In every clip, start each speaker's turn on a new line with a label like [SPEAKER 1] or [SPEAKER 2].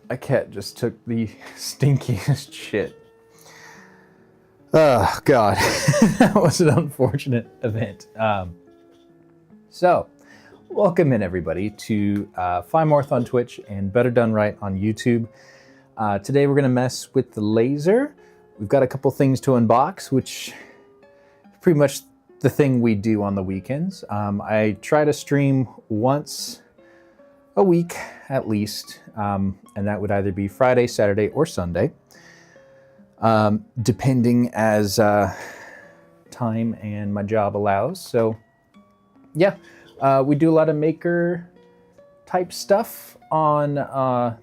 [SPEAKER 1] My cat just took the stinkiest shit. Oh, God. That was an unfortunate event. So, welcome in, everybody, to Fimorth on Twitch and Better Done Right on YouTube. Today, we're going to mess with the laser. We've got a couple things to unbox, which is pretty much the thing we do on the weekends. I try to stream once a week, at least, and that would either be Friday, Saturday, or Sunday, depending as time and my job allows. So, yeah, we do a lot of maker type stuff on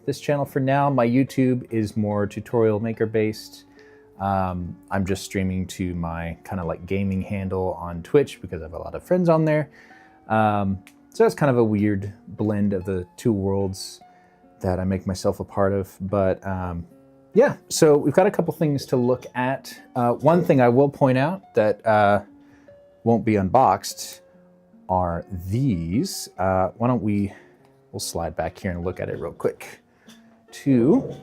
[SPEAKER 1] this channel for now. My YouTube is more tutorial maker based. I'm just streaming to my kind of like gaming handle on Twitch because I have a lot of friends on there. So that's kind of a weird blend of the two worlds that I make myself a part of. But yeah, so we've got a couple things to look at. One thing I will point out that won't be unboxed are these. Why don't we'll slide back here and look at it real quick. To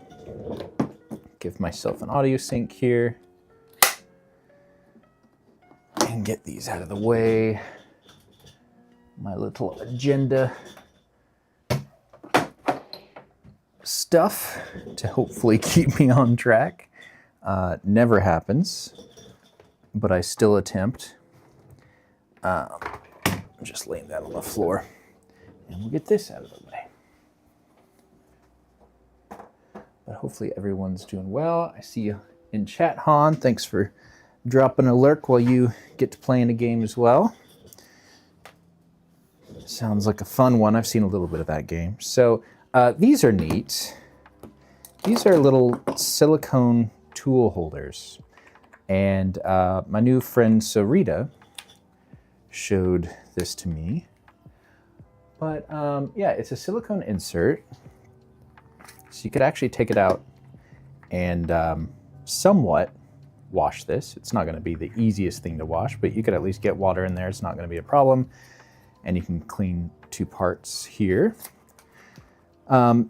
[SPEAKER 1] give myself an audio sync here and get these out of the way. My little agenda stuff to hopefully keep me on track. Never happens, but I still attempt. Just laying that on the floor, and we'll get this out of the way. But hopefully everyone's doing well. I see you in chat, Han. Thanks for dropping a lurk while you get to play in a game as well. Sounds like a fun one. I've seen a little bit of that game. So these are neat. These are little silicone tool holders. And my new friend Sarita showed this to me. But yeah, it's a silicone insert. So you could actually take it out and somewhat wash this. It's not going to be the easiest thing to wash, but you could at least get water in there. It's not going to be a problem. And you can clean two parts here.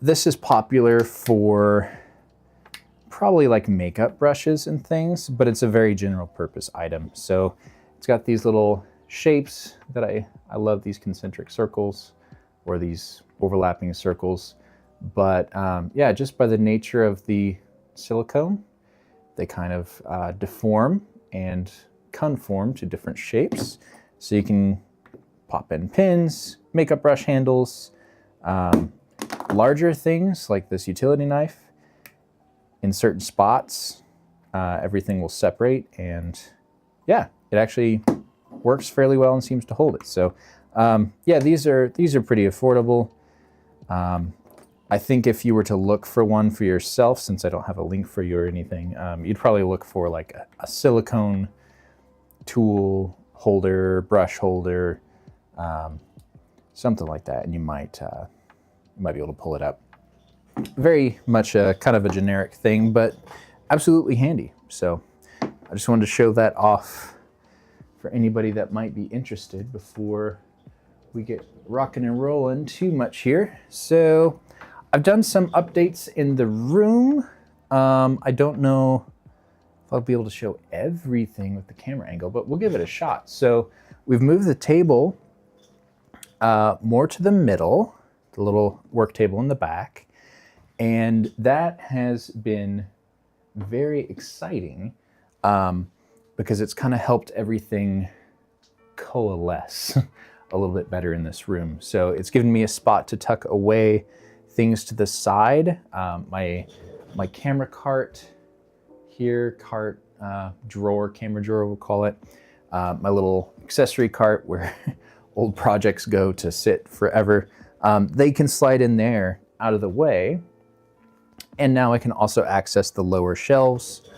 [SPEAKER 1] This is popular for probably like makeup brushes and things, but it's a very general purpose item. So it's got these little shapes that I love, these concentric circles or these overlapping circles. But yeah, just by the nature of the silicone, they kind of deform and conform to different shapes. So you can pop in pins, makeup brush handles, larger things like this utility knife. In certain spots, everything will separate, and yeah, it actually works fairly well and seems to hold it. So yeah, these are pretty affordable. I think if you were to look for one for yourself, since I don't have a link for you or anything, you'd probably look for like a silicone tool holder, brush holder, something like that, and you might be able to pull it up. Very much a kind of a generic thing, but absolutely handy. So I just wanted to show that off for anybody that might be interested before we get rocking and rolling too much here. So I've done some updates in the room. I don't know if I'll be able to show everything with the camera angle, but we'll give it a shot. So we've moved the table more to the middle, the little work table in the back, and that has been very exciting because it's kind of helped everything coalesce a little bit better in this room. So it's given me a spot to tuck away things to the side. My camera cart here, drawer, camera drawer we'll call it. My little accessory cart where old projects go to sit forever. They can slide in there out of the way. And now I can also access the lower shelves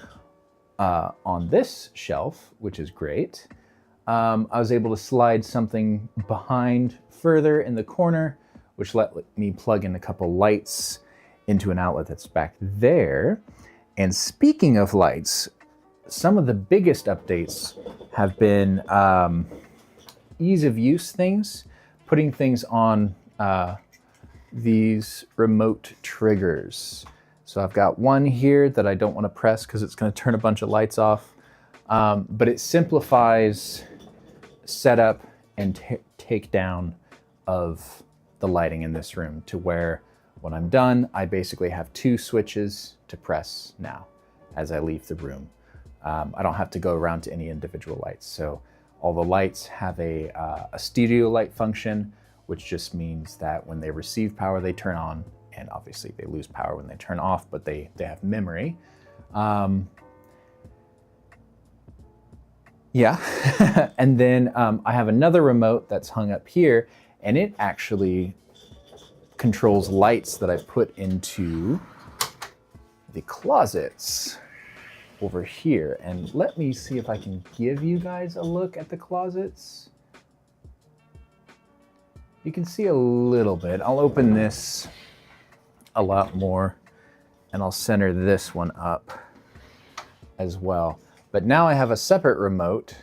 [SPEAKER 1] on this shelf, which is great. I was able to slide something behind further in the corner, which let me plug in a couple lights into an outlet that's back there. And speaking of lights, some of the biggest updates have been ease of use things, putting things on these remote triggers. So I've got one here that I don't want to press because it's going to turn a bunch of lights off. But it simplifies setup and take down of the lighting in this room to where when I'm done, I basically have 2 switches to press now as I leave the room. I don't have to go around to any individual lights. So all the lights have a stereo light function, which just means that when they receive power, they turn on, and obviously they lose power when they turn off, but they have memory. Yeah, and then I have another remote that's hung up here, and it actually controls lights that I put into the closets over here. And let me see if I can give you guys a look at the closets. You can see a little bit. I'll open this a lot more, and I'll center this one up as well. But now I have a separate remote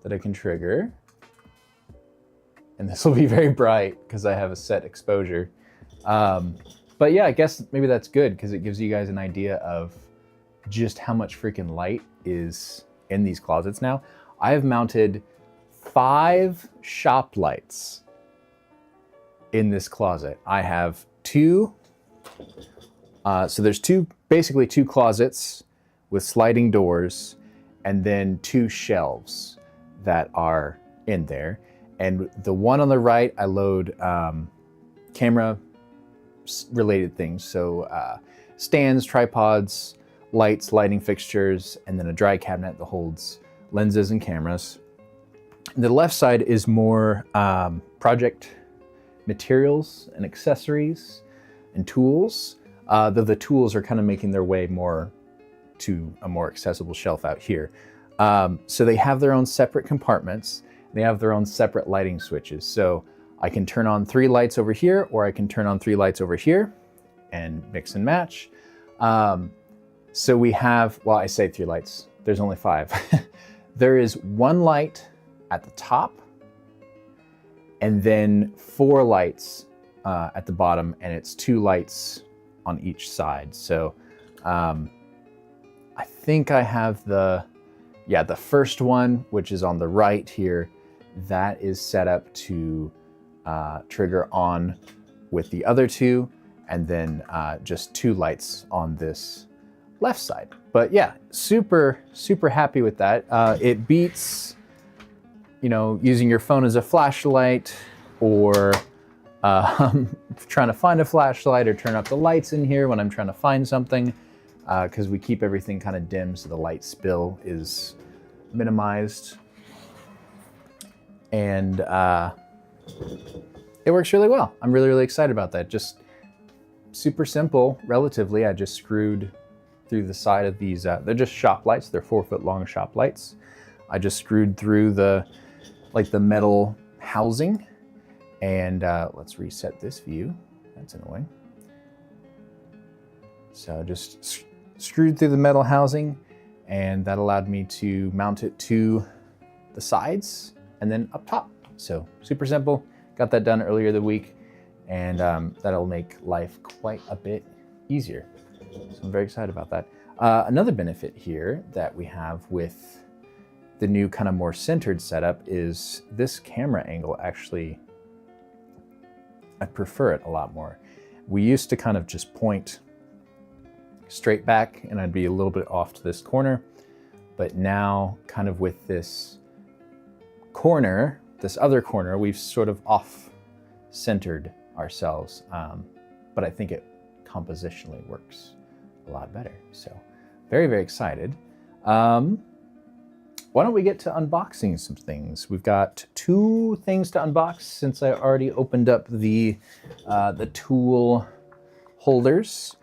[SPEAKER 1] that I can trigger. And this will be very bright because I have a set exposure. But yeah, I guess maybe that's good because it gives you guys an idea of just how much freaking light is in these closets now. I have mounted 5 shop lights in this closet. I have 2, so there's basically 2 closets with sliding doors, and then 2 shelves that are in there. And the one on the right, I load camera related things. So stands, tripods, lights, lighting fixtures, and then a dry cabinet that holds lenses and cameras. The left side is more project materials and accessories and tools. Though the tools are kind of making their way more to a more accessible shelf out here. So they have their own separate compartments. They have their own separate lighting switches. So I can turn on 3 lights over here, or I can turn on 3 lights over here and mix and match. So we have, well, I say 3 lights, there's only 5. There is 1 light at the top, and then 4 lights at the bottom, and it's 2 lights on each side. So I think I have the first one, which is on the right here, that is set up to trigger on with the other 2, and then just 2 lights on this left side. But yeah, super, super happy with that. It beats, using your phone as a flashlight, or trying to find a flashlight, or turn up the lights in here when I'm trying to find something, because we keep everything kind of dim so the light spill is minimized. And it works really well. I'm really, really excited about that. Just super simple, relatively. I just screwed through the side of these. They're just shop lights. They're 4-foot long shop lights. I just screwed through the metal housing. And let's reset this view. That's annoying. So just screwed through the metal housing, and that allowed me to mount it to the sides and then up top. So super simple. Got that done earlier the week, and that'll make life quite a bit easier. So I'm very excited about that. Another benefit here that we have with the new kind of more centered setup is this camera angle. Actually, I prefer it a lot more. We used to kind of just point straight back, and I'd be a little bit off to this corner. But now, kind of with this corner, this other corner, we've sort of off-centered ourselves. But I think it compositionally works a lot better. So very, very excited. Why don't we get to unboxing some things? We've got 2 things to unbox since I already opened up the tool holders.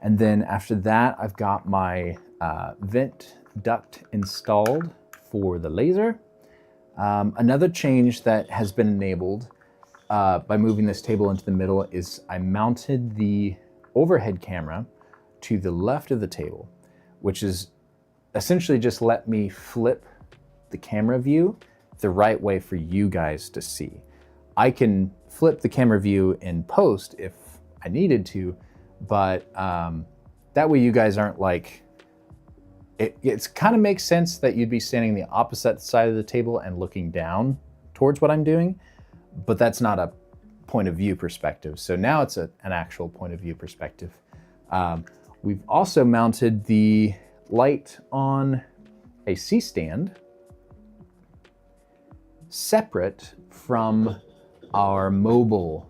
[SPEAKER 1] And then after that, I've got my vent duct installed for the laser. Another change that has been enabled by moving this table into the middle is I mounted the overhead camera to the left of the table, which is essentially just let me flip the camera view the right way for you guys to see. I can flip the camera view in post if I needed to, but that way you guys aren't like, it's kind of makes sense that you'd be standing the opposite side of the table and looking down towards what I'm doing, but that's not a point of view perspective. So now it's an actual point of view perspective. We've also mounted the light on a C-stand separate from our mobile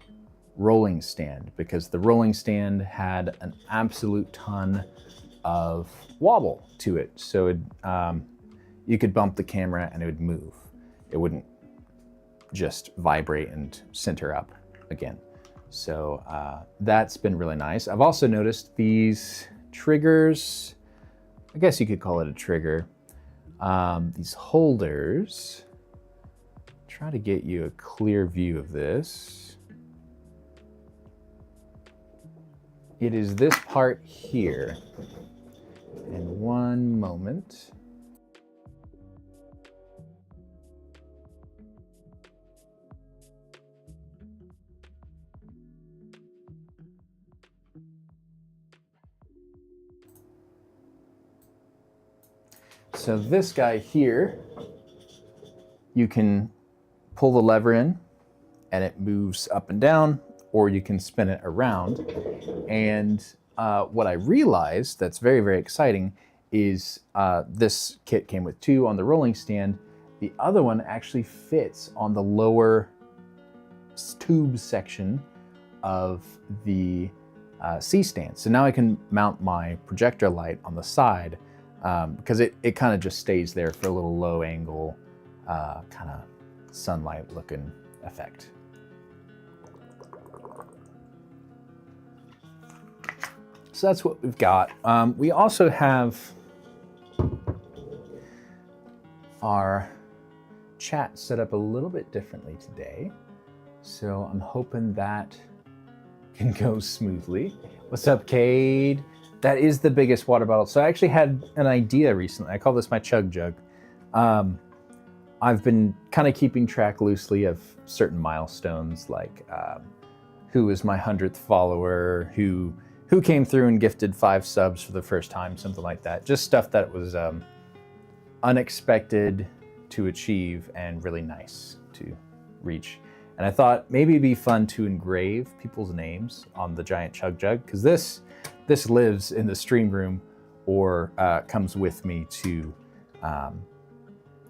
[SPEAKER 1] rolling stand, because the rolling stand had an absolute ton of wobble to it. So you could bump the camera and it would move. It wouldn't just vibrate and center up again. So that's been really nice. I've also noticed these triggers, I guess you could call it a trigger, these holders. Try to get you a clear view of this. It is this part here. In one moment. So this guy here, you can pull the lever in and it moves up and down, or you can spin it around. And what I realized that's very, very exciting is this kit came with two on the rolling stand. The other one actually fits on the lower tube section of the C-stand. So now I can mount my projector light on the side because it kind of just stays there for a little low angle, kind of sunlight looking effect. So that's what we've got. We also have our chat set up a little bit differently today. So I'm hoping that can go smoothly. What's up, Cade? That is the biggest water bottle. So I actually had an idea recently. I call this my chug jug. I've been kind of keeping track loosely of certain milestones, like who is my 100th follower, who came through and gifted 5 subs for the first time, something like that. Just stuff that was unexpected to achieve and really nice to reach. And I thought maybe it'd be fun to engrave people's names on the giant chug jug, because this lives in the stream room or comes with me to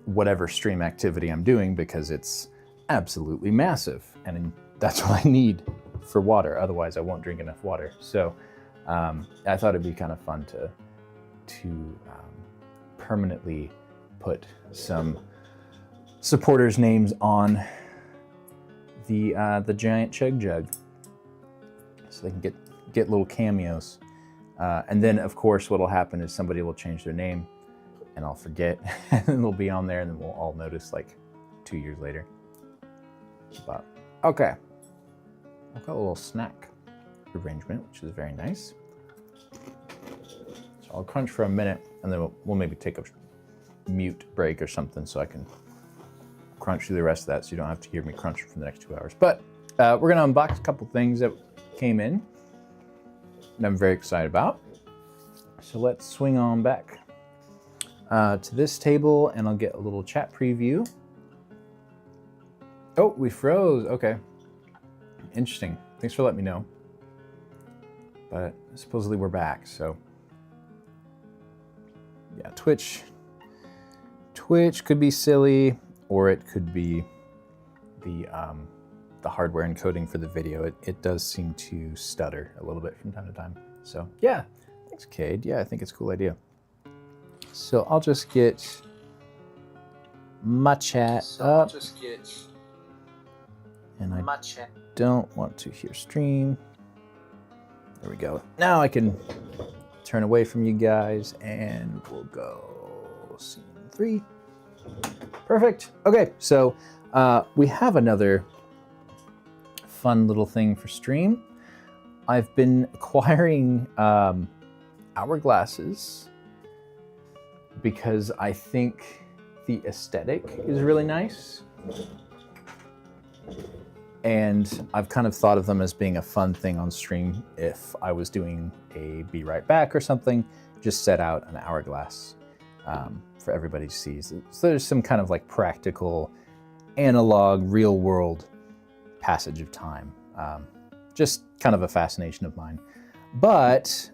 [SPEAKER 1] whatever stream activity I'm doing, because it's absolutely massive. And that's what I need for water. Otherwise I won't drink enough water. So I thought it'd be kind of fun to permanently put some supporters' names on the giant chug jug, so they can get little cameos. And then, of course, what'll happen is somebody will change their name, and I'll forget, and then they'll be on there, and then we'll all notice like 2 years later. But okay, I've got a little snack arrangement, which is very nice. So I'll crunch for a minute, and then we'll maybe take a mute break or something, so I can crunch through the rest of that, so you don't have to hear me crunch for the next 2 hours. But we're gonna unbox a couple things that came in and I'm very excited about. So let's swing on back to this table, and I'll get a little chat preview. Oh, we froze. Okay, interesting. Thanks for letting me know. But supposedly we're back, so yeah, Twitch could be silly, or it could be the hardware encoding for the video. It does seem to stutter a little bit from time to time. So yeah, thanks, Cade. Yeah, I think it's a cool idea. So I'll just get my chat up. And I don't want to hear stream. There we go. Now I can turn away from you guys, and we'll go scene 3. Perfect. Okay, so we have another fun little thing for stream. I've been acquiring hourglasses because I think the aesthetic is really nice. And I've kind of thought of them as being a fun thing on stream if I was doing a Be Right Back or something, just set out an hourglass for everybody to see. So there's some kind of like practical, analog, real world passage of time. Just kind of a fascination of mine. But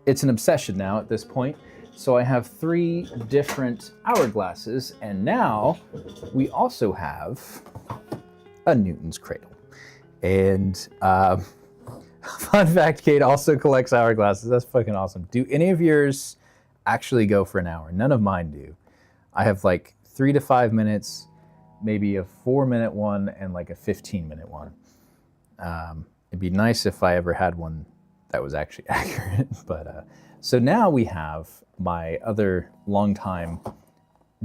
[SPEAKER 1] it's an obsession now at this point. So I have 3 different hourglasses, and now we also have a Newton's cradle. And fun fact, Kate also collects hourglasses. That's fucking awesome. Do any of yours actually go for an hour? None of mine do. I have like 3 to 5 minutes, maybe a 4-minute one, and like a 15-minute one. It'd be nice if I ever had one that was actually accurate. But so now we have my other longtime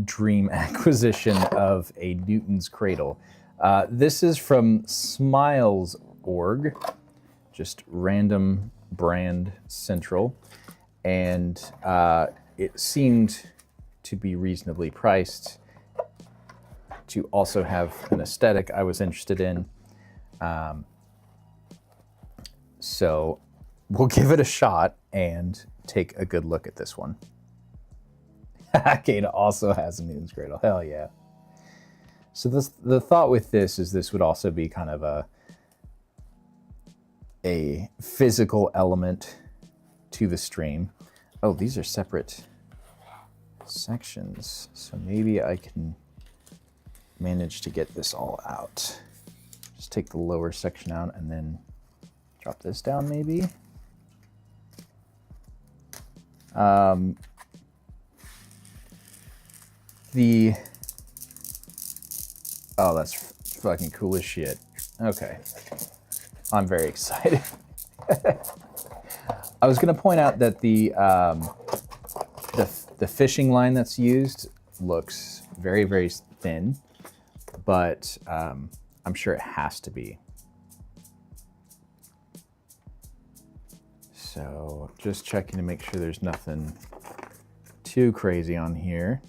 [SPEAKER 1] dream acquisition of a Newton's cradle. This is from Smiles.org, just random brand central, and it seemed to be reasonably priced, to also have an aesthetic I was interested in. So we'll give it a shot and take a good look at this one. Kata also has a Newton's cradle. Hell yeah. So the thought with this is this would also be kind of a physical element to the stream. Oh, these are separate sections. So maybe I can manage to get this all out. Just take the lower section out and then drop this down maybe. Oh, that's fucking cool as shit. Okay. I'm very excited. I was gonna point out that the fishing line that's used looks very, very thin, but I'm sure it has to be. So just checking to make sure there's nothing too crazy on here.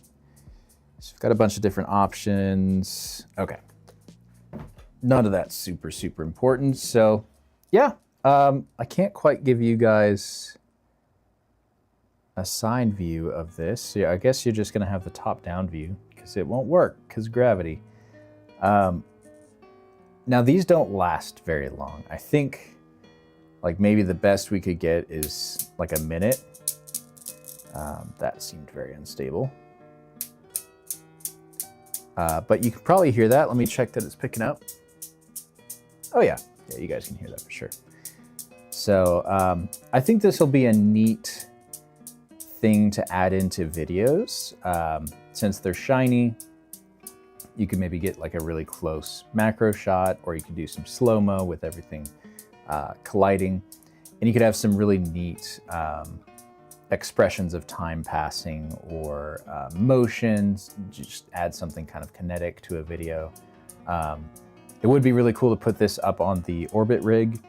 [SPEAKER 1] So we've got a bunch of different options. Okay. None of that's super, super important. So yeah, I can't quite give you guys a side view of this. So yeah, I guess you're just gonna have the top down view because it won't work because gravity. Now these don't last very long. I think like maybe the best we could get is like a minute. That seemed very unstable. But you can probably hear that. Let me check that it's picking up. Oh yeah, yeah, you guys can hear that for sure. So I think this will be a neat thing to add into videos. Since they're shiny, you can maybe get like a really close macro shot, or you can do some slow-mo with everything colliding. And you could have some really neat expressions of time passing or motions, just add something kind of kinetic to a video. It would be really cool to put this up on the orbit rig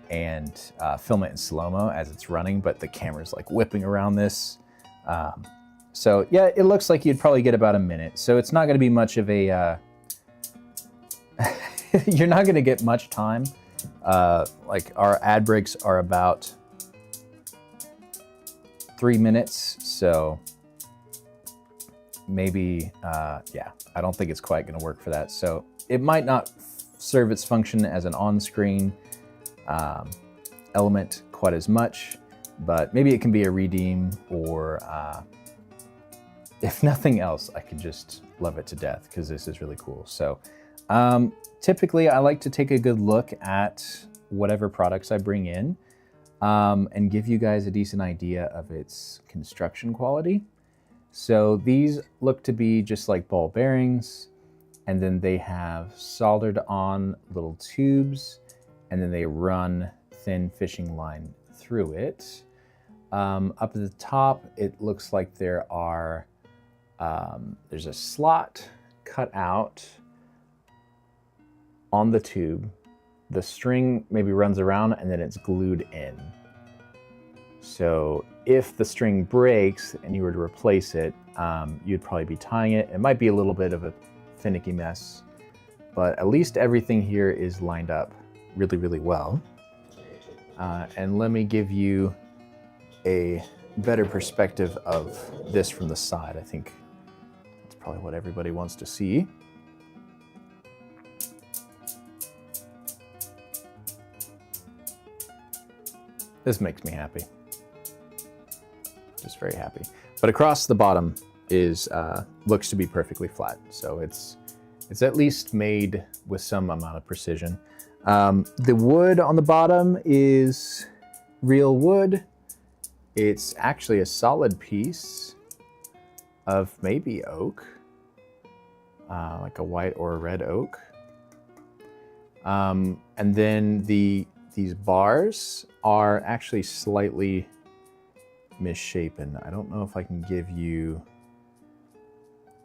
[SPEAKER 1] and film it in slow-mo as it's running, but the camera's like whipping around this. So yeah, it looks like you'd probably get about a minute. So it's not gonna be much of a, you're not gonna get much time. Like our ad breaks are about 3 minutes. So maybe, yeah, I don't think it's quite gonna work for that. So it might not serve its function as an on-screen element quite as much, but maybe it can be a redeem, or if nothing else, I could just love it to death because this is really cool. So typically I like to take a good look at whatever products I bring in and give you guys a decent idea of its construction quality. So these look to be just like ball bearings, and then they have soldered on little tubes, and then they run thin fishing line through it. Up at the top, it looks like there are, there's a slot cut out on the tube. The string maybe runs around and then it's glued in. So if the string breaks and you were to replace it, you'd probably be tying it. It might be a little bit of a finicky mess, but at least everything here is lined up really, really well. And let me give you a better perspective of this from the side. I think that's probably what everybody wants to see. This makes me happy. Just very happy. But across the bottom is looks to be perfectly flat. So it's at least made with some amount of precision. The wood on the bottom is real wood. It's actually a solid piece of maybe oak, like a white or a red oak. And then these bars are actually slightly misshapen. I don't know if I can give you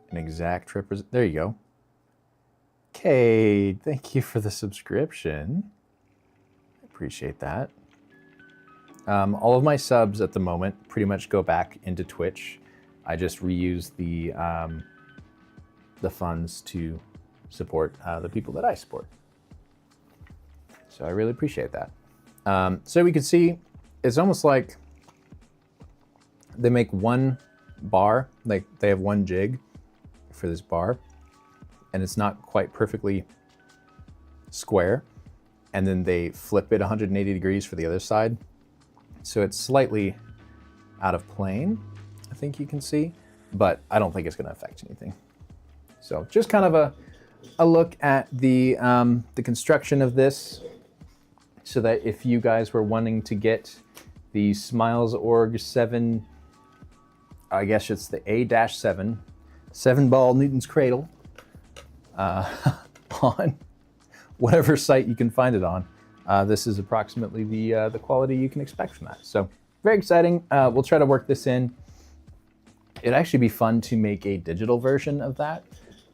[SPEAKER 1] an exact represent. There you go. Cade, thank you for the subscription. I appreciate that. All of my subs at the moment pretty much go back into Twitch. I just reuse the funds to support the people that I support. So I really appreciate that. So we can see it's almost like they make one bar, like they have one jig for this bar, and it's not quite perfectly square, and then they flip it 180 degrees for the other side. So it's slightly out of plane, I think you can see, but I don't think it's going to affect anything. So just kind of a look at the construction of this, so that if you guys were wanting to get the Smiles.org 7, I guess it's the A-7, 7-ball Newton's Cradle, on whatever site you can find it on. This is approximately the quality you can expect from that. So very exciting. We'll try to work this in. It'd actually be fun to make a digital version of that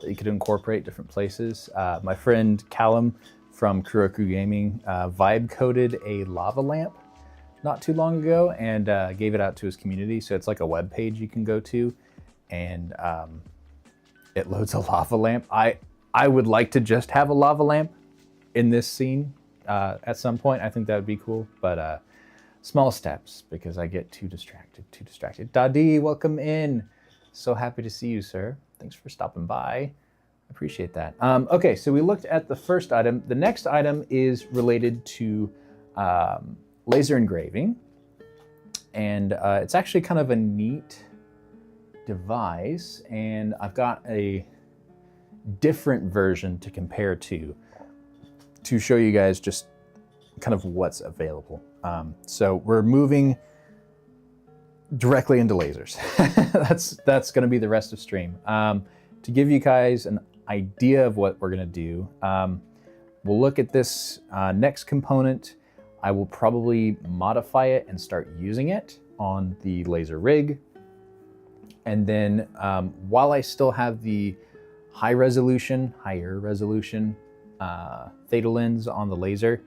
[SPEAKER 1] you could incorporate different places. My friend Callum from Kuroku Gaming vibe coded a lava lamp not too long ago and gave it out to his community. So it's like a web page you can go to, and it loads a lava lamp. I would like to just have a lava lamp in this scene at some point. I think that would be cool, but small steps because I get too distracted. Dadi, welcome in. So happy to see you, sir. Thanks for stopping by. Appreciate that. Okay, so we looked at the first item. The next item is related to laser engraving, and it's actually kind of a neat device, and I've got a different version to compare to show you guys just kind of what's available. So we're moving directly into lasers. that's going to be the rest of stream. To give you guys an idea of what we're going to do, we'll look at this next component. I will probably modify it and start using it on the laser rig. And then while I still have the higher resolution theta lens on the laser,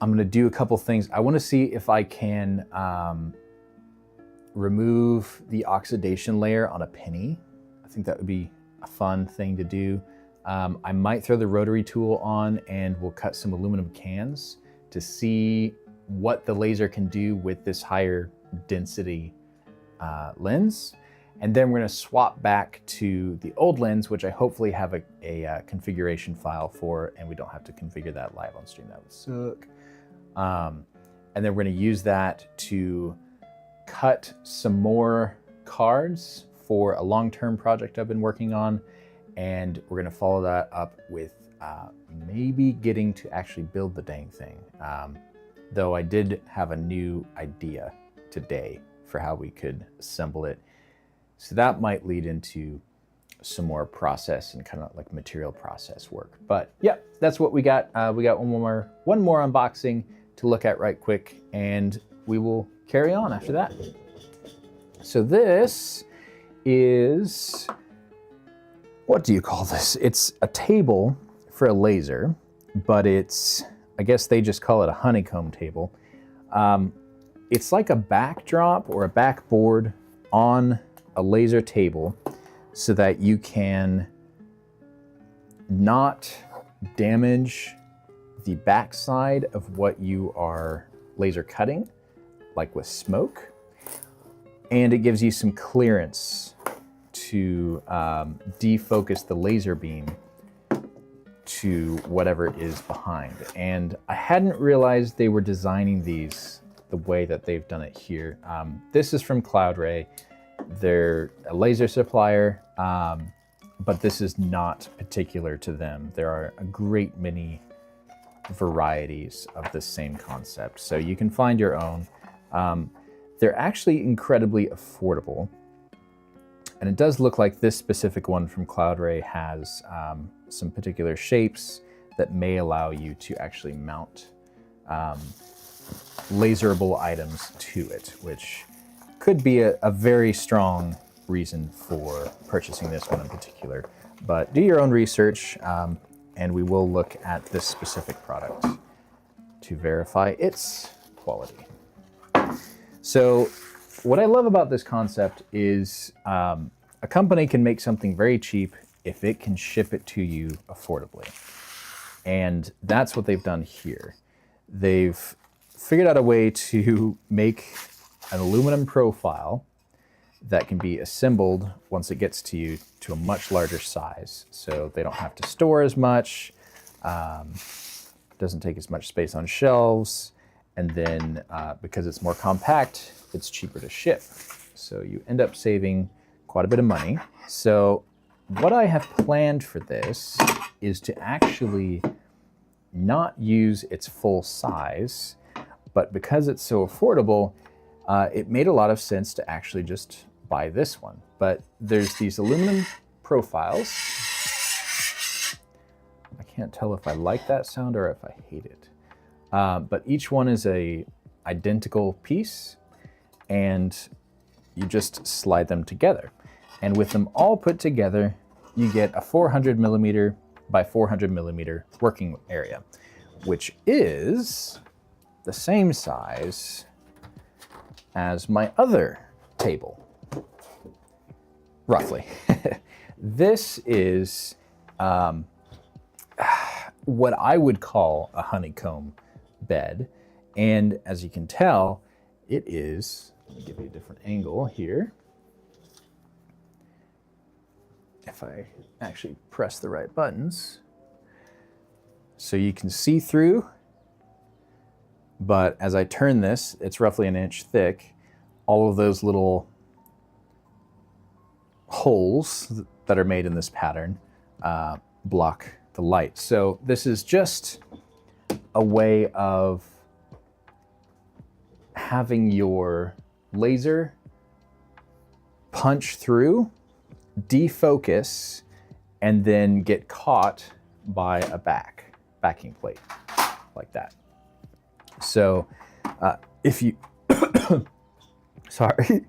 [SPEAKER 1] I'm going to do a couple things. I want to see if I can remove the oxidation layer on a penny. I think that would be a fun thing to do. I might throw the rotary tool on and we'll cut some aluminum cans to see what the laser can do with this higher density lens. And then we're going to swap back to the old lens, which I hopefully have a configuration file for, and we don't have to configure that live on stream. That would suck. And then we're going to use that to cut some more cards for a long-term project I've been working on. And we're going to follow that up with maybe getting to actually build the dang thing. Though I did have a new idea today for how we could assemble it. So that might lead into some more process and kind of like material process work. But yeah, that's what we got. We got one more unboxing to look at right quick, and we will carry on after that. So this is, what do you call this? It's a table for a laser, but it's, I guess they just call it a honeycomb table. It's like a backdrop or a backboard on a laser table so that you can not damage the backside of what you are laser cutting, like with smoke. And it gives you some clearance to defocus the laser beam to whatever is behind. And I hadn't realized they were designing these the way that they've done it here. This is from Cloud Ray. They're a laser supplier, but this is not particular to them. There are a great many varieties of the same concept, so you can find your own. They're actually incredibly affordable. And it does look like this specific one from Cloud Ray has some particular shapes that may allow you to actually mount laserable items to it, which could be a very strong reason for purchasing this one in particular. But do your own research, and we will look at this specific product to verify its quality. So what I love about this concept is a company can make something very cheap if it can ship it to you affordably. And that's what they've done here. They've figured out a way to make an aluminum profile that can be assembled once it gets to you to a much larger size. So they don't have to store as much, doesn't take as much space on shelves, and then because it's more compact, it's cheaper to ship. So you end up saving quite a bit of money. So what I have planned for this is to actually not use its full size, but because it's so affordable, it made a lot of sense to actually just buy this one. But there's these aluminum profiles. I can't tell if I like that sound or if I hate it. But each one is a identical piece, and you just slide them together. And with them all put together, you get a 400 millimeter by 400 millimeter working area, which is the same size as my other table, roughly. This is what I would call a honeycomb bed. And as you can tell, it is, let me give you a different angle here. If I actually press the right buttons. So you can see through, but as I turn this, it's roughly an inch thick. All of those little holes that are made in this pattern block the light. So this is just a way of having your laser punch through, defocus, and then get caught by a backing plate like that. So if you, sorry,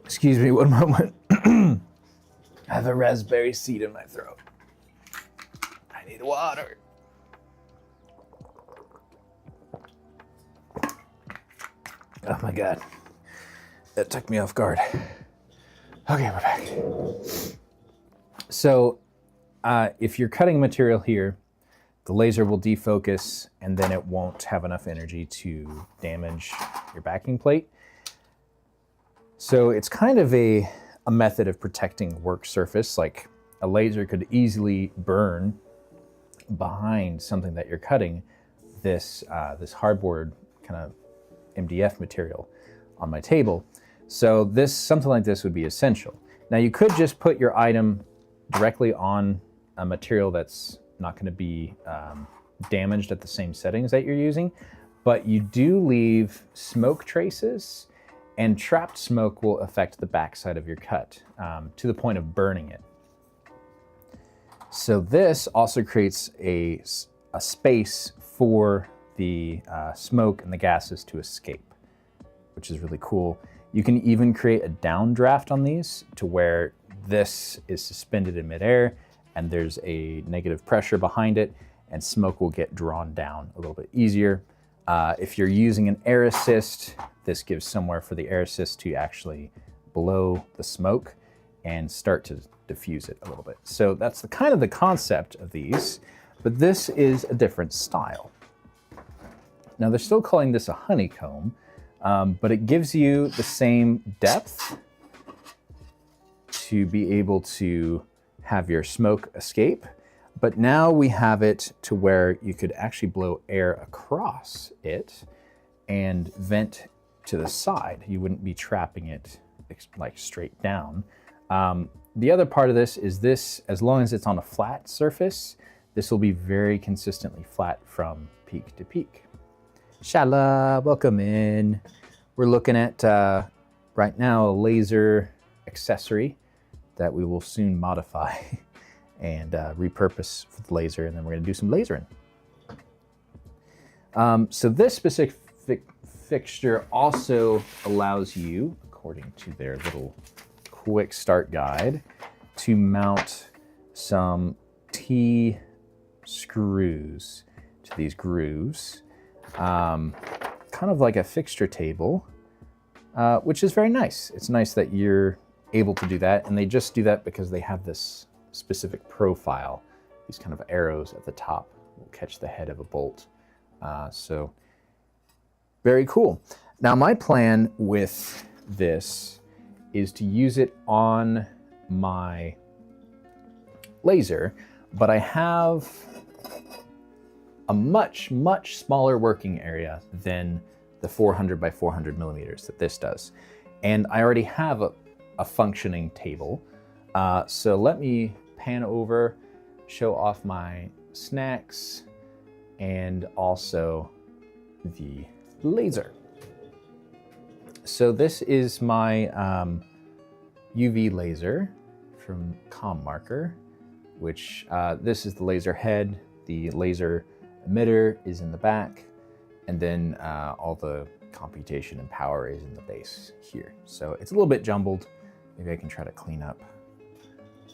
[SPEAKER 1] excuse me one moment. I have a raspberry seed in my throat. I need water. Oh my God, that took me off guard. Okay, we're back. So if you're cutting material here, the laser will defocus and then it won't have enough energy to damage your backing plate. So it's kind of a method of protecting work surface. Like a laser could easily burn behind something that you're cutting, this hardboard kind of MDF material on my table. So something like this would be essential. Now you could just put your item directly on a material that's not going to be damaged at the same settings that you're using, but you do leave smoke traces, and trapped smoke will affect the backside of your cut to the point of burning it. So this also creates a space for the smoke and the gases to escape, which is really cool. You can even create a downdraft on these to where this is suspended in midair and there's a negative pressure behind it, and smoke will get drawn down a little bit easier. If you're using an air assist, this gives somewhere for the air assist to actually blow the smoke, and start to diffuse it a little bit. So that's the kind of the concept of these, but this is a different style. Now they're still calling this a honeycomb, but it gives you the same depth to be able to have your smoke escape. But now we have it to where you could actually blow air across it and vent to the side. You wouldn't be trapping it like straight down. The other part of this is this, as long as it's on a flat surface, this will be very consistently flat from peak to peak. Shala, welcome in. We're looking at, right now, a laser accessory that we will soon modify and repurpose for the laser, and then we're gonna do some lasering. So this specific fixture also allows you, according to their little quick start guide, to mount some T screws to these grooves, kind of like a fixture table, which is very nice. It's nice that you're able to do that, and they just do that because they have this specific profile. These kind of arrows at the top will catch the head of a bolt. So very cool. Now my plan with this is to use it on my laser, but I have a much, much smaller working area than the 400 by 400 millimeters that this does. And I already have a functioning table. So let me pan over, show off my snacks, and also the laser. So this is my UV laser from CommMarker, which this is the laser head. The laser emitter is in the back, and then all the computation and power is in the base here. So it's a little bit jumbled. Maybe I can try to clean up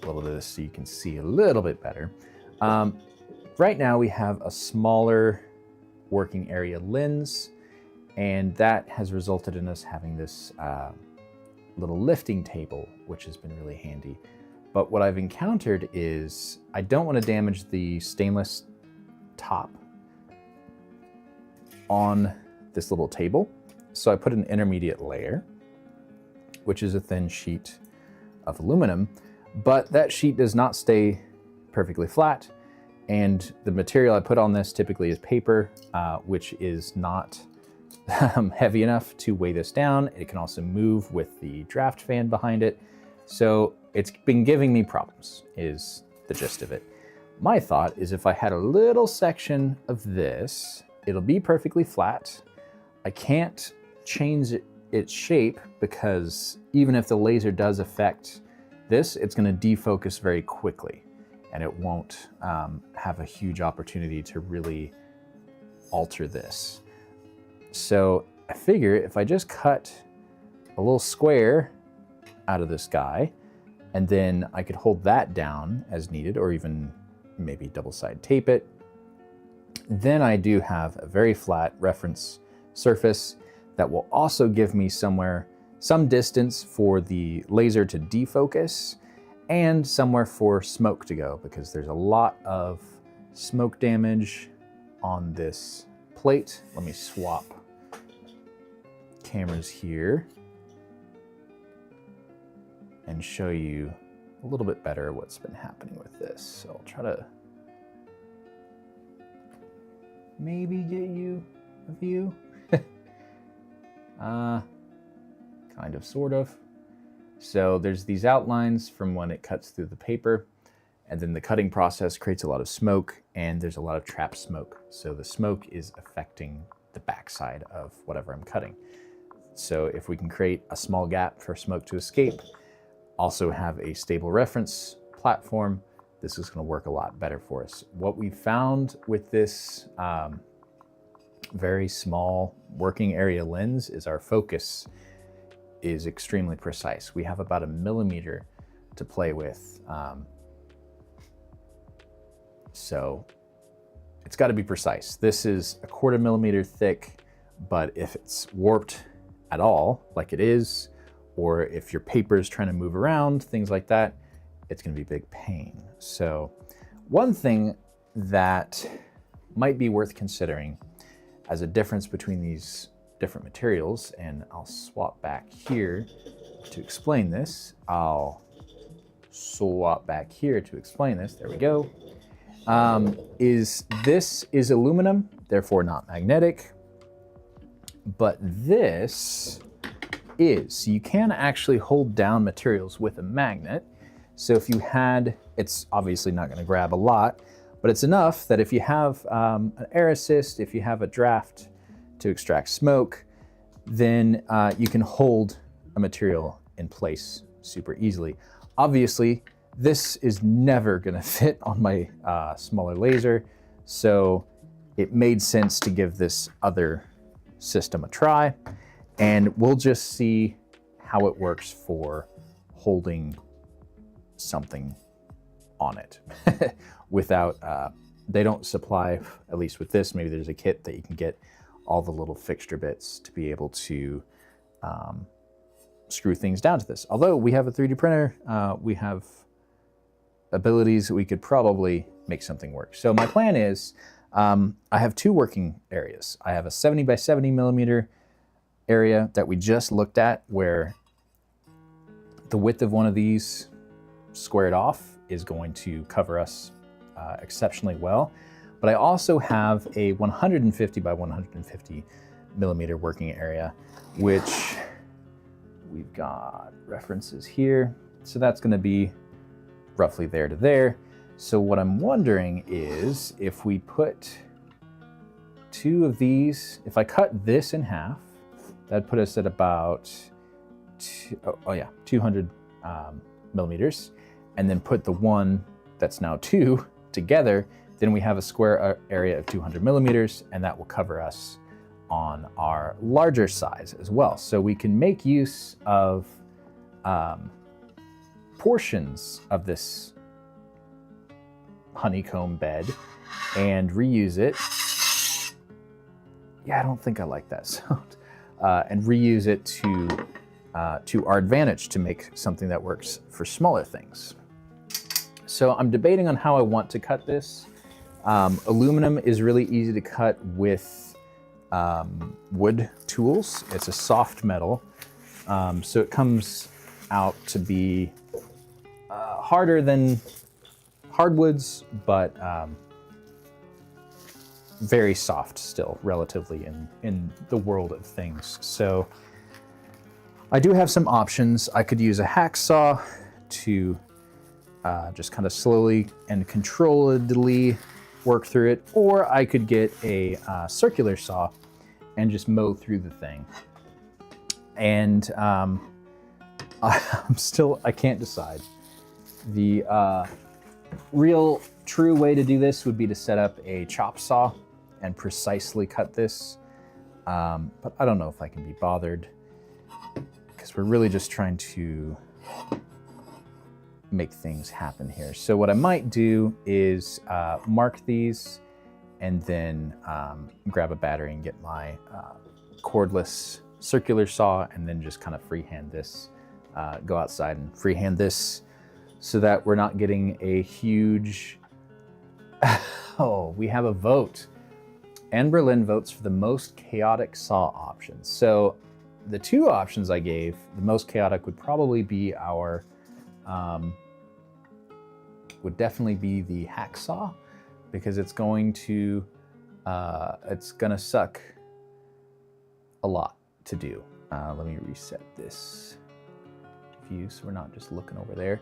[SPEAKER 1] a little bit of this so you can see a little bit better. Right now we have a smaller working area lens, and that has resulted in us having this little lifting table, which has been really handy. But what I've encountered is I don't want to damage the stainless top on this little table. So I put an intermediate layer, which is a thin sheet of aluminum, but that sheet does not stay perfectly flat. And the material I put on this typically is paper, which is not heavy enough to weigh this down. It can also move with the draft fan behind it. So it's been giving me problems, is the gist of it. My thought is if I had a little section of this, it'll be perfectly flat. I can't change its shape because even if the laser does affect this, it's going to defocus very quickly, and it won't have a huge opportunity to really alter this. So I figure if I just cut a little square out of this guy, and then I could hold that down as needed, or even maybe double-side tape it, then I do have a very flat reference surface that will also give me some distance for the laser to defocus and somewhere for smoke to go, because there's a lot of smoke damage on this plate. Let me swap cameras here and show you a little bit better what's been happening with this. So I'll try to maybe get you a view. Kind of, sort of. So there's these outlines from when it cuts through the paper, and then the cutting process creates a lot of smoke, and there's a lot of trapped smoke. So the smoke is affecting the backside of whatever I'm cutting. So if we can create a small gap for smoke to escape, also have a stable reference platform, this is going to work a lot better for us. What we found with this very small working area lens is our focus is extremely precise. We have about 1 millimeter to play with. So it's got to be precise. This is 1/4 millimeter thick, but if it's warped at all, like it is, or if your paper is trying to move around, things like that, it's going to be a big pain. So one thing that might be worth considering as a difference between these different materials, and I'll swap back here to explain this. I'll swap back here to explain this. There we go. This is aluminum, therefore not magnetic, but this is. So you can actually hold down materials with a magnet. So if you had, it's obviously not going to grab a lot, but it's enough that if you have an air assist, if you have a draft to extract smoke, then you can hold a material in place super easily. Obviously, this is never going to fit on my smaller laser, so it made sense to give this other system a try, and we'll just see how it works for holding something on it without, they don't supply, at least with this, maybe there's a kit that you can get all the little fixture bits to be able to screw things down to this. Although we have a 3D printer, we have abilities that we could probably make something work. So my plan is, I have two working areas. I have a 70 by 70 millimeter area that we just looked at, where the width of one of these squared off is going to cover us exceptionally well. But I also have a 150 by 150 millimeter working area, which we've got references here. So that's going to be roughly there to there. So what I'm wondering is if we put two of these, if I cut this in half, that'd put us at about 200 millimeters, and then put the one that's now 2 together, then we have a square area of 200 millimeters, and that will cover us on our larger size as well. So we can make use of portions of this honeycomb bed and reuse it. Yeah, I don't think I like that sound. And reuse it to our advantage to make something that works for smaller things. So I'm debating on how I want to cut this. Aluminum is really easy to cut with wood tools. It's a soft metal, so it comes out to be harder than hardwoods, but very soft still, relatively, in the world of things. So I do have some options. I could use a hacksaw to just kind of slowly and controlledly work through it, or I could get a circular saw and just mow through the thing. And I can't decide. The real true way to do this would be to set up a chop saw and precisely cut this. But I don't know if I can be bothered, because we're really just trying to make things happen here. So what I might do is mark these, and then grab a battery and get my cordless circular saw, and then just kind of freehand this, go outside and freehand this, so that we're not getting a huge, oh, we have a vote. Anne Berlin votes for the most chaotic saw options. So the two options I gave, the most chaotic would probably be our, would definitely be the hacksaw, because it's going to suck a lot to do. Let me reset this view so we're not just looking over there.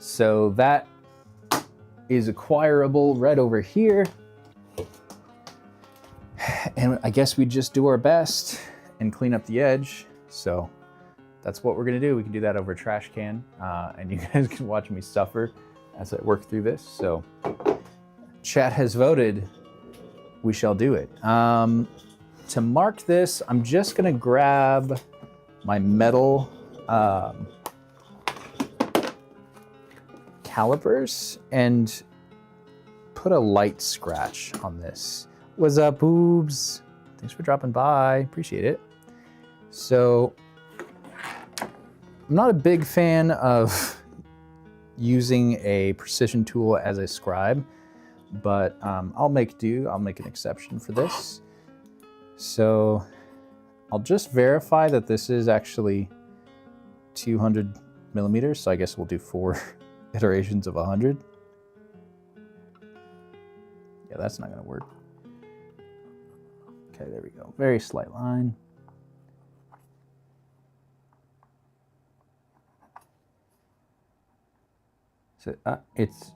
[SPEAKER 1] So that is acquirable right over here. And I guess we just do our best and clean up the edge. So that's what we're gonna do. We can do that over a trash can, and you guys can watch me suffer as I work through this. So chat has voted, we shall do it. To mark this, I'm just gonna grab my metal calipers and put a light scratch on this. What's up, boobs? Thanks for dropping by, appreciate it. So I'm not a big fan of using a precision tool as a scribe, but I'll make do. I'll make an exception for this. So I'll just verify that this is actually 200 millimeters. So I guess we'll do 4 iterations of 100. Yeah, that's not going to work. Okay, there we go. Very slight line. So it's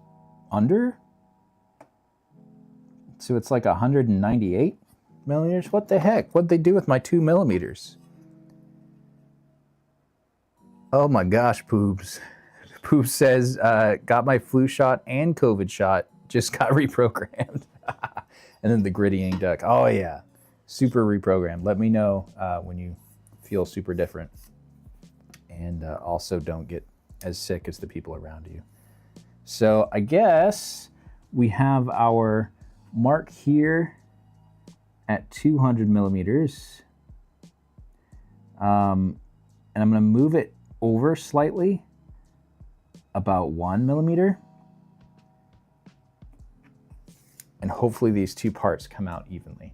[SPEAKER 1] under? So it's like 198 millimeters? What the heck? What'd they do with my 2 millimeters? Oh my gosh, Poobs. Poobs says, got my flu shot and COVID shot, just got reprogrammed. And then the gritty ink duck. Oh yeah, super reprogrammed. Let me know when you feel super different. And also don't get as sick as the people around you. So I guess we have our mark here at 200 millimeters. And I'm going to move it over slightly, about 1 millimeter. And hopefully these two parts come out evenly.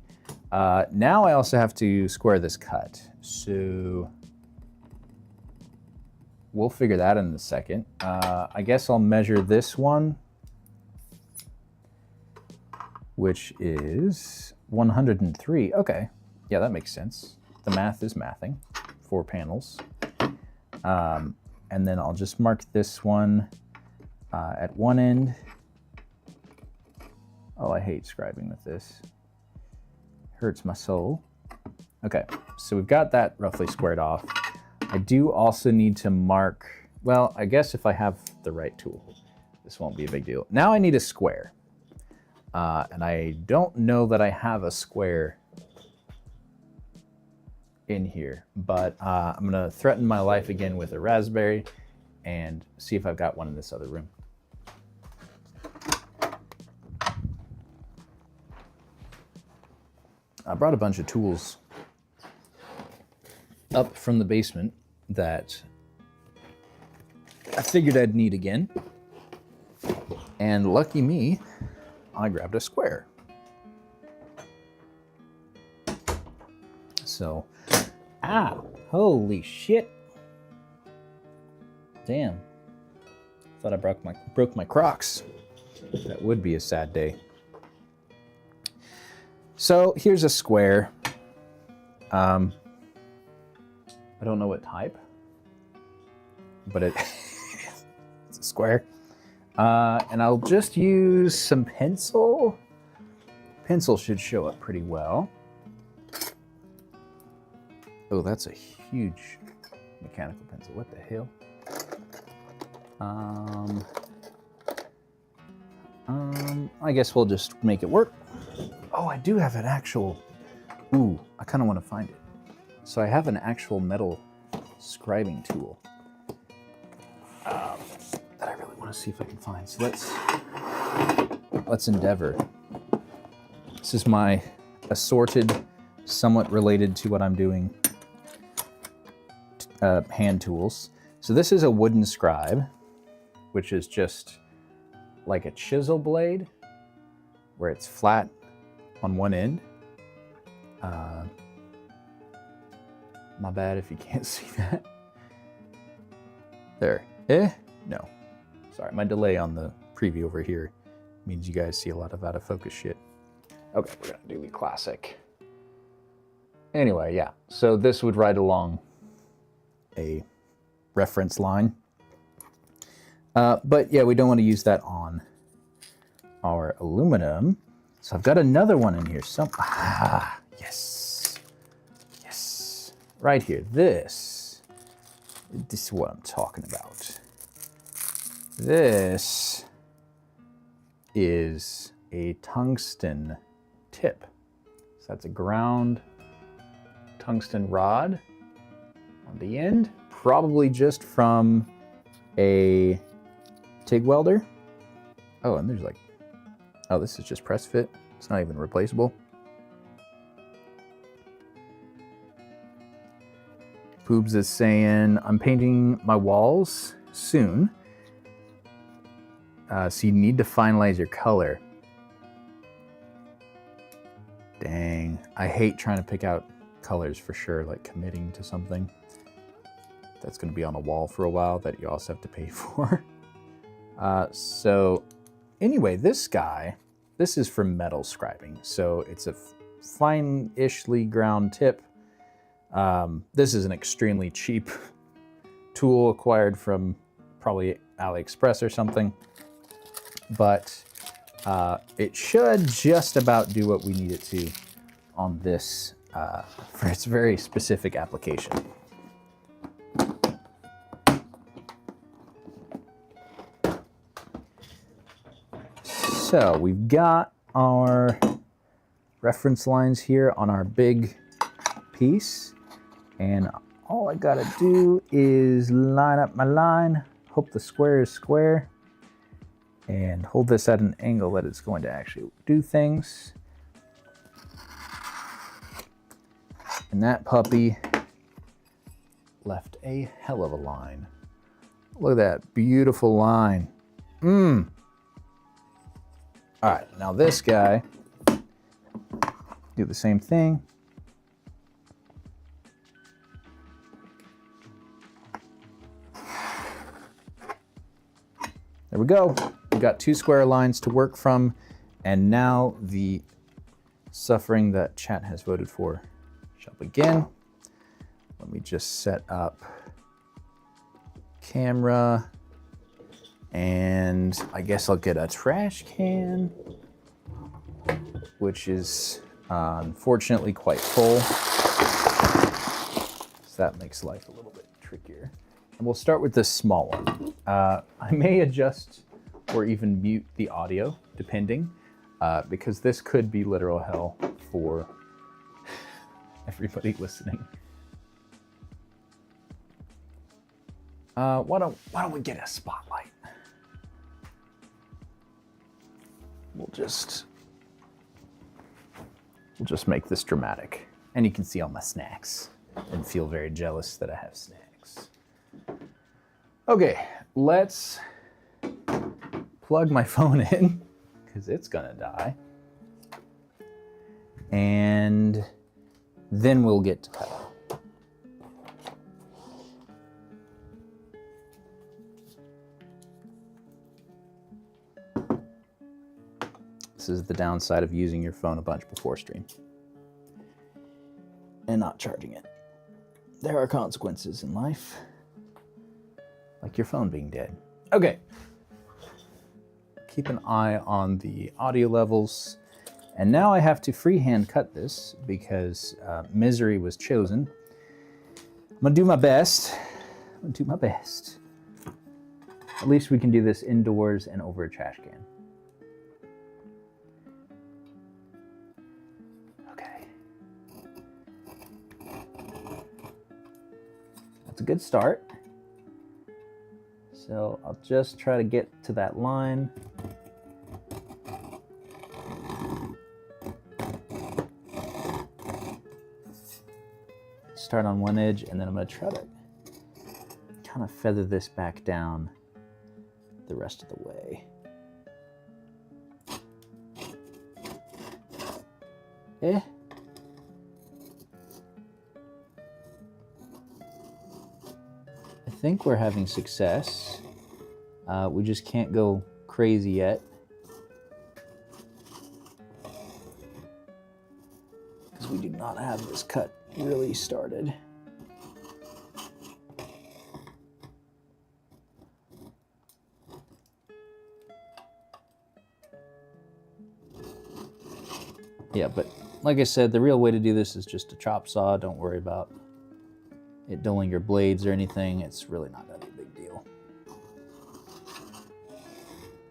[SPEAKER 1] Now I also have to square this cut. So we'll figure that in a second. I guess I'll measure this one, which is 103. Okay, yeah, that makes sense. The math is mathing. 4 panels. And then I'll just mark this one at one end. Oh, I hate scribing with this. Hurts my soul. Okay, so we've got that roughly squared off. I do also need to mark, well, I guess if I have the right tool, this won't be a big deal. Now I need a square. And I don't know that I have a square in here, but I'm gonna threaten my life again with a raspberry and see if I've got one in this other room. I brought a bunch of tools up from the basement that I figured I'd need again. And lucky me, I grabbed a square. So, holy shit. Damn. Thought I broke my Crocs. That would be a sad day. So here's a square. I don't know what type, but it's a square. And I'll just use some pencil. Pencil should show up pretty well. Oh, that's a huge mechanical pencil. What the hell? I guess we'll just make it work. Oh, I do have an actual, ooh, I kind of want to find it. So I have an actual metal scribing tool that I really want to see if I can find. So let's endeavor. This is my assorted, somewhat related to what I'm doing, hand tools. So this is a wooden scribe, which is just like a chisel blade where it's flat on one end. My bad if you can't see that. There. No. Sorry, my delay on the preview over here means you guys see a lot of out of focus shit. Okay, we're gonna do the classic. Anyway, yeah. So this would ride along a reference line. But yeah, we don't want to use that on our aluminum. So I've got another one in here. Yes. Yes. Right here. This is what I'm talking about. This is a tungsten tip. So that's a ground tungsten rod on the end, probably just from a TIG welder. Oh, and there's like, oh, this is just press fit. It's not even replaceable. Poobs is saying, I'm painting my walls soon. So you need to finalize your color. Dang, I hate trying to pick out colors for sure, like committing to something that's going to be on a wall for a while that you also have to pay for. So anyway, this guy, this is for metal scribing. So it's a fine-ishly ground tip. This is an extremely cheap tool acquired from probably AliExpress or something. But it should just about do what we need it to on this for its very specific application. So we've got our reference lines here on our big piece, and all I gotta do is line up my line, hope the square is square, and hold this at an angle that it's going to actually do things. And that puppy left a hell of a line. Look at that beautiful line. All right, now this guy, do the same thing. There we go. We've got 2 square lines to work from, and now the suffering that chat has voted for shall begin. Let me just set up camera, and I guess I'll get a trash can, which is unfortunately quite full. So that makes life a little bit trickier. And we'll start with this small one. I may adjust or even mute the audio, depending, because this could be literal hell for everybody listening. Why don't we get a spotlight? We'll just make this dramatic. And you can see all my snacks and feel very jealous that I have snacks. Okay, let's plug my phone in because it's gonna die. And then we'll get to cutting. This is the downside of using your phone a bunch before stream and not charging it. There are consequences in life, like your phone being dead. Okay. Keep an eye on the audio levels. And now I have to freehand cut this because misery was chosen. I'm gonna do my best. At least we can do this indoors and over a trash can. That's a good start. So I'll just try to get to that line. Start on one edge, and then I'm going to try to kind of feather this back down the rest of the way. I think we're having success. We just can't go crazy yet. Because we do not have this cut really started. Yeah, but like I said, the real way to do this is just a chop saw. Don't worry about it dulling your blades or anything. It's really not gonna be a big deal.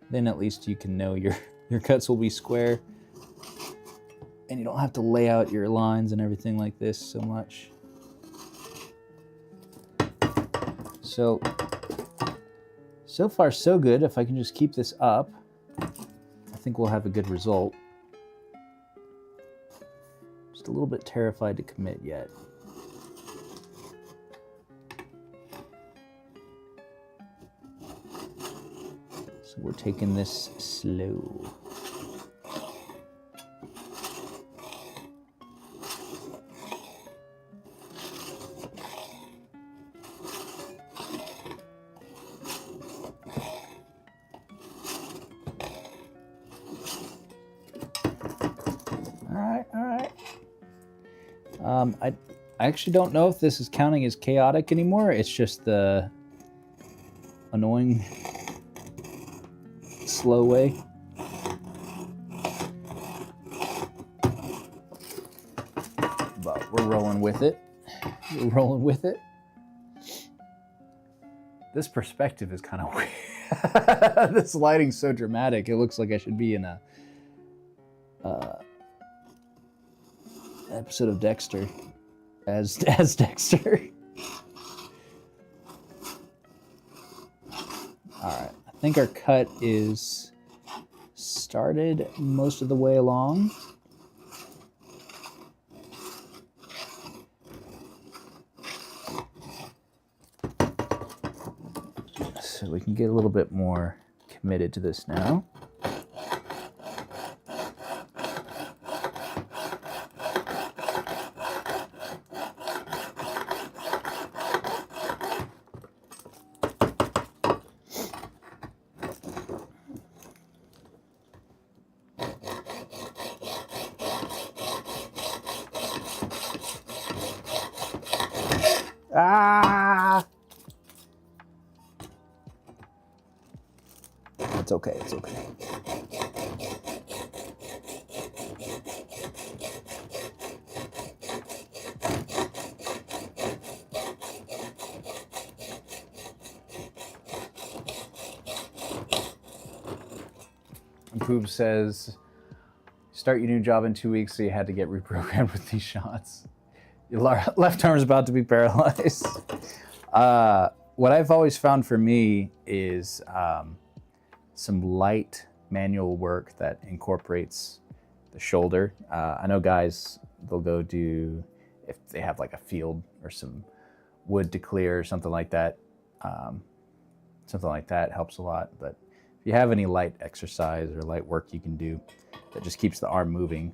[SPEAKER 1] Then at least you can know your cuts will be square and you don't have to lay out your lines and everything like this so much. So far so good. If I can just keep this up, I think we'll have a good result. Just a little bit terrified to commit yet. So we're taking this slow. I actually don't know if this is counting as chaotic anymore. It's just the annoying slow way. But we're rolling with it. We're rolling with it. This perspective is kind of weird. This lighting's so dramatic. It looks like I should be in a episode of Dexter as Dexter. All right, I think our cut is started most of the way along. So we can get a little bit more committed to this now. Ah! It's okay, it's okay. And Poop says, start your new job in 2 weeks, so you had to get reprogrammed with these shots. Your left arm is about to be paralyzed. What I've always found for me is some light manual work that incorporates the shoulder. I know guys, they'll go do, if they have like a field or some wood to clear or something like that helps a lot. But if you have any light exercise or light work you can do that just keeps the arm moving,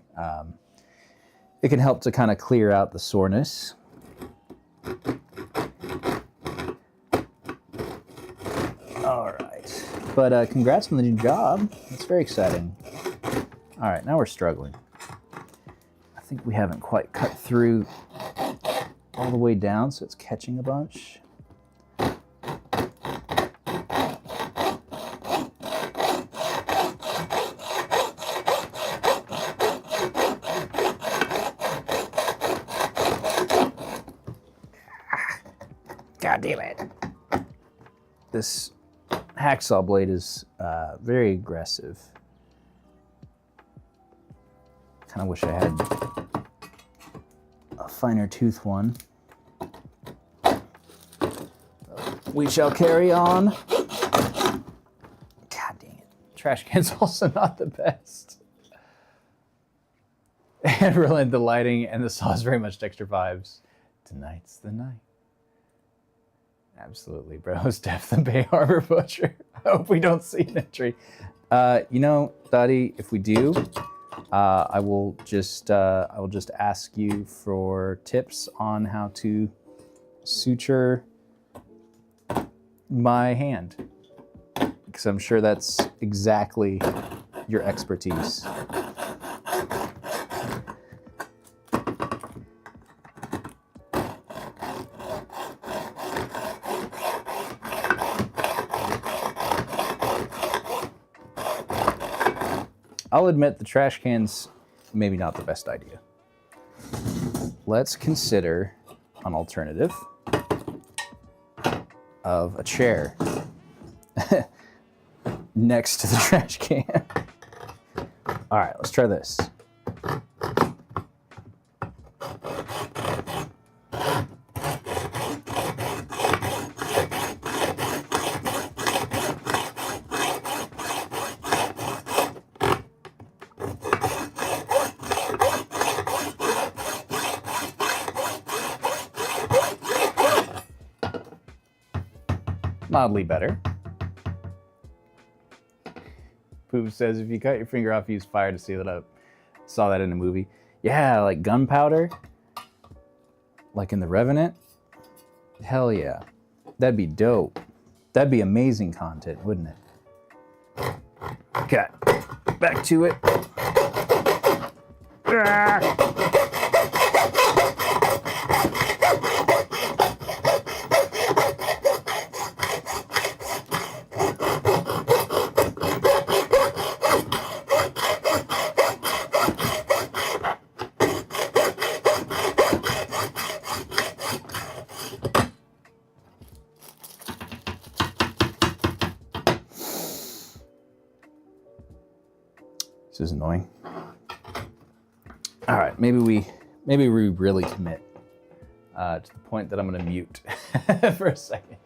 [SPEAKER 1] it can help to kind of clear out the soreness. All right, but congrats on the new job. That's very exciting. All right, now we're struggling. I think we haven't quite cut through all the way down, so it's catching a bunch. God damn it. This hacksaw blade is very aggressive. Kind of wish I had a finer tooth one. We shall carry on. God dang it. Trash can's also not the best. And really, the lighting and the saw is very much Dexter vibes. Tonight's the night. Absolutely, bro. Steph the Bay Harbor Butcher. I hope we don't see an entry. You know, Dottie, if we do, I will just ask you for tips on how to suture my hand, because I'm sure that's exactly your expertise. I'll admit the trash can's maybe not the best idea. Let's consider an alternative of a chair next to the trash can. All right, let's try this. Mildly better. Poop says, if you cut your finger off, use fire to seal it up. Saw that in a movie. Yeah, like gunpowder. Like in The Revenant. Hell yeah. That'd be dope. That'd be amazing content, wouldn't it? Okay, back to it. This is annoying. All right, maybe we really commit to the point that I'm going to mute for a second.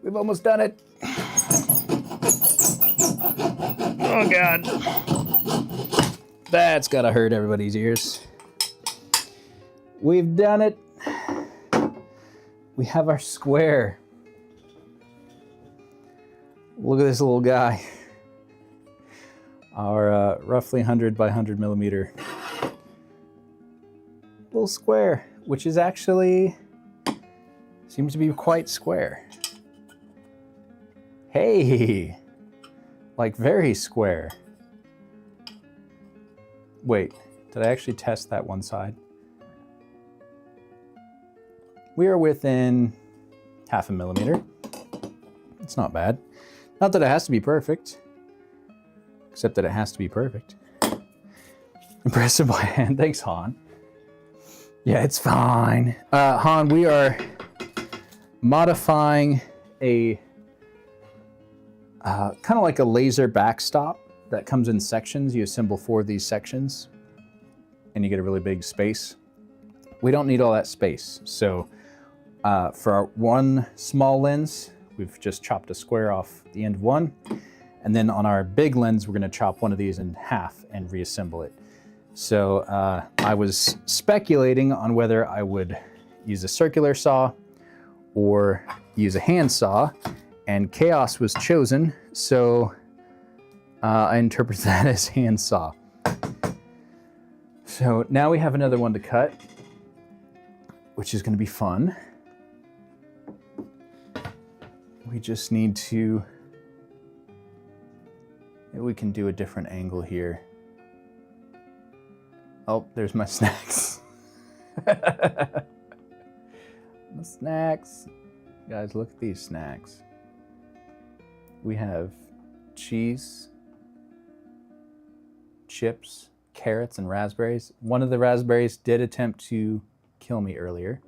[SPEAKER 1] We've almost done it. Oh God. That's gotta hurt everybody's ears. We've done it. We have our square. Look at this little guy. Our roughly 100 by 100 millimeter little square, which is actually seems to be quite square. Hey, like very square. Wait, did I actually test that one side? We are within 0.5 millimeter. It's not bad. Not that it has to be perfect, except that it has to be perfect. Impressive by hand. Thanks, Han. Yeah, it's fine. Han, we are modifying a kind of like a laser backstop that comes in sections. You assemble 4 of these sections and you get a really big space. We don't need all that space. So for our one small lens, we've just chopped a square off the end of one. And then on our big lens, we're gonna chop one of these in half and reassemble it. So I was speculating on whether I would use a circular saw or use a hand saw, and chaos was chosen, so I interpret that as hand saw. So now we have another one to cut, which is going to be fun. We just need to, maybe we can do a different angle here. Oh, there's my snacks. My snacks. Guys, look at these snacks. We have cheese, chips, carrots, and raspberries. One of the raspberries did attempt to kill me earlier,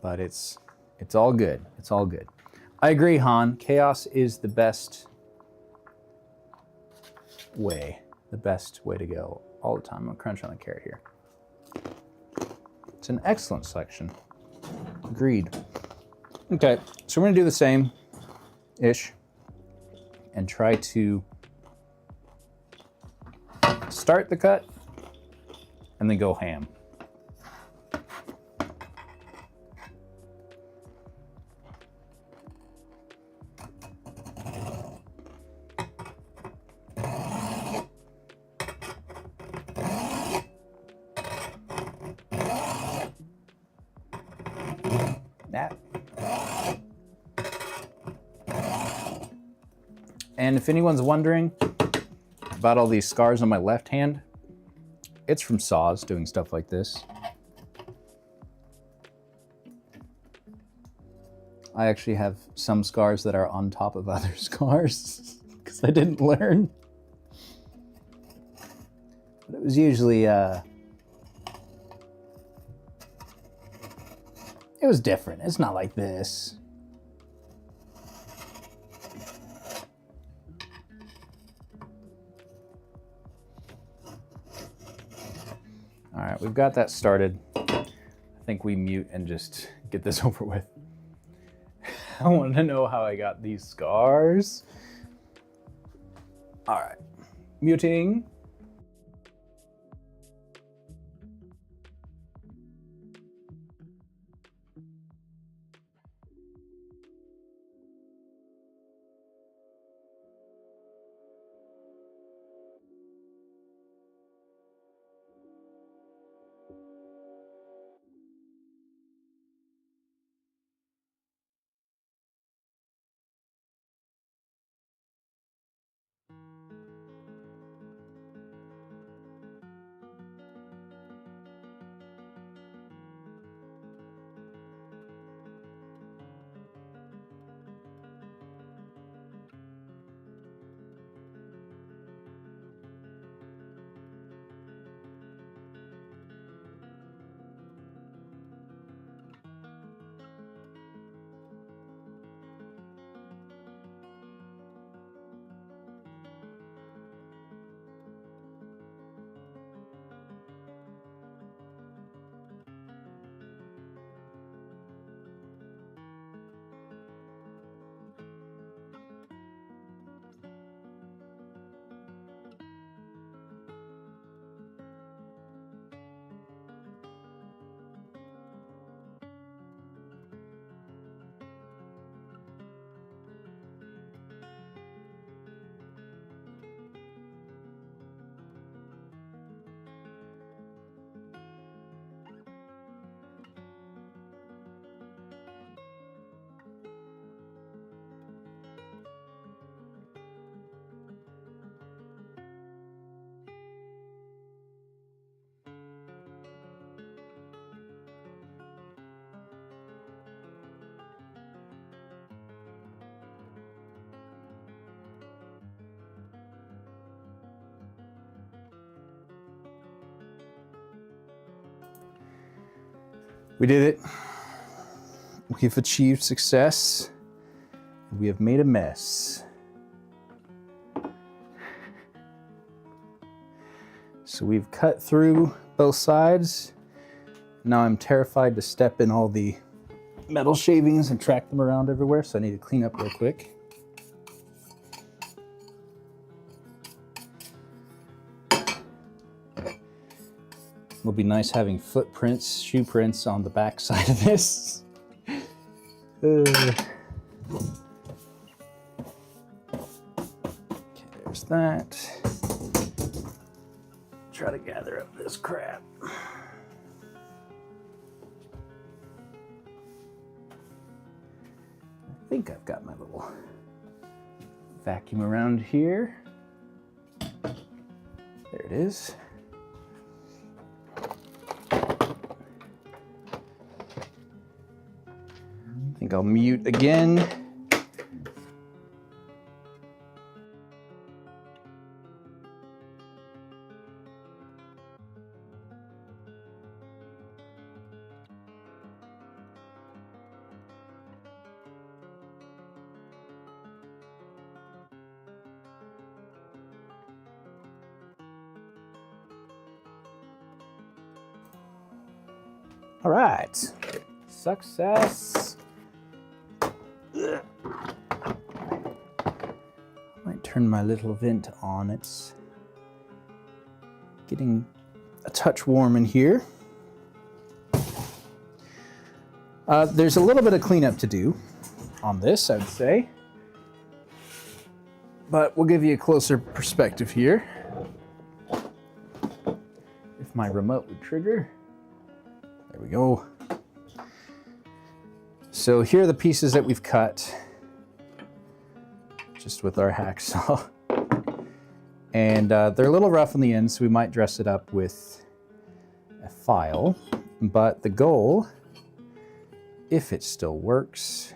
[SPEAKER 1] but it's all good. It's all good. I agree, Han. Chaos is the best way to go all the time. I'm gonna crunch on a carrot here. It's an excellent selection. Agreed. Okay, so we're gonna do the same-ish and try to start the cut and then go ham. And if anyone's wondering about all these scars on my left hand, It's from saws doing stuff like this. I actually have some scars that are on top of other scars because I didn't learn. But it was usually, it was different. It's not like this. All right, we've got that started. I think we mute and just get this over with. I want to know how I got these scars. All right, muting. We did it. We've achieved success. We have made a mess. So we've cut through both sides. Now I'm terrified to step in all the metal shavings and track them around everywhere, so I need to clean up real quick. It'll be nice having footprints, shoe prints on the back side of this. Okay, there's that. Try to gather up this crap. I think I've got my little vacuum around here. There it is. I think I'll mute again. All right, success. I might turn my little vent on. It's getting a touch warm in here. There's a little bit of cleanup to do on this, I'd say. But we'll give you a closer perspective here. If my remote would trigger. There we go. So here are the pieces that we've cut just with our hacksaw. And they're a little rough on the end, so we might dress it up with a file. But the goal, if it still works,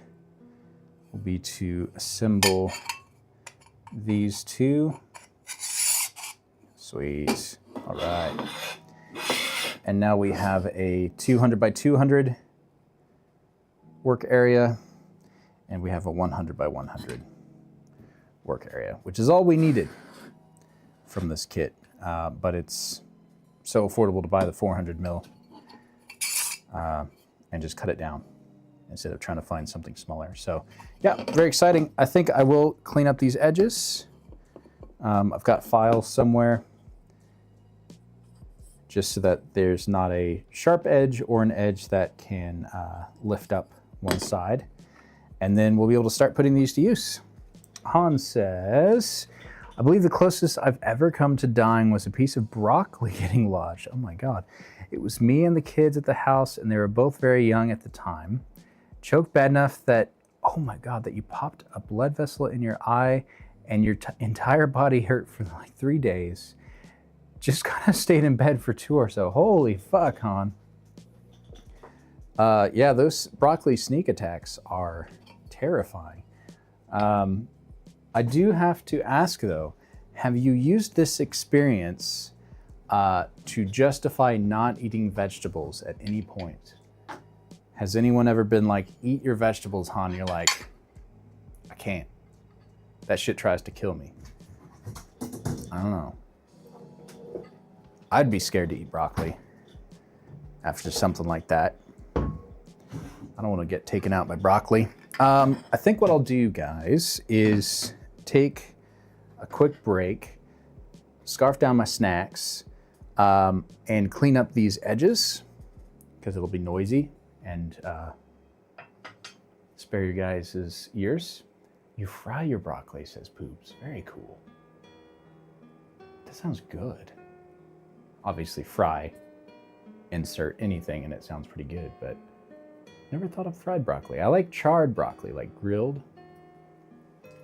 [SPEAKER 1] will be to assemble these two. Sweet. All right. And now we have a 200 by 200 work area, and we have a 100 by 100 work area, which is all we needed from this kit. But it's so affordable to buy the 400 mil and just cut it down instead of trying to find something smaller. So yeah, very exciting. I think I will clean up these edges. I've got files somewhere just so that there's not a sharp edge or an edge that can lift up one side. And then we'll be able to start putting these to use. Han says, I believe the closest I've ever come to dying was a piece of broccoli getting lodged. Oh my God. It was me and the kids at the house, and they were both very young at the time. Choked bad enough that, oh my God, that you popped a blood vessel in your eye and your entire body hurt for like 3 days. Just kind of stayed in bed for 2 or so. Holy fuck, Han. Yeah, those broccoli sneak attacks are terrifying. I do have to ask though, have you used this experience to justify not eating vegetables at any point? Has anyone ever been like, eat your vegetables, Han? You're like, I can't. That shit tries to kill me. I don't know. I'd be scared to eat broccoli after something like that. I don't want to get taken out by broccoli. I think what I'll do, guys, is take a quick break, scarf down my snacks, and clean up these edges because it'll be noisy, and spare you guys' ears. You fry your broccoli, says Poops. Very cool. That sounds good. Obviously fry, insert anything, and it sounds pretty good, but never thought of fried broccoli. I like charred broccoli, like grilled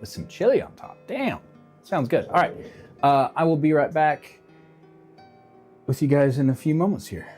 [SPEAKER 1] with some chili on top. Damn, sounds good. All right, I will be right back with you guys in a few moments here.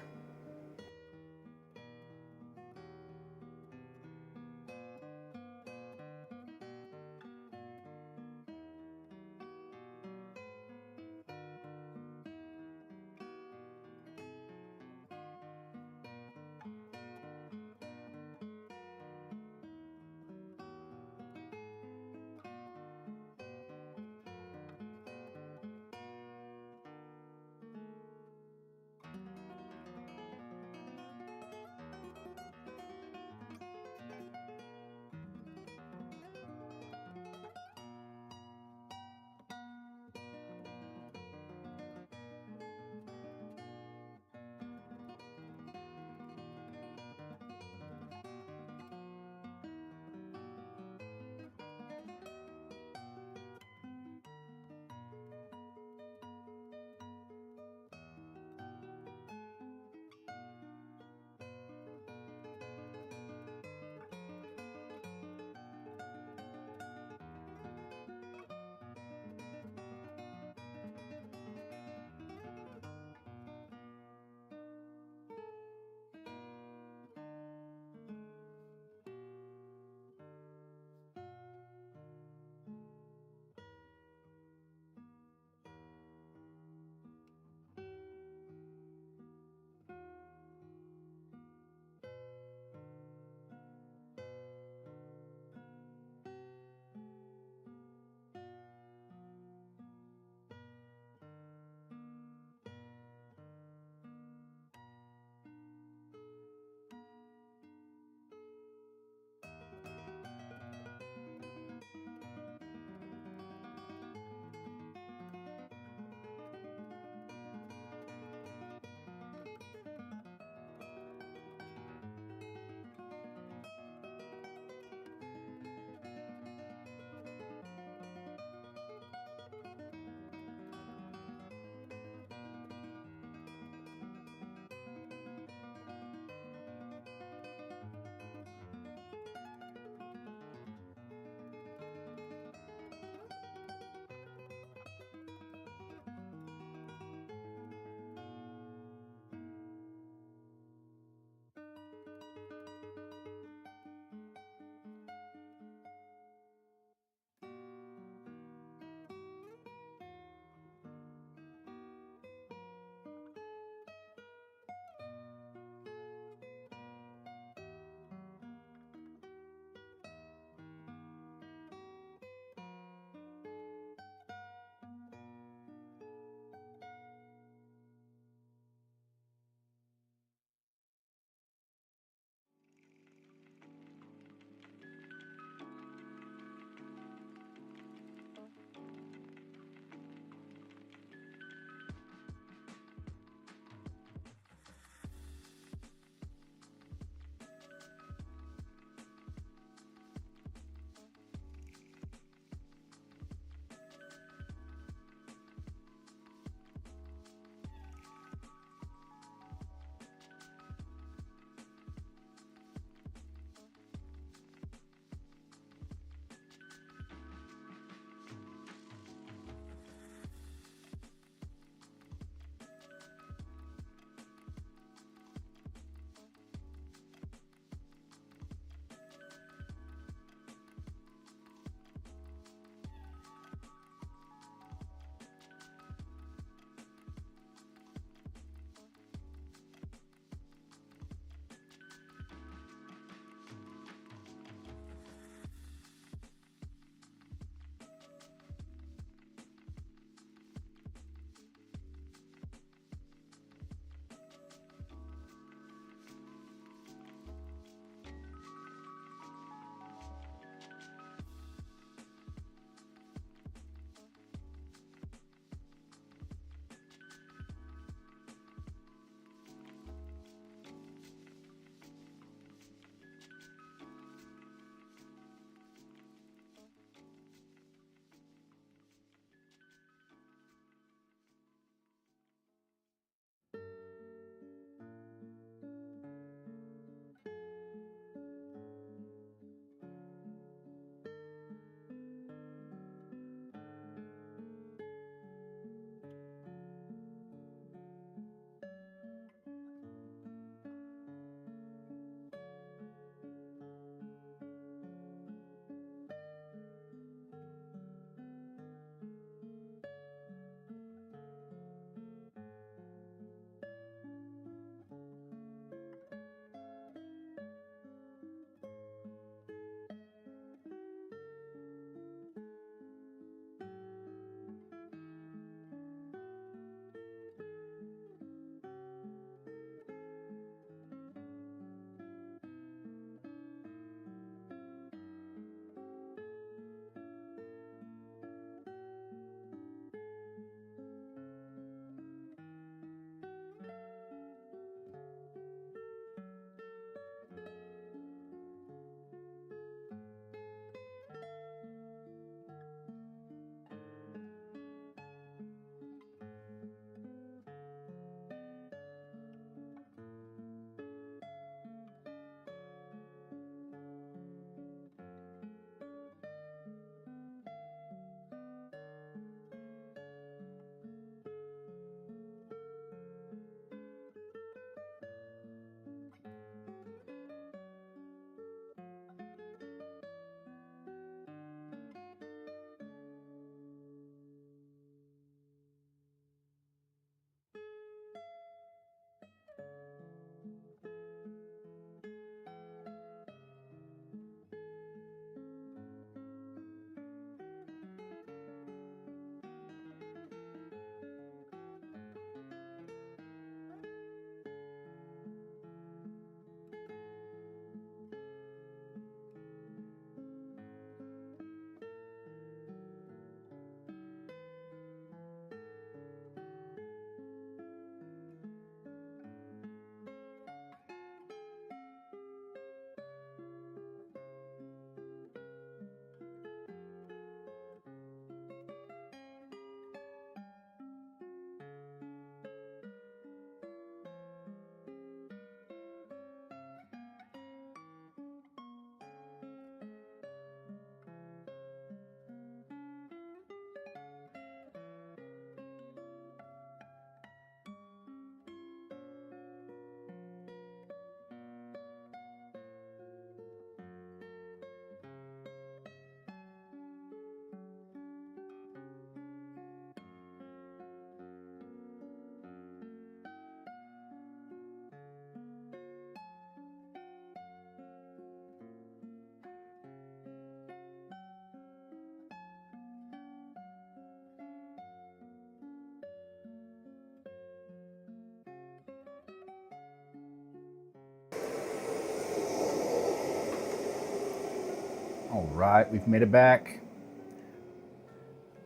[SPEAKER 1] All right, we've made it back.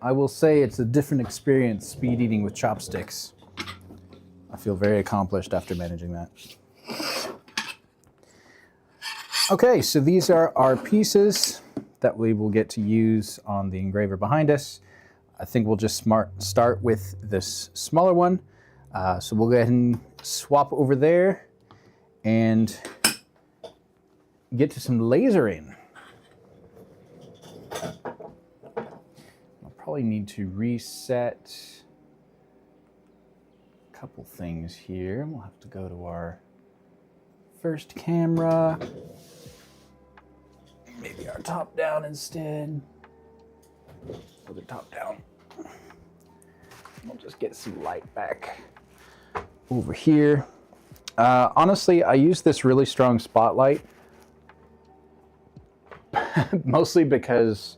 [SPEAKER 1] I will say it's a different experience speed eating with chopsticks. I feel very accomplished after managing that. Okay, so these are our pieces that we will get to use on the engraver behind us. I think we'll just start with this smaller one. So we'll go ahead and swap over there and get to some lasering. I'll probably need to reset a couple things here. We'll have to go to our first camera. Maybe our top down instead. Or the top down. We'll just get some light back over here. Honestly, I use this really strong spotlight mostly because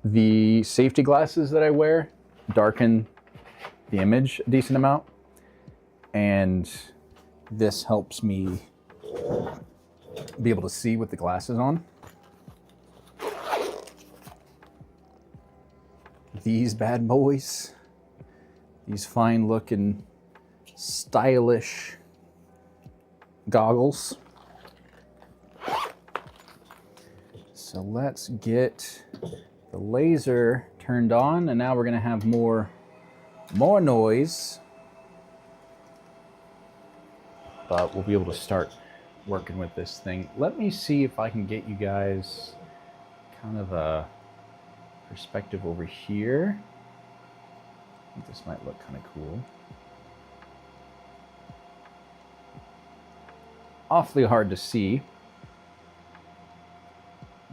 [SPEAKER 1] the safety glasses that I wear darken the image a decent amount, and this helps me be able to see with the glasses on. These bad boys, these fine looking, stylish goggles. So let's get the laser turned on, and now we're gonna have more noise, but we'll be able to start working with this thing. Let me see if I can get you guys kind of a perspective over here. I think this might look kind of cool. Awfully hard to see,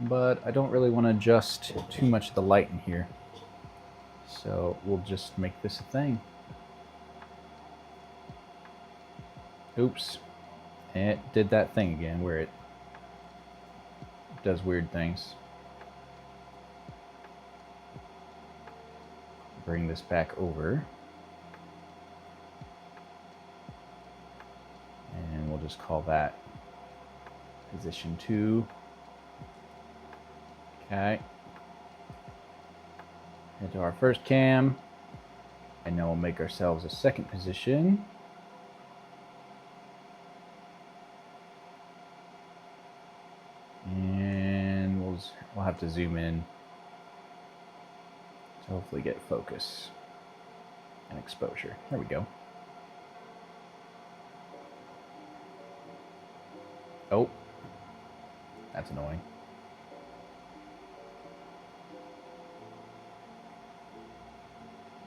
[SPEAKER 1] but I don't really want to adjust too much of the light in here. So we'll just make this a thing. Oops. It did that thing again where it does weird things. Bring this back over. And we'll just call that position 2. Okay. Head to our first cam. And now we'll make ourselves a second position. And we'll have to zoom in to hopefully get focus and exposure. There we go. Oh, that's annoying.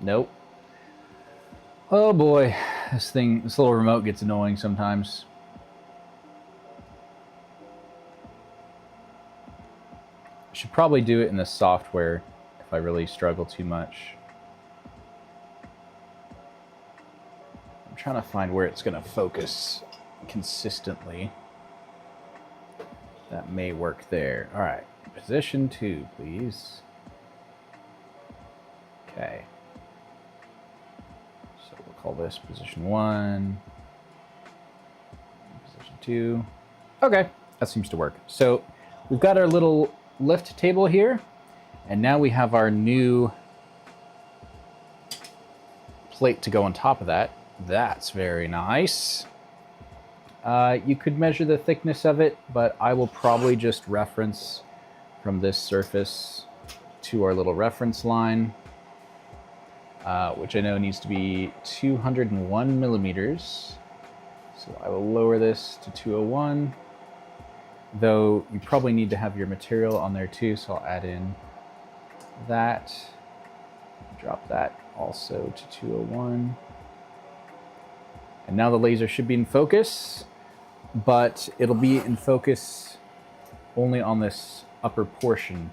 [SPEAKER 1] Nope. Oh boy, this little remote gets annoying sometimes. I should probably do it in the software if I really struggle too much. I'm trying to find where it's going to focus consistently. That may work there. All right, position 2, please. Okay. So we'll call this position 1, position 2. Okay, that seems to work. So we've got our little lift table here, and now we have our new plate to go on top of that. That's very nice. You could measure the thickness of it, but I will probably just reference from this surface to our little reference line, which I know needs to be 201 millimeters. So I will lower this to 201, though you probably need to have your material on there too, so I'll add in that, drop that also to 201. And now the laser should be in focus, but it'll be in focus only on this upper portion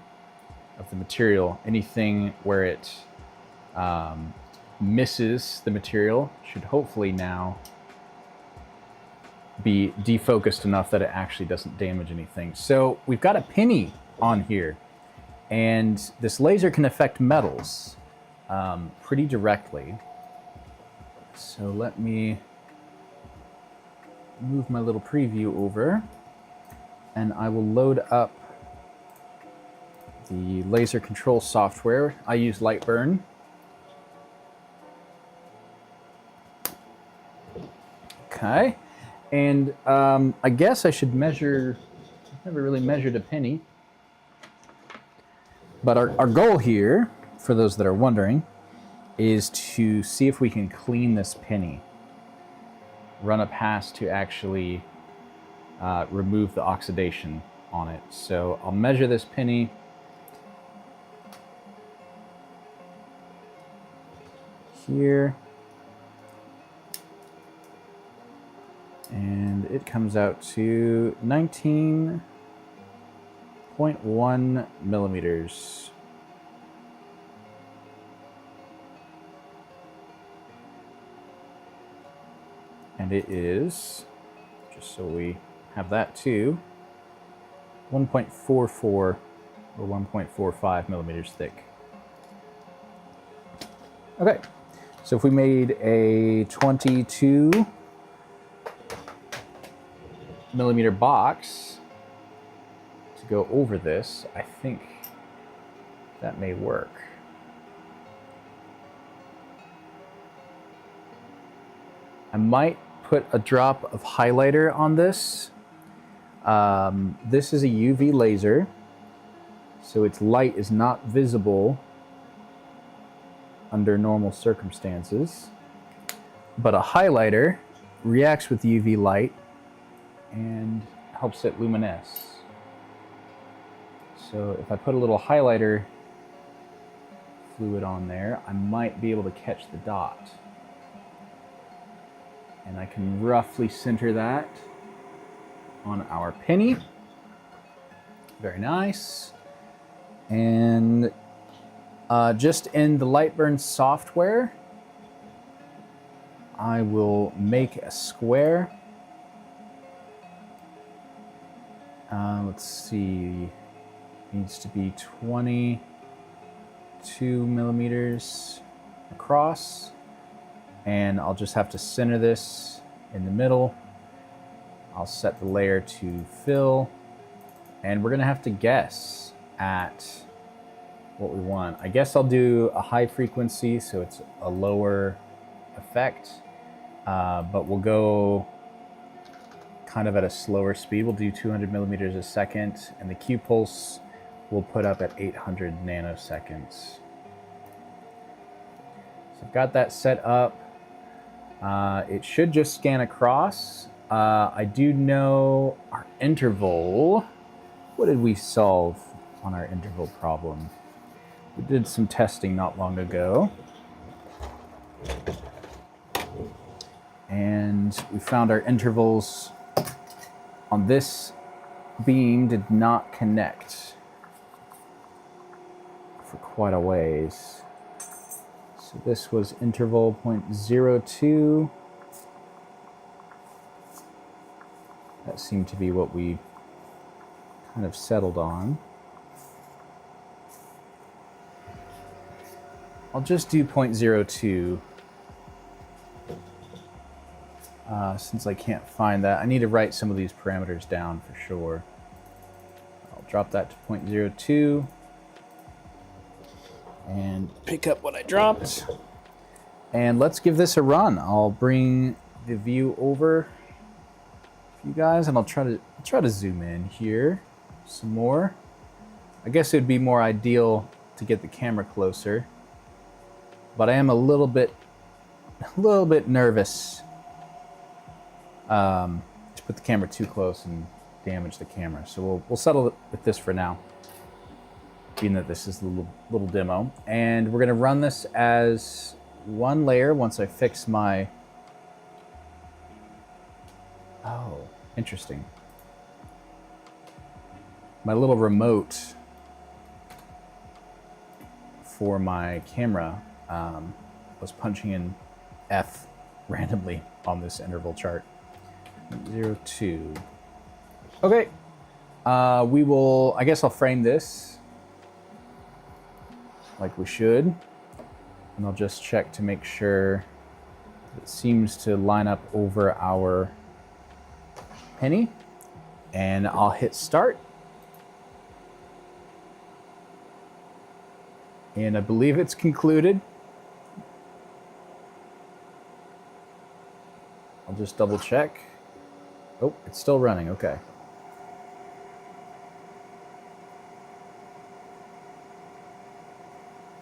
[SPEAKER 1] of the material. Anything where it misses the material should hopefully now be defocused enough that it actually doesn't damage anything. So we've got a penny on here, and this laser can affect metals pretty directly. So let me move my little preview over, and I will load up the laser control software. I use Lightburn. Okay, and I guess I should measure. I've never really measured a penny, but our goal here, for those that are wondering, is to see if we can clean this penny. Run a pass to actually remove the oxidation on it. So I'll measure this penny. Here. And it comes out to 19.1 millimeters. And it is, just so we have that too, 1.44 or 1.45 millimeters thick. Okay, so if we made a 22 millimeter box to go over this, I think that may work. I might put a drop of highlighter on this. This is a UV laser, so its light is not visible under normal circumstances, but a highlighter reacts with UV light and helps it luminesce. So if I put a little highlighter fluid on there, I might be able to catch the dot. And I can roughly center that on our penny. Very nice. And just in the Lightburn software, I will make a square. Let's see, needs to be 22 millimeters across. And I'll just have to center this in the middle. I'll set the layer to fill, and we're gonna have to guess at what we want. I guess I'll do a high frequency, so it's a lower effect, but we'll go kind of at a slower speed. We'll do 200 millimeters a second, and the Q pulse we'll put up at 800 nanoseconds. So I've got that set up. It should just scan across. I do know our interval. What did we solve on our interval problem? We did some testing not long ago. And we found our intervals on this beam did not connect for quite a ways. So this was interval 0.02. That seemed to be what we kind of settled on. I'll just do 0.02 since I can't find that. I need to write some of these parameters down for sure. I'll drop that to 0.02 and pick up what I dropped. And let's give this a run. I'll bring the view over for you guys, and I'll try to zoom in here some more. I guess it would be more ideal to get the camera closer, but I am a little bit nervous to put the camera too close and damage the camera. So we'll settle with this for now, being that this is a little demo. And we're gonna run this as one layer once I fix my, oh, interesting. My little remote for my camera was punching in F randomly on this interval chart. 0.02. Okay, we will, I guess I'll frame this like we should, and I'll just check to make sure it seems to line up over our penny, and I'll hit start. And I believe it's concluded. I'll just double check. Oh, it's still running, okay.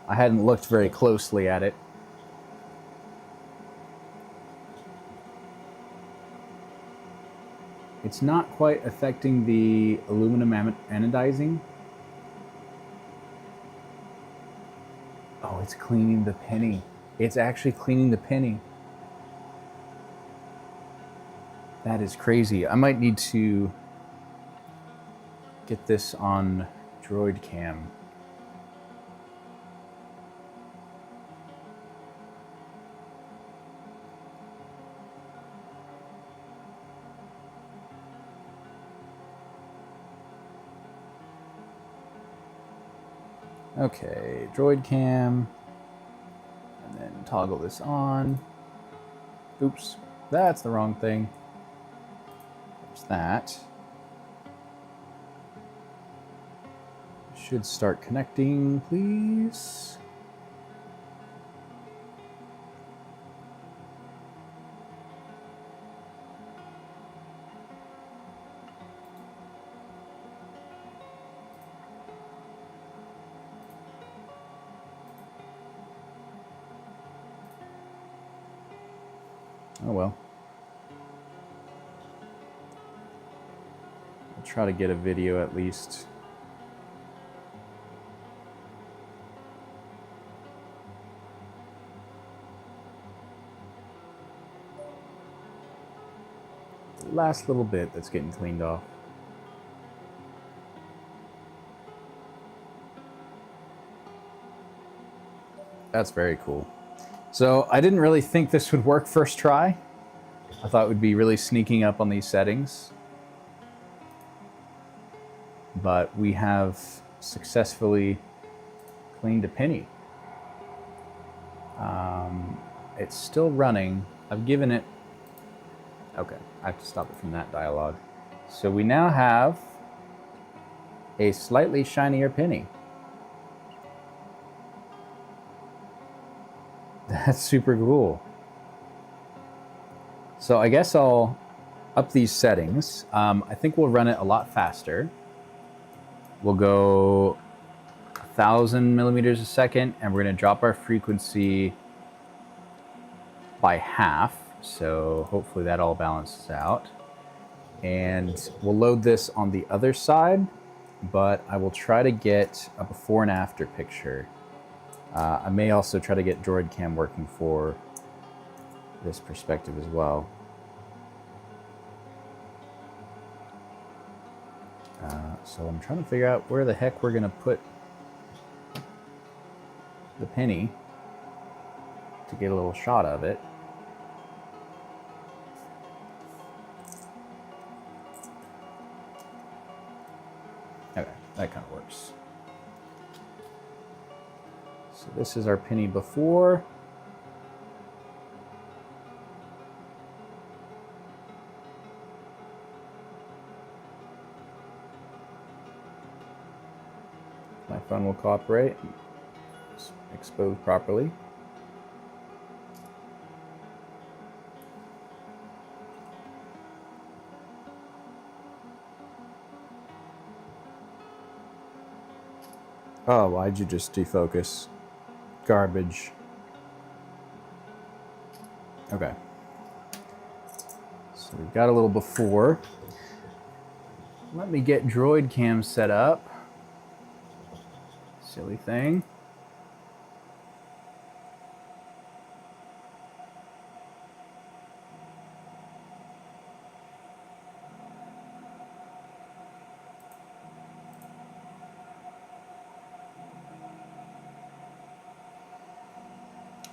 [SPEAKER 1] I hadn't looked very closely at it. It's not quite affecting the aluminum anodizing. Oh, it's cleaning the penny. It's actually cleaning the penny. That is crazy. I might need to get this on Droid Cam. Okay, Droid Cam, and then toggle this on. Oops, that's the wrong thing. There's that. Should start connecting, please. Oh well. I'll try to get a video at least. The last little bit that's getting cleaned off. That's very cool. So I didn't really think this would work first try. I thought it would be really sneaking up on these settings. But we have successfully cleaned a penny. It's still running. I've given it... Okay, I have to stop it from that dialogue. So we now have a slightly shinier penny. That's super cool. So I guess I'll up these settings. I think we'll run it a lot faster. We'll go 1,000 millimeters a second, and we're going to drop our frequency by half. So hopefully that all balances out. And we'll load this on the other side, but I will try to get a before and after picture. I may also try to get Droid Cam working for this perspective as well. So I'm trying to figure out where the heck we're going to put the penny to get a little shot of it. Okay, that kind of works. So this is our penny before. My phone will cooperate. It's exposed properly. Oh, why'd you just defocus? Garbage. Okay. So we've got a little before. Let me get Droid Cam set up. Silly thing.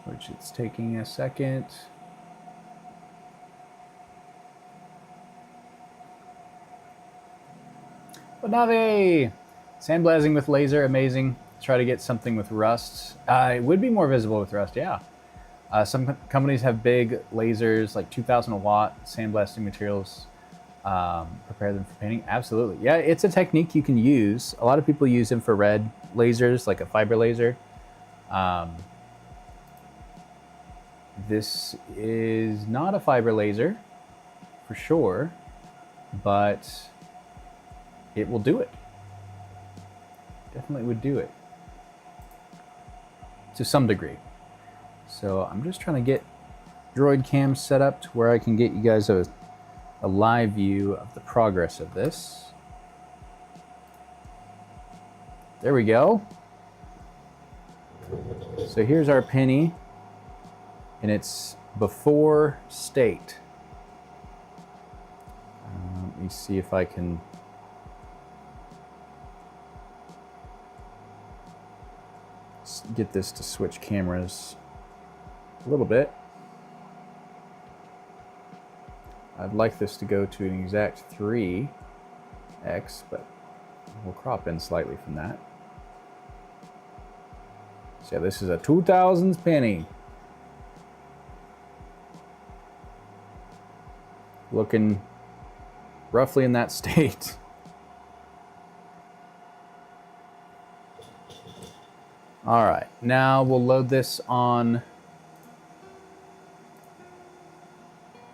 [SPEAKER 1] Which it's taking a second. Nave! Sandblasting with laser, amazing. Try to get something with rust. It would be more visible with rust, yeah. Some companies have big lasers, like 2,000 watt sandblasting materials. Prepare them for painting. Absolutely. Yeah, it's a technique you can use. A lot of people use infrared lasers, like a fiber laser. This is not a fiber laser, for sure, but it will do it. Definitely would do it. To some degree. So I'm just trying to get Droid Cam set up to where I can get you guys a live view of the progress of this. There we go. So here's our penny in its before state. Let me see if I can get this to switch cameras a little bit. I'd like this to go to an exact 3x, but we'll crop in slightly from that. So yeah, this is a 2000s penny. Looking roughly in that state. All right, now we'll load this on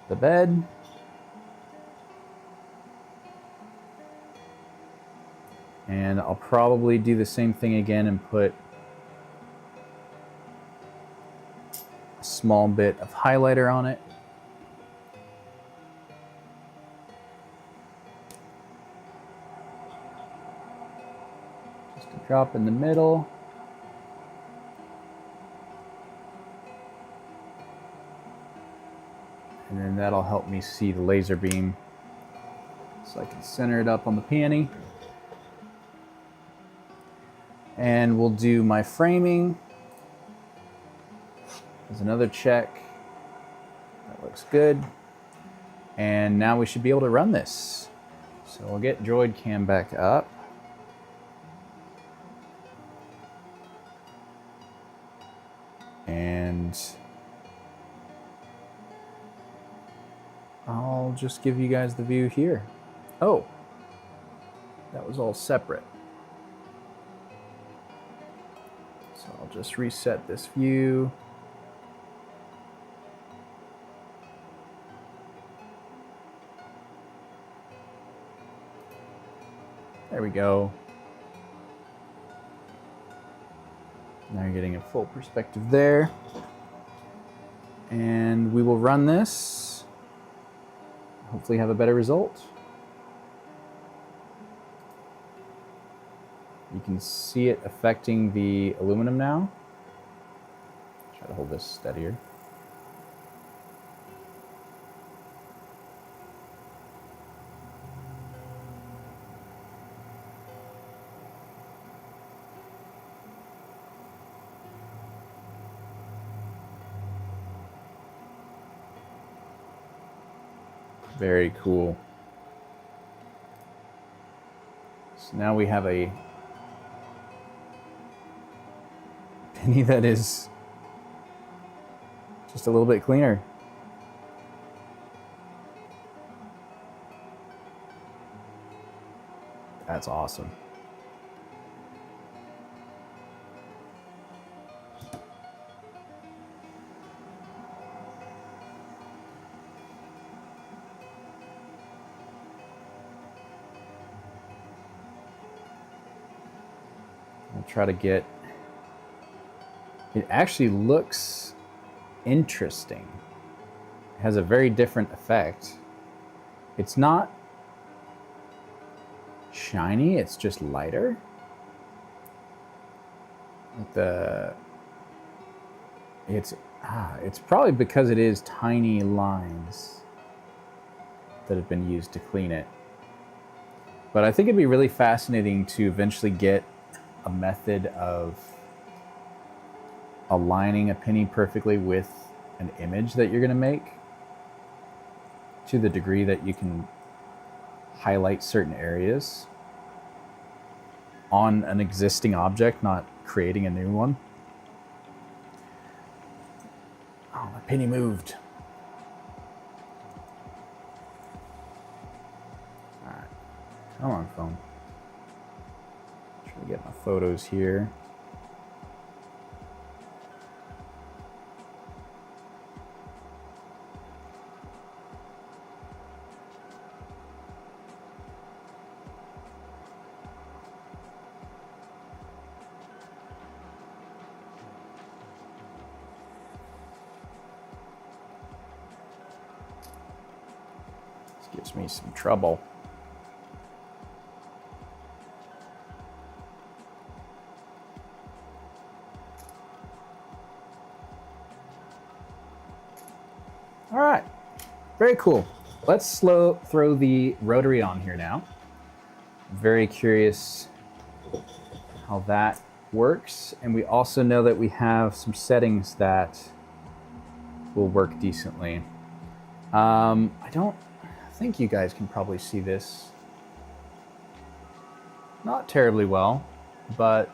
[SPEAKER 1] the bed. And I'll probably do the same thing again and put a small bit of highlighter on it. Just a drop in the middle. And then that'll help me see the laser beam. So I can center it up on the peony. And we'll do my framing. There's another check. That looks good. And now we should be able to run this. So we'll get Droid Cam back up. And I'll just give you guys the view here. Oh, that was all separate. So I'll just reset this view. There we go. Now you're getting a full perspective there. And we will run this. Hopefully have a better result. You can see it affecting the aluminum now. Try to hold this steadier. Very cool. So now we have a penny that is just a little bit cleaner. That's awesome. I'll try to get, it actually looks interesting. It has a very different effect. It's not shiny, it's just lighter. It's probably because it is tiny lines that have been used to clean it. But I think it'd be really fascinating to eventually get a method of aligning a penny perfectly with an image that you're going to make, to the degree that you can highlight certain areas on an existing object, not creating a new one. Oh, my penny moved. All right, come on, phone. Try to get my photos here. Gives me some trouble. All right, very cool. Let's throw the rotary on here now. Very curious how that works. And we also know that we have some settings that will work decently. I think you guys can probably see this. Not terribly well, but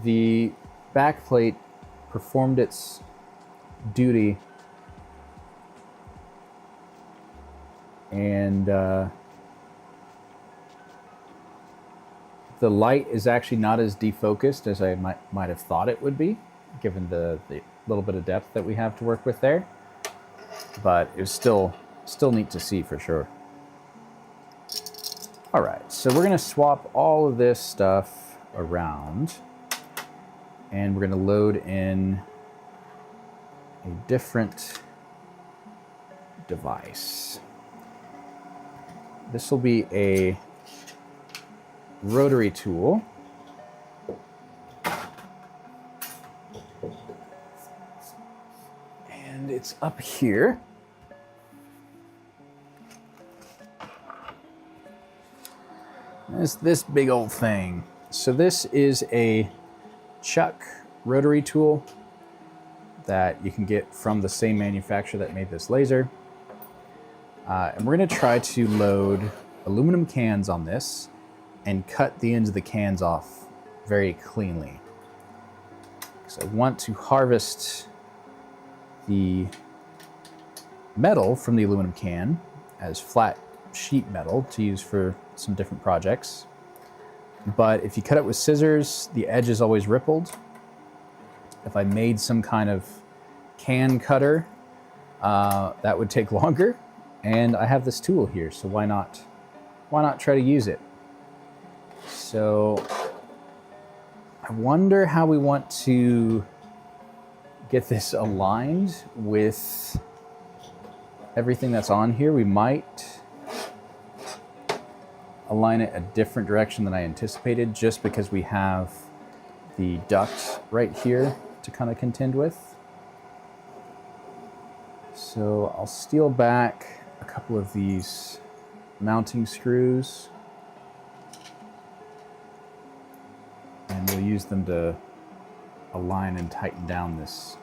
[SPEAKER 1] the backplate performed its duty, and the light is actually not as defocused as I might have thought it would be, given the little bit of depth that we have to work with there. But it was still neat to see for sure. All right, so we're gonna swap all of this stuff around, and we're gonna load in a different device. This will be a rotary tool. And it's up here. It's this big old thing. So this is a Chuck rotary tool that you can get from the same manufacturer that made this laser. And we're gonna try to load aluminum cans on this and cut the ends of the cans off very cleanly. So I want to harvest the metal from the aluminum can as flat sheet metal to use for some different projects. But if you cut it with scissors, the edge is always rippled. If I made some kind of can cutter, that would take longer. And I have this tool here, so why not try to use it? So I wonder how we want to get this aligned with everything that's on here. We might align it a different direction than I anticipated, just because we have the duct right here to kind of contend with. So I'll steal back a couple of these mounting screws, and we'll use them to align and tighten down this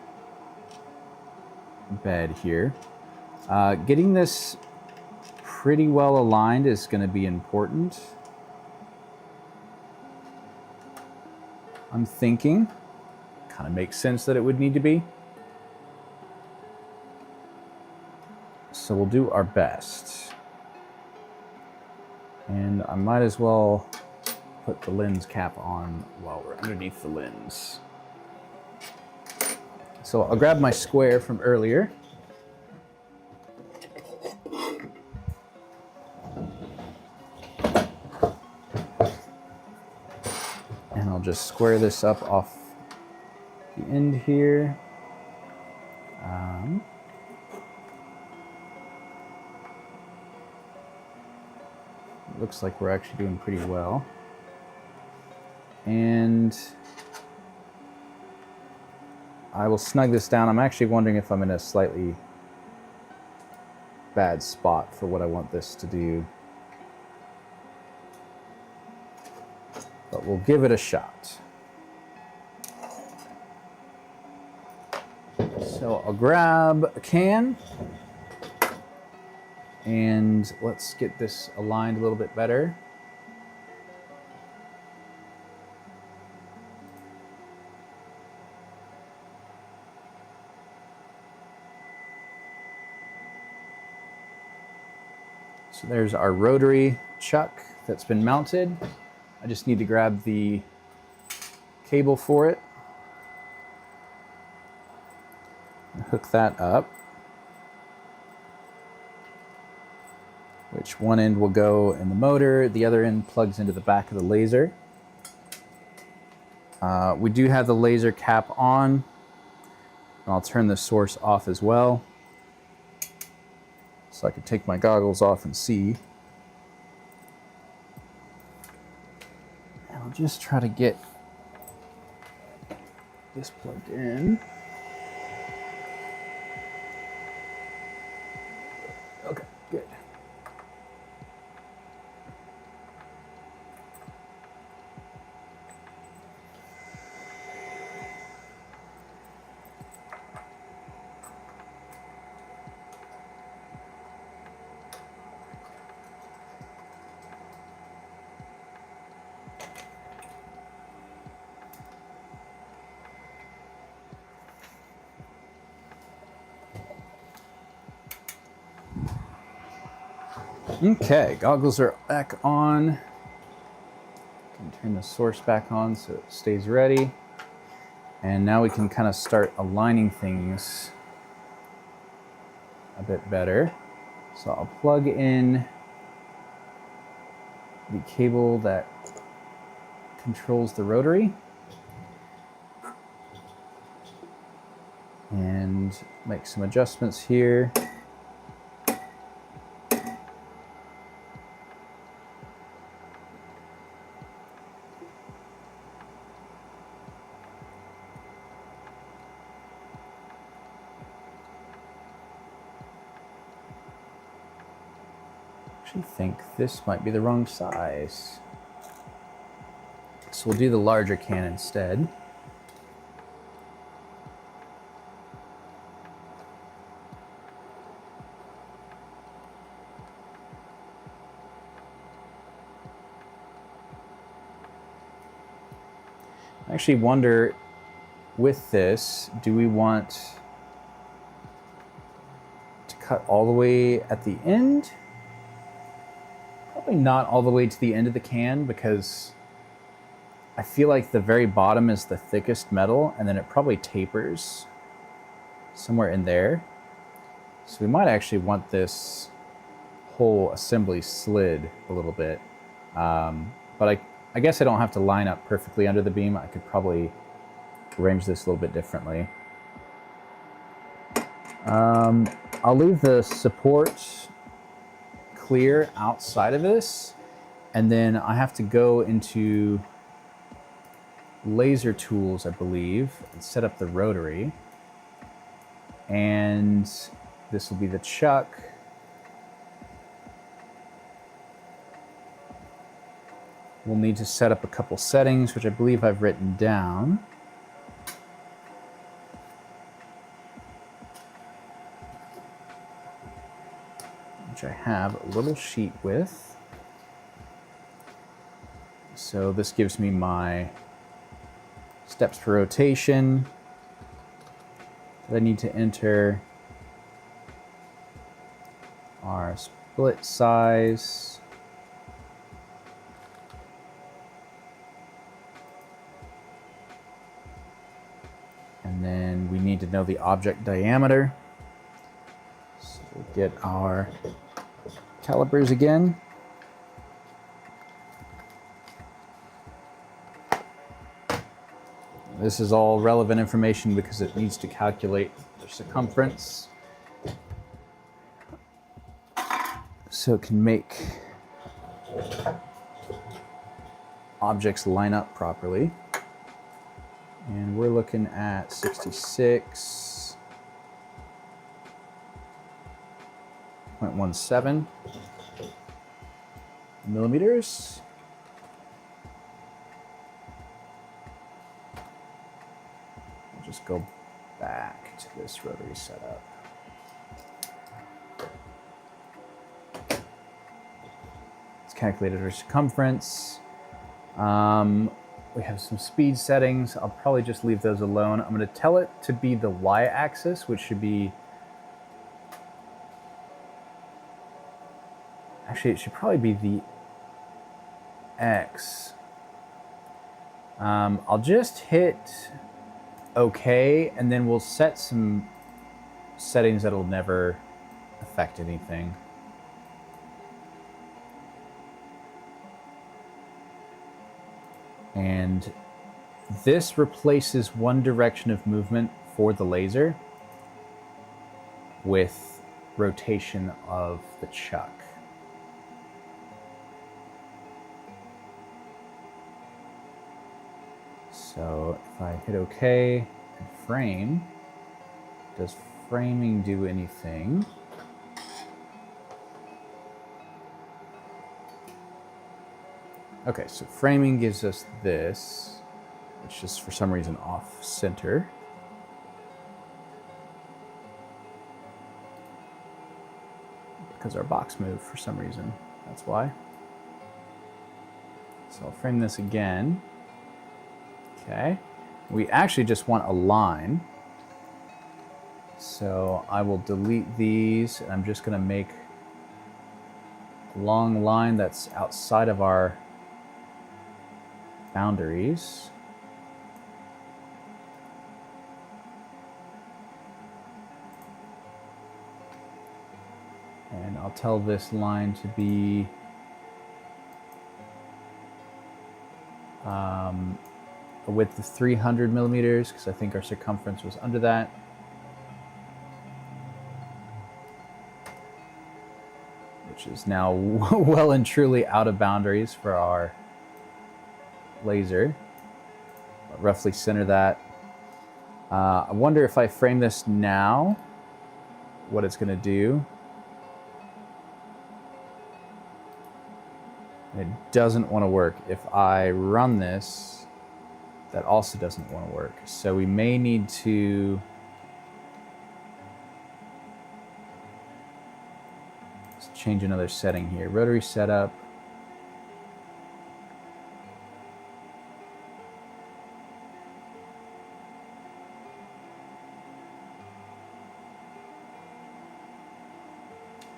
[SPEAKER 1] bed here. Getting this pretty well aligned is going to be important. I'm thinking, kind of makes sense that it would need to be. So we'll do our best. And I might as well put the lens cap on while we're underneath the lens. So I'll grab my square from earlier. And I'll just square this up off the end here. Looks like we're actually doing pretty well. And I will snug this down. I'm actually wondering if I'm in a slightly bad spot for what I want this to do. But we'll give it a shot. So I'll grab a can, and let's get this aligned a little bit better. So there's our rotary chuck that's been mounted. I just need to grab the cable for it. Hook that up, which one end will go in the motor, the other end plugs into the back of the laser. We do have the laser cap on, and I'll turn the source off as well. so I could take my goggles off and see. And I'll just try to get this plugged in. Okay, good. Okay, goggles are back on. Can turn the source back on so it stays ready. And now we can kind of start aligning things a bit better. So I'll plug in the cable that controls the rotary and make some adjustments here. I think this might be the wrong size. So we'll do the larger can instead. I actually wonder, with this, do we want to cut all the way at the end? Probably not all the way to the end of the can, because I feel like the very bottom is the thickest metal, and then it probably tapers somewhere in there. So we might actually want this whole assembly slid a little bit. But I guess I don't have to line up perfectly under the beam. I could probably arrange this a little bit differently. I'll leave the support clear outside of this, and then I have to go into laser tools, I believe, and set up the rotary. And this will be the chuck. We'll need to set up a couple settings, which I believe I've written down. Which I have a little sheet with. So this gives me my steps per rotation that I need to enter, our split size, and then we need to know the object diameter. So we'll get our calipers again. This is all relevant information because it needs to calculate the circumference so it can make objects line up properly. And we're looking at 66.17 millimeters. Just go back to this rotary setup. It's calculated our circumference. We have some speed settings. I'll probably just leave those alone. I'm going to tell it to be the y-axis, which should be... Actually, it should probably be the x. I'll just hit OK, and then we'll set some settings that'll never affect anything. And this replaces one direction of movement for the laser with rotation of the chuck. So if I hit OK and frame, does framing do anything? Okay, so framing gives us this, which is for some reason off center. Because our box moved for some reason, that's why. So I'll frame this again. Okay, we actually just want a line. So I will delete these, and I'm just gonna make a long line that's outside of our boundaries. And I'll tell this line to be a width of 300 millimeters, because I think our circumference was under that. Which is now well and truly out of boundaries for our laser. I'll roughly center that. I wonder if I frame this now, what it's going to do. It doesn't want to work. If I run this, that also doesn't want to work. So we may need to change another setting here. Rotary setup.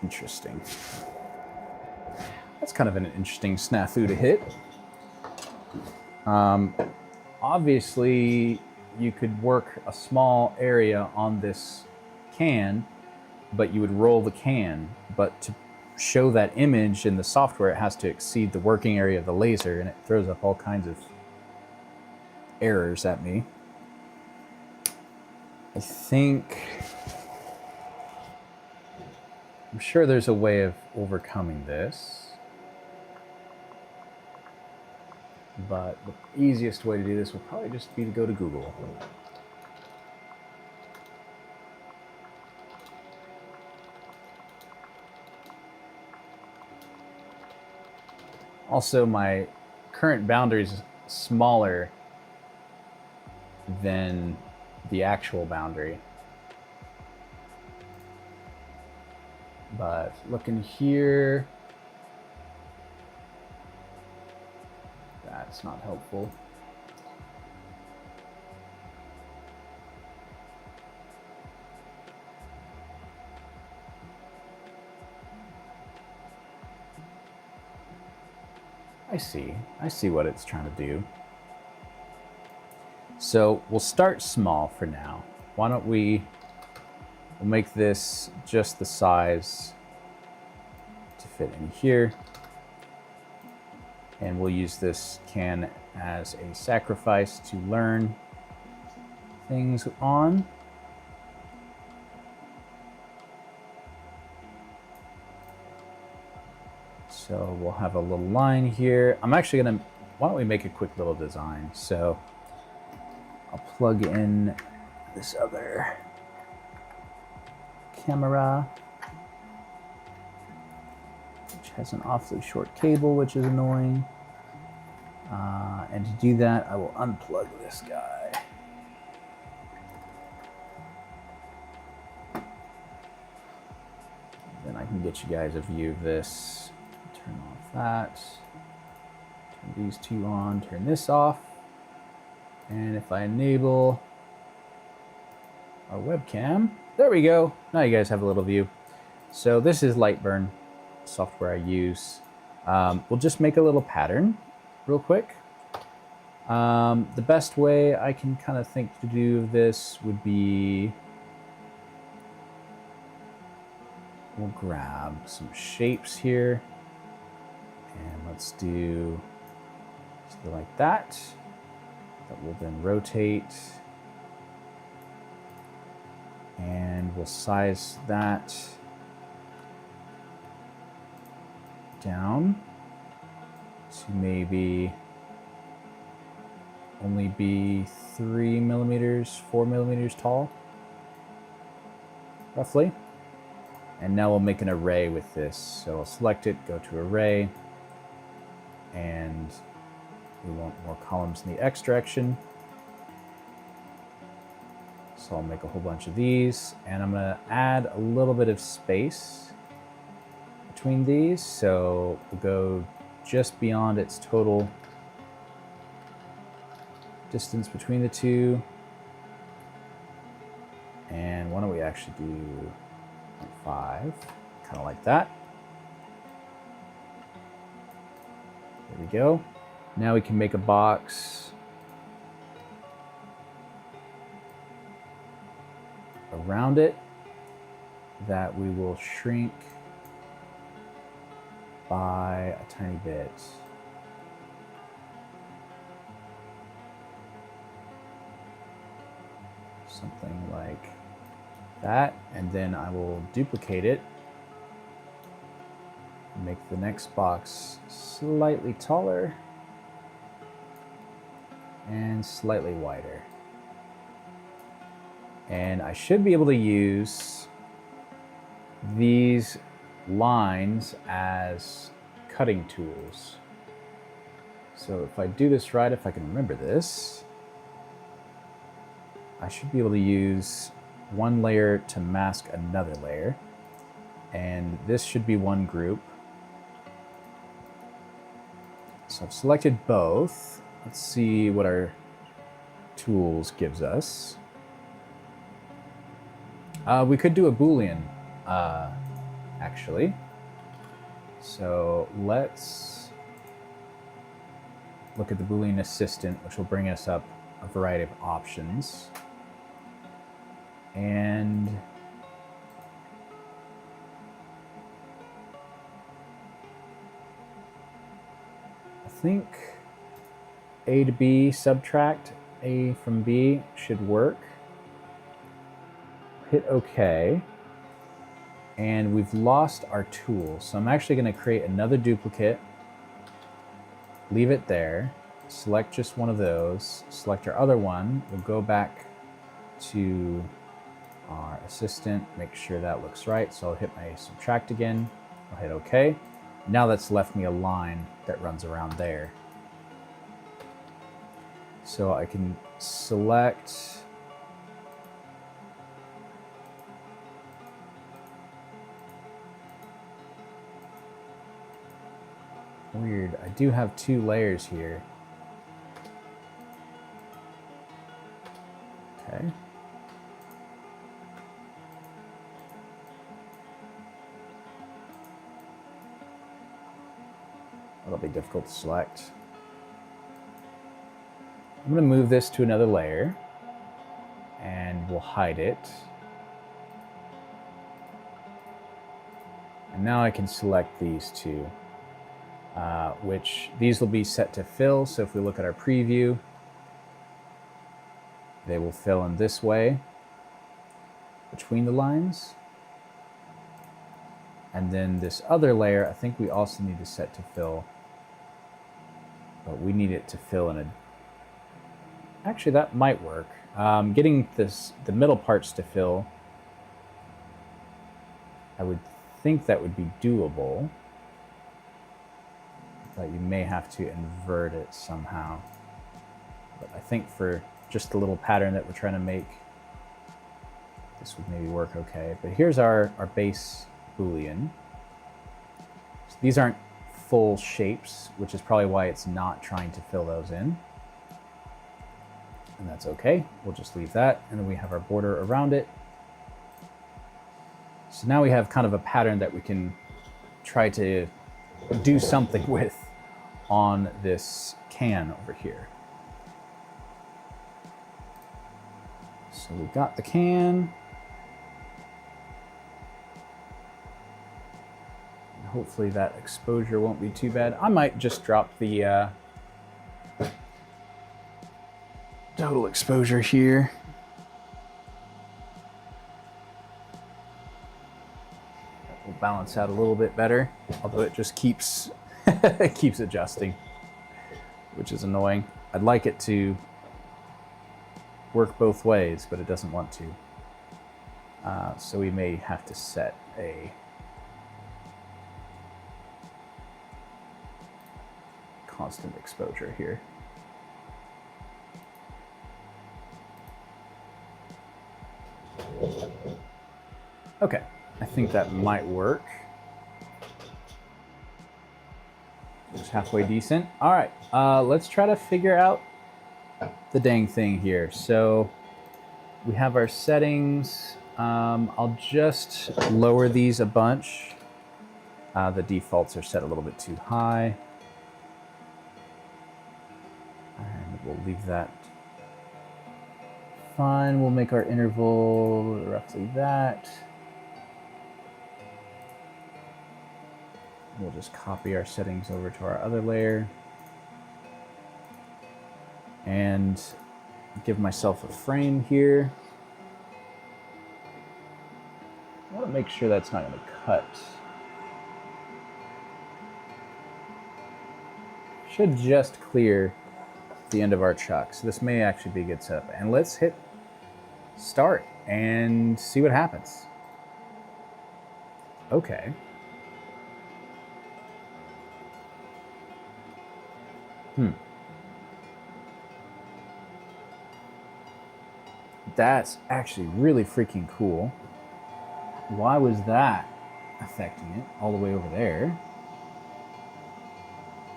[SPEAKER 1] Interesting. That's kind of an interesting snafu to hit. Obviously, you could work a small area on this can, but you would roll the can. But to show that image in the software, it has to exceed the working area of the laser, and it throws up all kinds of errors at me. I'm sure there's a way of overcoming this. But the easiest way to do this would probably just be to go to Google. Also, my current boundary is smaller than the actual boundary. But looking here, that's not helpful. I see what it's trying to do. So we'll start small for now. Why don't we'll make this just the size to fit in here. And we'll use this can as a sacrifice to learn things on. So we'll have a little line here. I'm actually gonna, why don't we make a quick little design? So I'll plug in this other camera, which has an awfully short cable, which is annoying. And to do that, I will unplug this guy. Then I can get you guys a view of this. Turn off that. Turn these two on, turn this off. And if I enable our webcam, there we go. Now you guys have a little view. So this is Lightburn software I use. We'll just make a little pattern real quick. The best way I can kind of think to do this would be, we'll grab some shapes here and let's do something like that. That will then rotate, and we'll size that down to maybe only be 3 millimeters, 4 millimeters tall, roughly. And now we'll make an array with this. So I'll select it, go to array, and we want more columns in the X direction. So I'll make a whole bunch of these, and I'm gonna add a little bit of space between these. So we'll go just beyond its total distance between the two. And why don't we actually do 0.5, kind of like that. There we go. Now we can make a box around it that we will shrink by a tiny bit. Something like that, and then I will duplicate it, make the next box slightly taller and slightly wider. And I should be able to use these lines as cutting tools. So if I do this right, if I can remember this, I should be able to use one layer to mask another layer. And this should be one group. So I've selected both. Let's see what our tools gives us. We could do a Boolean, actually. So let's look at the Boolean assistant, which will bring us up a variety of options. And I think A to B, subtract A from B should work. Hit OK. And we've lost our tool. So I'm actually going to create another duplicate, leave it there, select just one of those, select our other one. We'll go back to our assistant, make sure that looks right. So I'll hit my subtract again. I'll hit OK. Now that's left me a line that runs around there. So I can select weird, I do have two layers here. Okay. That'll be difficult to select. I'm going to move this to another layer and we'll hide it. And now I can select these two, which these will be set to fill. So if we look at our preview, they will fill in this way between the lines. And then this other layer, I think we also need to set to fill, but we need it to fill in a, actually that might work. Getting the middle parts to fill, I would think that would be doable, but you may have to invert it somehow. But I think for just the little pattern that we're trying to make, this would maybe work okay. But here's our base Boolean. So these aren't full shapes, which is probably why it's not trying to fill those in. And that's okay. We'll just leave that. And then we have our border around it. So now we have kind of a pattern that we can try to do something with on this can over here. So we've got the can. And hopefully that exposure won't be too bad. I might just drop the total exposure here. That will balance out a little bit better, although it just keeps it keeps adjusting, which is annoying. I'd like it to work both ways, but it doesn't want to. So we may have to set a constant exposure here. Okay, I think that might work. It's halfway decent. All right, let's try to figure out the dang thing here. So we have our settings. I'll just lower these a bunch. The defaults are set a little bit too high. And we'll leave that fine. We'll make our interval roughly that. We'll just copy our settings over to our other layer and give myself a frame here. I want to make sure that's not going to cut. Should just clear the end of our chuck. So this may actually be a good setup. And let's hit start and see what happens. Okay. That's actually really freaking cool. Why was that affecting it all the way over there?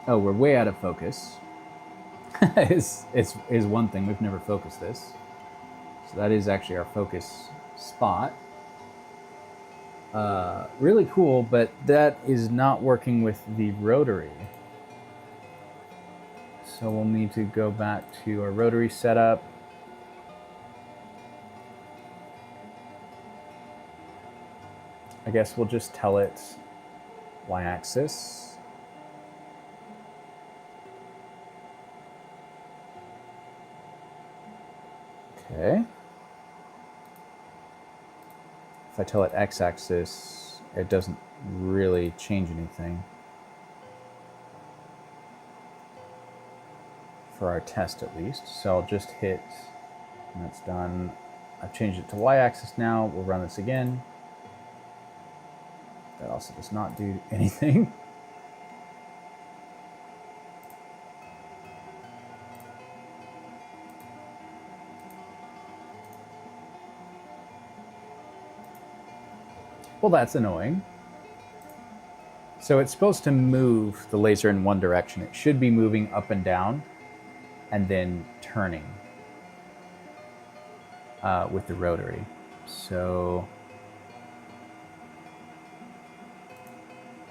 [SPEAKER 1] Oh, we're way out of focus. is one thing. We've never focused this. So that is actually our focus spot. Really cool, but that is not working with the rotary. So we'll need to go back to our rotary setup. I guess we'll just tell it y-axis. Okay. If I tell it x-axis, it doesn't really change anything. For our test at least. So I'll just hit, and that's done. I've changed it to y-axis now. We'll run this again. That also does not do anything. Well, that's annoying. So it's supposed to move the laser in one direction. It should be moving up and down and then turning with the rotary. So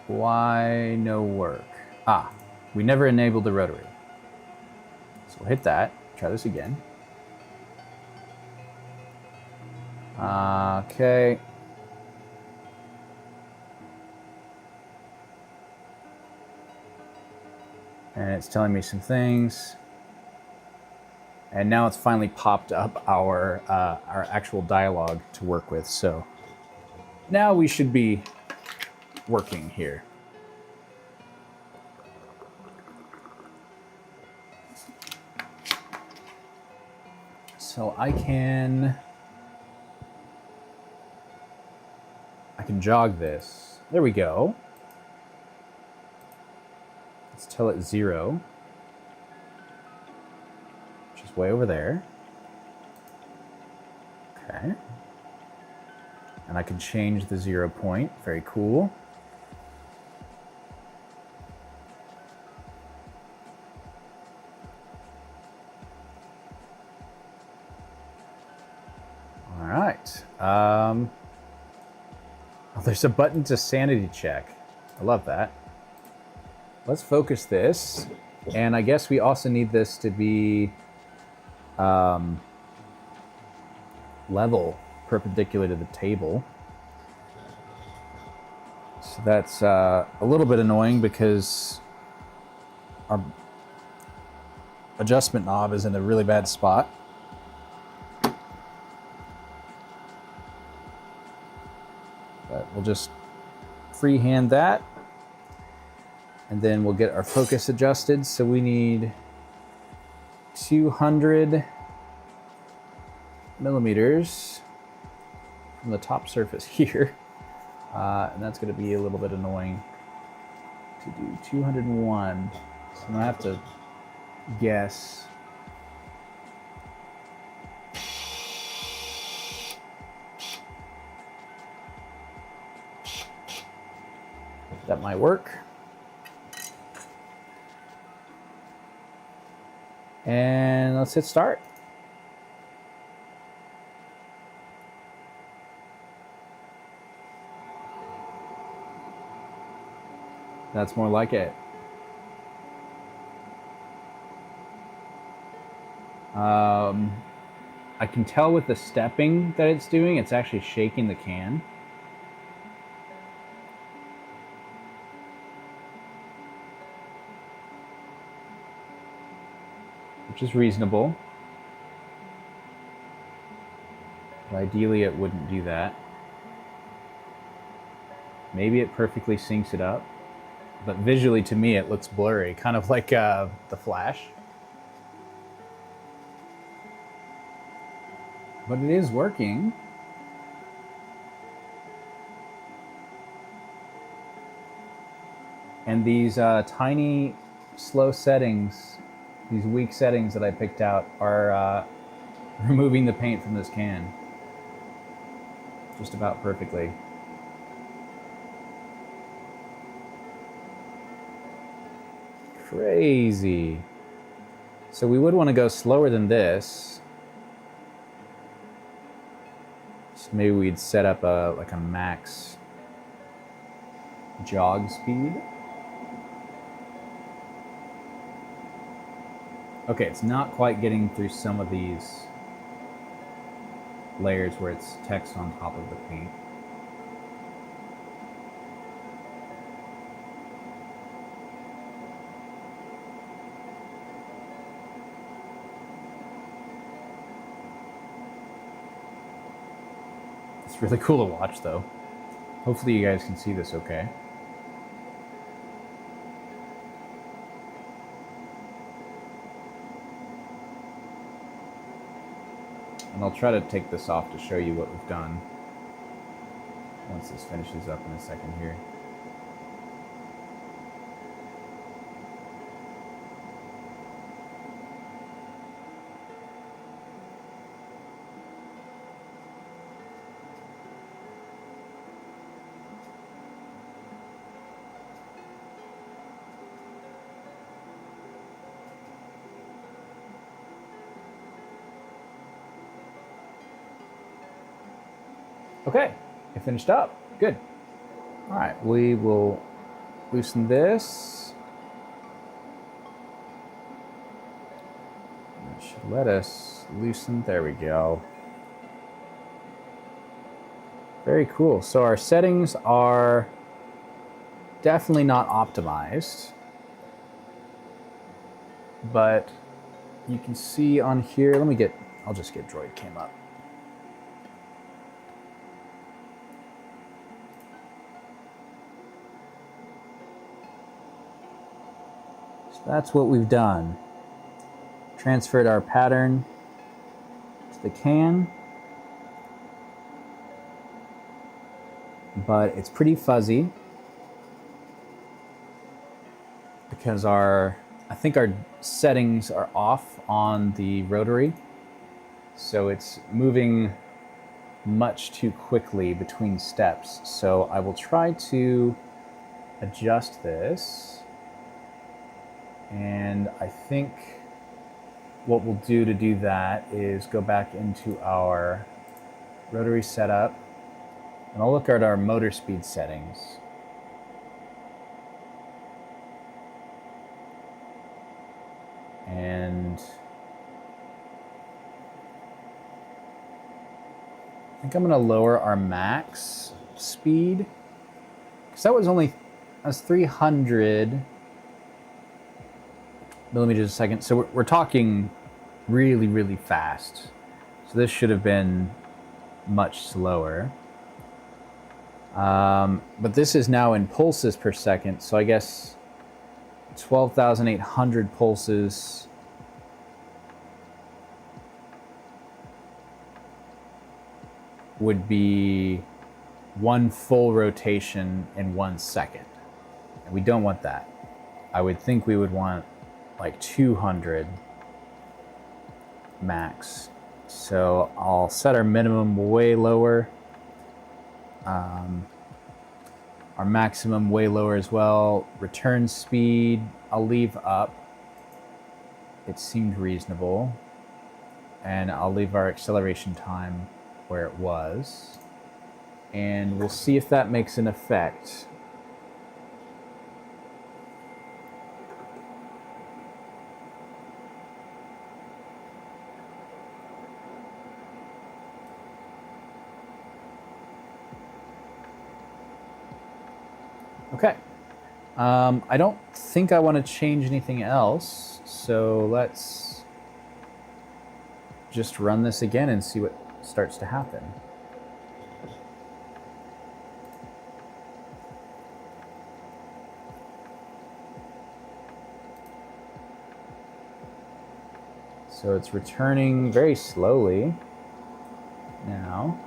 [SPEAKER 1] why no work? Ah, we never enabled the rotary. So we'll hit that, try this again. Okay. And it's telling me some things. And now it's finally popped up our actual dialogue to work with. So now we should be working here. So I can jog this. There we go. Let's tell it 0. Way over there. Okay. And I can change the 0 point. Very cool. All right. Oh, there's a button to sanity check. I love that. Let's focus this. And I guess we also need this to be level, perpendicular to the table. So that's a little bit annoying because our adjustment knob is in a really bad spot. But we'll just freehand that. And then we'll get our focus adjusted. So we need 200 millimeters from the top surface here. And that's going to be a little bit annoying to do. 201. So I'm going to have to guess. That might work. And let's hit start. That's more like it. I can tell with the stepping that it's doing, it's actually shaking the can. Which is reasonable. But ideally it wouldn't do that. Maybe it perfectly syncs it up. But visually to me it looks blurry, kind of like the Flash. But it is working. And these tiny, slow settings, these weak settings that I picked out are removing the paint from this can just about perfectly. Crazy. So we would want to go slower than this. So maybe we'd set up like a max jog speed. Okay, it's not quite getting through some of these layers where it's text on top of the paint. It's really cool to watch though. Hopefully you guys can see this okay. And I'll try to take this off to show you what we've done once this finishes up in a second here. Okay, it finished up. Good. All right, we will loosen this. It should let us loosen. There we go. Very cool. So our settings are definitely not optimized, but you can see on here, I'll just get Droid Cam up. That's what we've done. Transferred our pattern to the can, but it's pretty fuzzy because I think our settings are off on the rotary, so it's moving much too quickly between steps. So I will try to adjust this. And I think what we'll do to do that is go back into our rotary setup, and I'll look at our motor speed settings. And I think I'm going to lower our max speed, because that was 300 millimeters a second. So we're talking really, really fast. So this should have been much slower. But this is now in pulses per second, so I guess 12,800 pulses would be one full rotation in 1 second. And we don't want that. I would think we would want like 200 max. So I'll set our minimum way lower. Our maximum way lower as well. Return speed, I'll leave up. It seemed reasonable. And I'll leave our acceleration time where it was. And we'll see if that makes an effect. Okay. I don't think I want to change anything else, so let's just run this again and see what starts to happen. So it's returning very slowly now.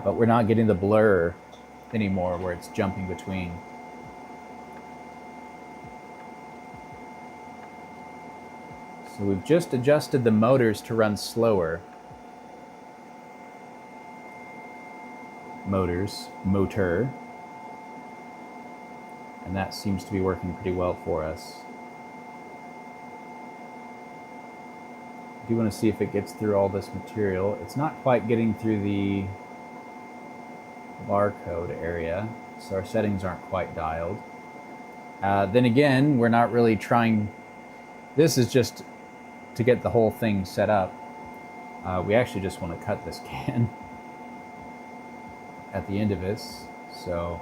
[SPEAKER 1] But we're not getting the blur anymore where it's jumping between. So we've just adjusted the motors to run slower. Motor. And that seems to be working pretty well for us. I do want to see if it gets through all this material. It's not quite getting through the barcode area, so our settings aren't quite dialed. Then again, we're not really trying. This is just to get the whole thing set up. We actually just want to cut this can at the end of this, so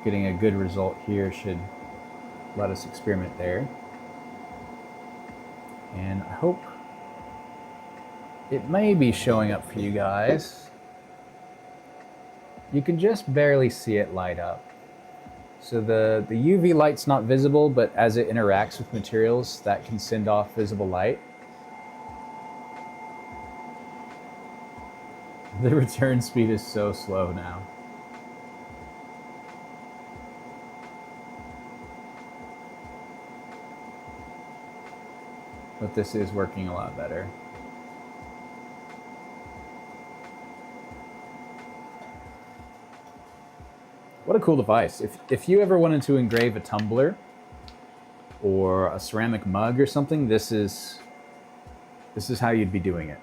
[SPEAKER 1] getting a good result here should let us experiment there. And I hope it may be showing up for you guys. You can just barely see it light up. So the UV light's not visible, but as it interacts with materials, that can send off visible light. The return speed is so slow now. But this is working a lot better. What a cool device. If you ever wanted to engrave a tumbler or a ceramic mug or something, this is how you'd be doing it.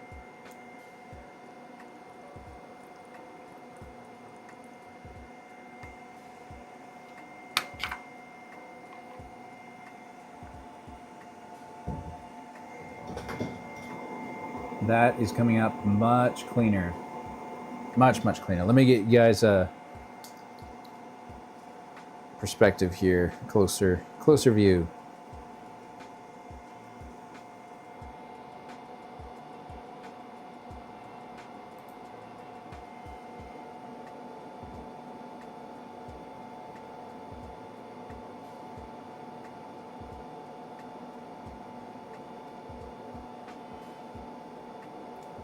[SPEAKER 1] That is coming up much cleaner. Much cleaner. Let me get you guys a perspective here, closer view.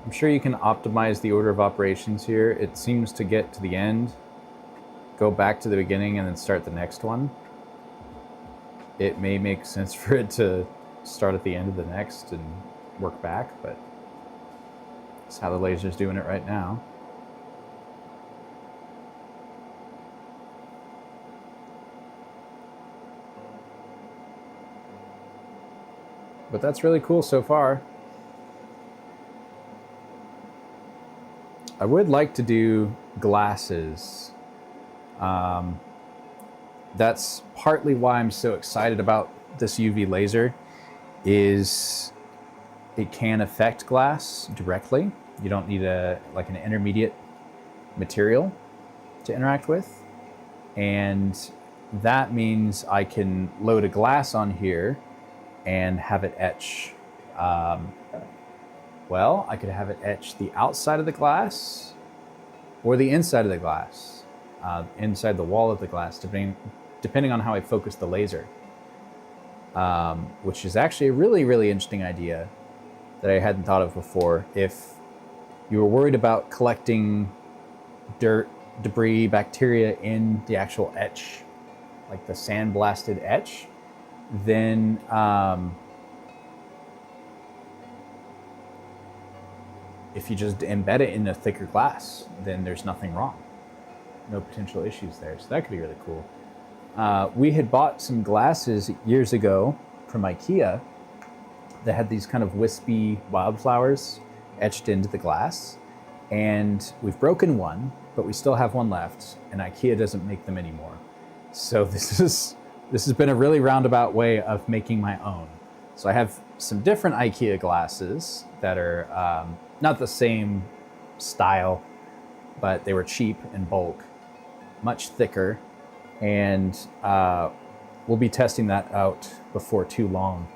[SPEAKER 1] I'm sure you can optimize the order of operations here. It seems to get to the end, go back to the beginning, and then start the next one. It may make sense for it to start at the end of the next and work back, but that's how the laser's doing it right now. But that's really cool so far. I would like to do glasses. That's partly why I'm so excited about this UV laser, is it can affect glass directly. You don't need an intermediate material to interact with. And that means I can load a glass on here and have it etch Well, I could have it etch the outside of the glass or the inside of the glass, inside the wall of the glass, depending on how I focus the laser, which is actually a really, really interesting idea that I hadn't thought of before. If you were worried about collecting dirt, debris, bacteria in the actual etch, like the sandblasted etch, then if you just embed it in a thicker glass, then there's nothing wrong. No potential issues there. So that could be really cool. We had bought some glasses years ago from IKEA that had these kind of wispy wildflowers etched into the glass. And we've broken one, but we still have one left, and IKEA doesn't make them anymore. So this has been a really roundabout way of making my own. So I have some different IKEA glasses that are not the same style, but they were cheap in bulk, much thicker, and we'll be testing that out before too long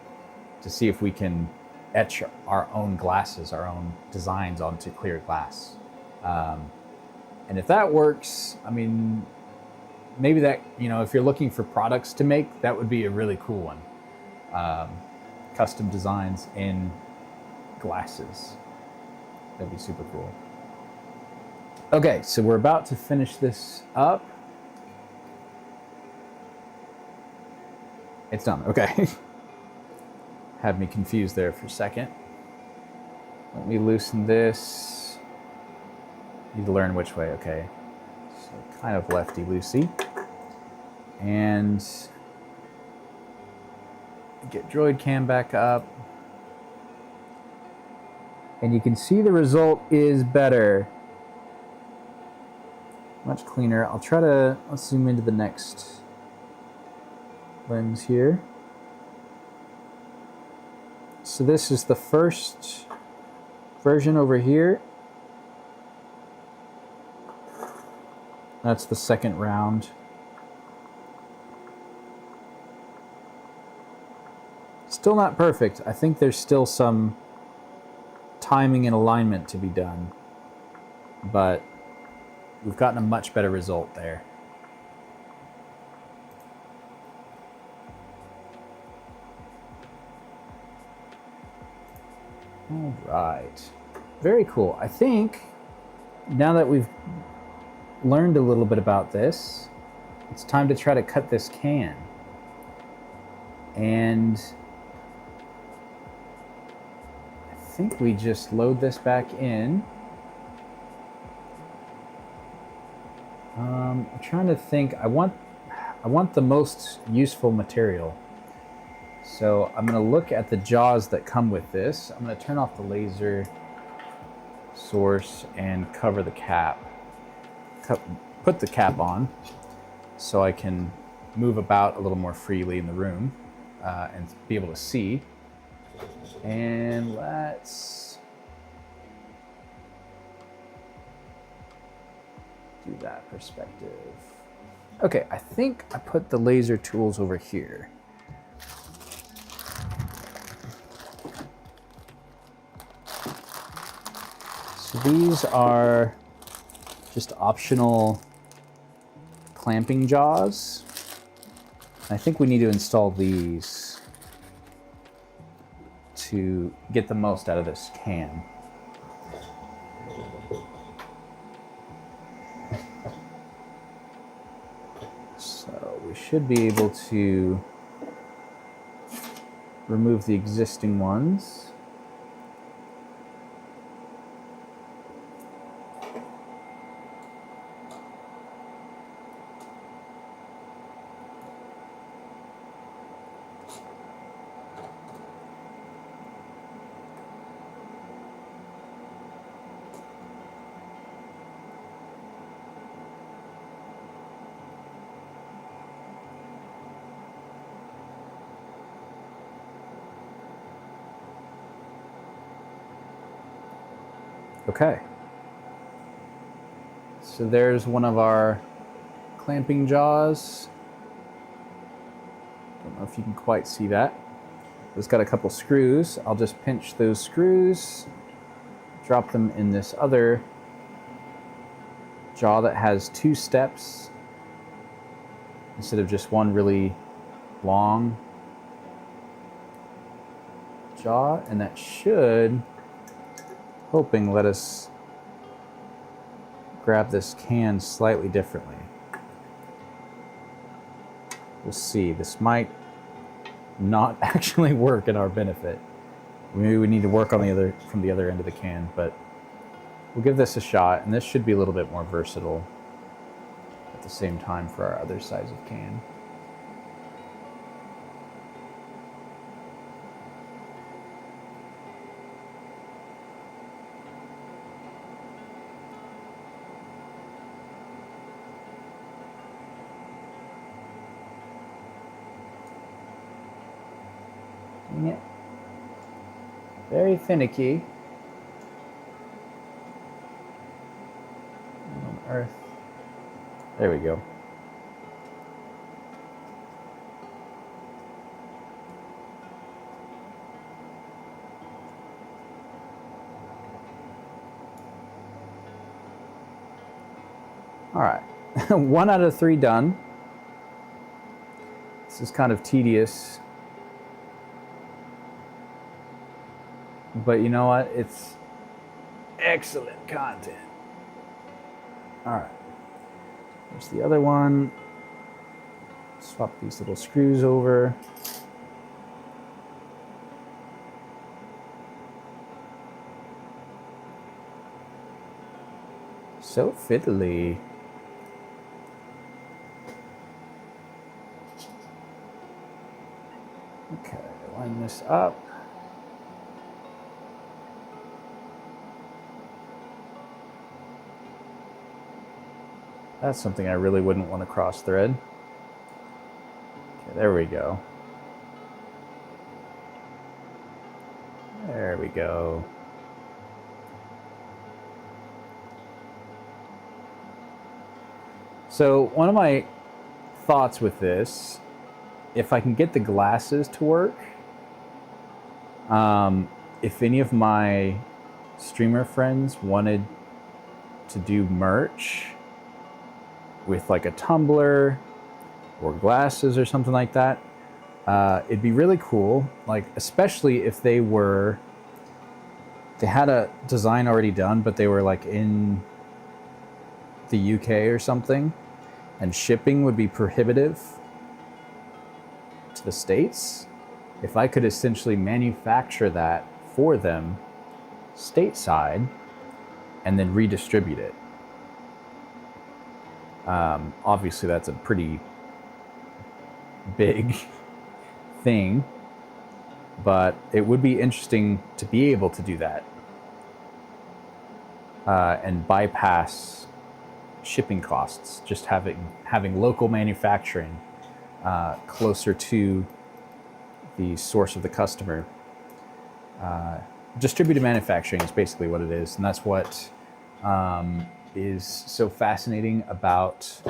[SPEAKER 1] to see if we can etch our own glasses, our own designs onto clear glass. And if that works, I mean, maybe that, if you're looking for products to make, that would be a really cool one. Custom designs in glasses. That'd be super cool. Okay, so we're about to finish this up. It's done, okay. Had me confused there for a second. Let me loosen this. Need to learn which way, okay. So kind of lefty-loosey. And get Droid Cam back up. And you can see the result is better. Much cleaner. I'll try to, let's zoom into the next lens here. So this is the first version over here. That's the second round. Still not perfect. I think there's still some timing and alignment to be done, but we've gotten a much better result there. All right, very cool. I think now that we've learned a little bit about this, it's time to try to cut this can. And I think we just load this back in. I'm trying to think. I want the most useful material. So I'm going to look at the jaws that come with this. I'm going to turn off the laser source and cover the cap. Put the cap on so I can move about a little more freely in the room and be able to see. And let's do that perspective. Okay, I think I put the laser tools over here. So these are just optional clamping jaws. I think we need to install these to get the most out of this can. So we should be able to remove the existing ones. Okay, so there's one of our clamping jaws. Don't know if you can quite see that. It's got a couple screws. I'll just pinch those screws drop them in this other jaw that has 2 steps instead of just one really long jaw, and that should, hoping, let us grab this can slightly differently. We'll see. This might not actually work in our benefit. Maybe we need to work on from the other end of the can, but we'll give this a shot, and this should be a little bit more versatile at the same time for our other size of can. Dang it. Very finicky. What on earth? There we go. All right, 1 out of 3 done. This is kind of tedious, but you know what? It's excellent content. All right, there's the other one. Swap these little screws over. So fiddly. Okay, line this up. That's something I really wouldn't want to cross thread. Okay, there we go. There we go. So one of my thoughts with this, if I can get the glasses to work, if any of my streamer friends wanted to do merch with like a tumbler or glasses or something like that, it'd be really cool. Like, especially if they had a design already done, but they were like in the UK or something, and shipping would be prohibitive to the States. If I could essentially manufacture that for them stateside and then redistribute it. Obviously that's a pretty big thing, but it would be interesting to be able to do that and bypass shipping costs, just having local manufacturing closer to the source of the customer. Distributed manufacturing is basically what it is, and that's what is so fascinating about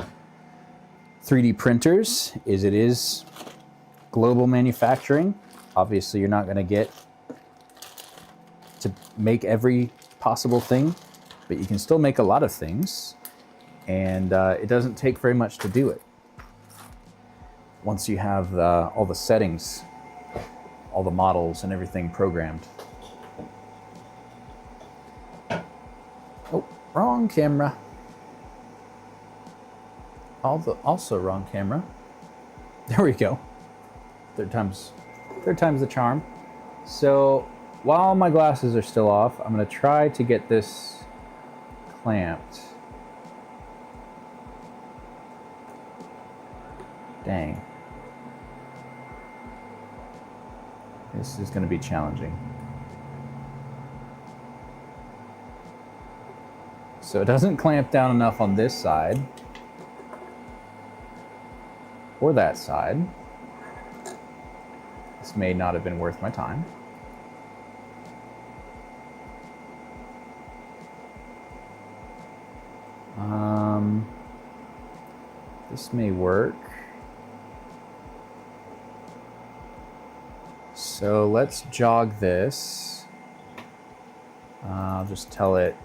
[SPEAKER 1] 3D printers. It is global manufacturing. Obviously, you're not going to get to make every possible thing, but you can still make a lot of things, and it doesn't take very much to do it. Once you have all the settings, all the models and everything programmed. Oh, wrong camera. Also wrong camera. There we go. Third time's the charm. So while my glasses are still off, I'm gonna try to get this clamped. Dang. This is going to be challenging. So it doesn't clamp down enough on this side or that side. This may not have been worth my time. This may work. So let's jog this. I'll just tell it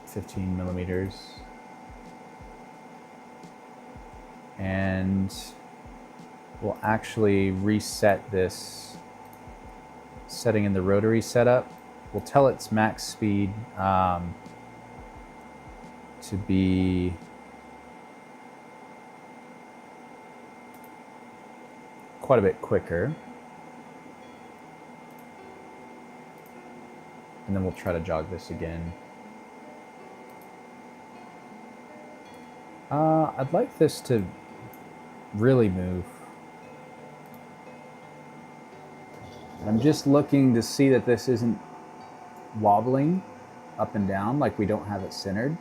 [SPEAKER 1] 15 millimeters. And we'll actually reset this setting in the rotary setup. We'll tell its max speed to be quite a bit quicker. And then we'll try to jog this again. I'd like this to really move. I'm just looking to see that this isn't wobbling up and down, like we don't have it centered.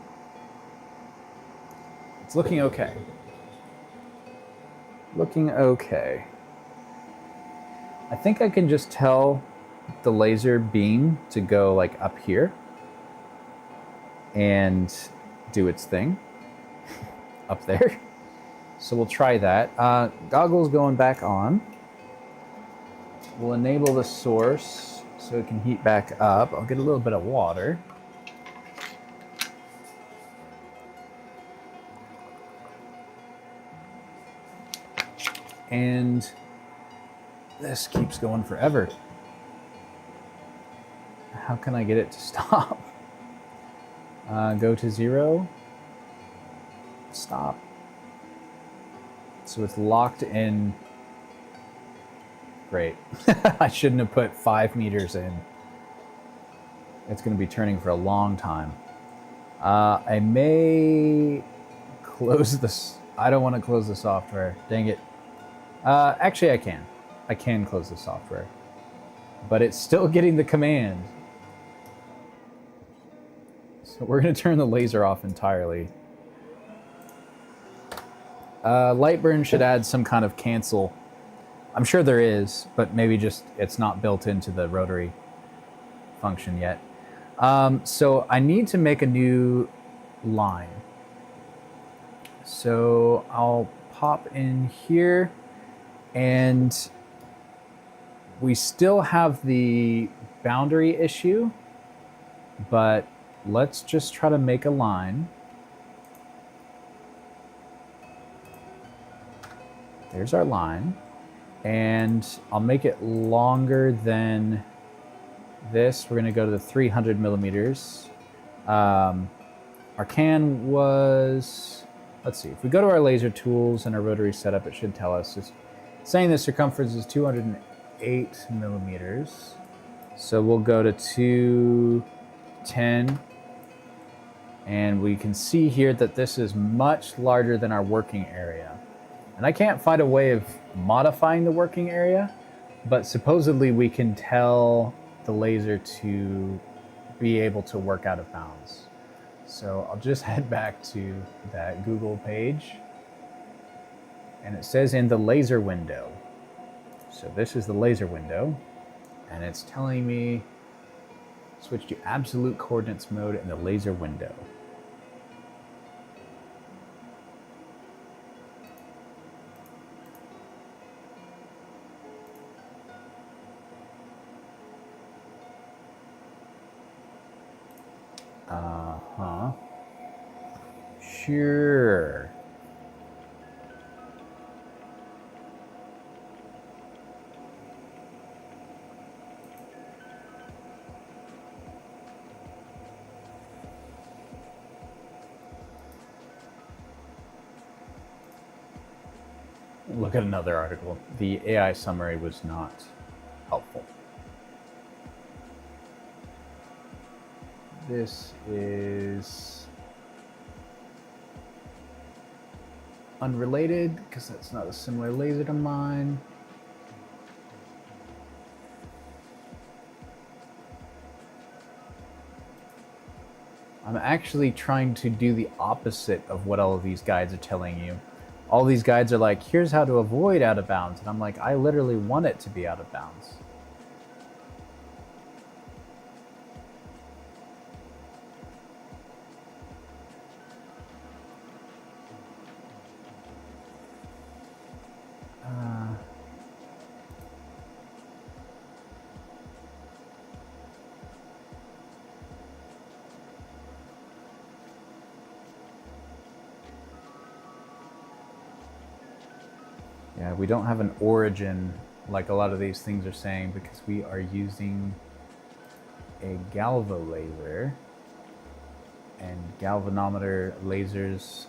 [SPEAKER 1] It's looking okay. Looking okay. I think I can just tell the laser beam to go like up here and do its thing up there. So we'll try that. Goggles going back on. We'll enable the source so it can heat back up. I'll get a little bit of water. And this keeps going forever. How can I get it to stop? Go to 0. Stop. So it's locked in. Great. I shouldn't have put 5 meters in. It's going to be turning for a long time. I may close this. I don't want to close the software. Dang it. Actually, I can. I can close the software. But it's still getting the command. So we're going to turn the laser off entirely. Lightburn should add some kind of cancel. I'm sure there is, but maybe just it's not built into the rotary function yet. So I need to make a new line. So I'll pop in here, and we still have the boundary issue, but let's just try to make a line. There's our line. And I'll make it longer than this. We're going to go to the 300 millimeters. Our can was, let's see, if we go to our laser tools and our rotary setup, it should tell us. It's saying the circumference is 208 millimeters. So we'll go to 210. And we can see here that this is much larger than our working area. And I can't find a way of modifying the working area, but supposedly we can tell the laser to be able to work out of bounds. So I'll just head back to that Google page, and it says in the laser window. So this is the laser window, and it's telling me switch to absolute coordinates mode in the laser window. Sure. Look at another article. The AI summary was not helpful. This is unrelated because that's not a similar laser to mine. I'm actually trying to do the opposite of what all of these guides are telling you. All these guides are like, here's how to avoid out of bounds. And I'm like, I literally want it to be out of bounds. Yeah, we don't have an origin like a lot of these things are saying because we are using a galvo laser, and galvanometer lasers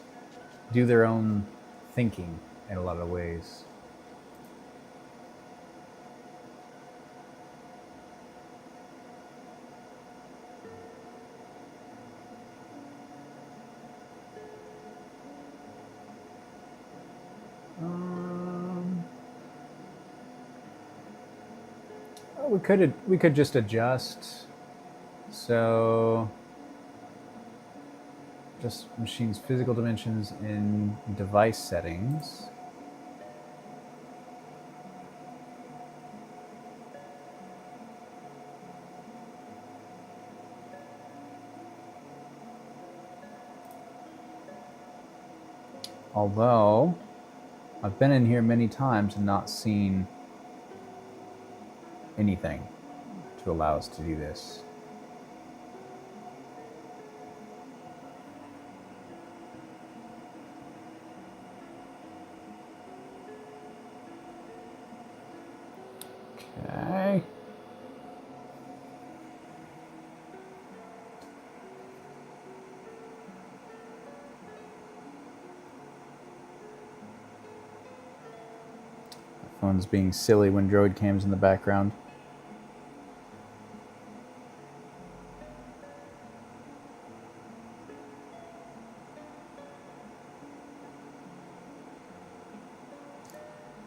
[SPEAKER 1] do their own thinking in a lot of ways. We could just adjust. So just machine's physical dimensions in device settings. Although I've been in here many times and not seen anything to allow us to do this. Okay. The phone's being silly when Droid Cam's in the background.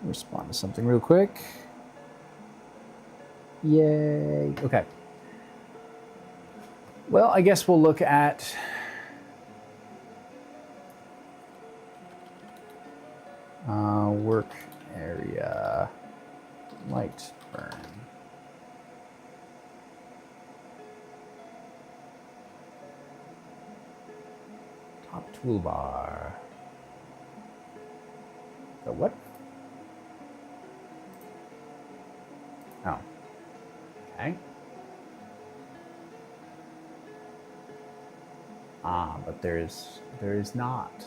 [SPEAKER 1] Respond to something real quick. Yay. Okay. Well, I guess we'll look at work area, light burn. Top toolbar. The what? Oh. Okay. Ah, but there is not.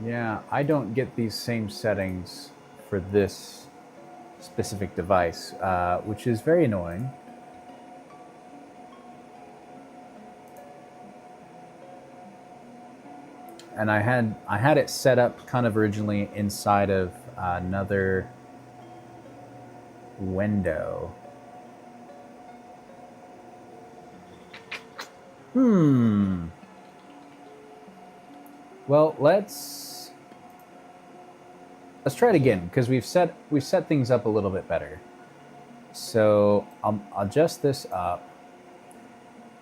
[SPEAKER 1] Yeah, I don't get these same settings for this specific device, which is very annoying. And I had it set up kind of originally inside of another window. Well, let's try it again because we've set things up a little bit better. So I'll adjust this up,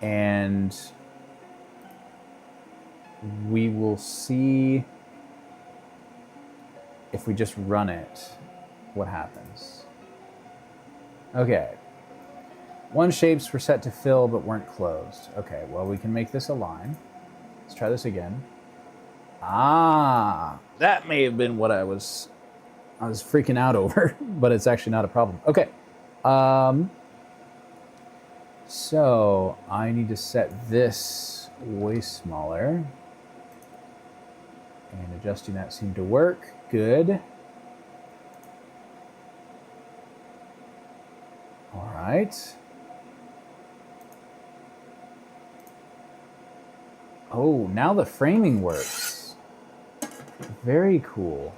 [SPEAKER 1] and we will see if we just run it, what happens. Okay. One shapes were set to fill but weren't closed. Okay, well, we can make this a line. Let's try this again. Ah, that may have been what I was freaking out over, but it's actually not a problem. Okay. So I need to set this way smaller. And adjusting that seemed to work. Good. All right. Oh, now the framing works. Very cool.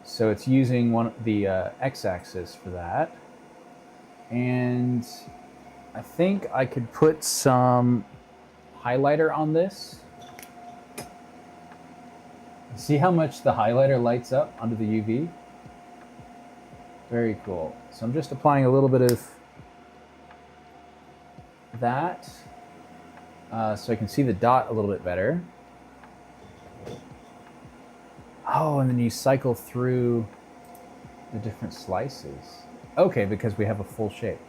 [SPEAKER 1] So it's using the x-axis for that. And I think I could put some highlighter on this. See how much the highlighter lights up under the UV? Very cool. So I'm just applying a little bit of that so I can see the dot a little bit better. Oh, and then you cycle through the different slices. Okay, because we have a full shape.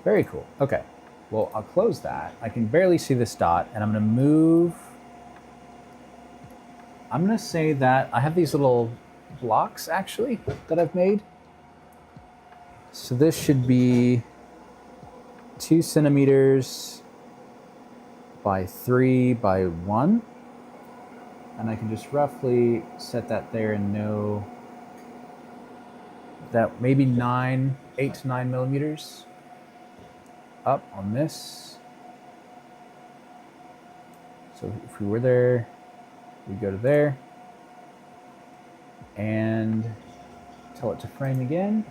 [SPEAKER 1] Very cool. Okay. Well, I'll close that. I can barely see this dot, and I'm going to move. I'm going to say that I have these little blocks, actually, that I've made. So this should be 2 centimeters by 3 by 1. And I can just roughly set that there and know that maybe 8 to 9 millimeters up on this. So if we were there, we'd go to there and tell it to frame again.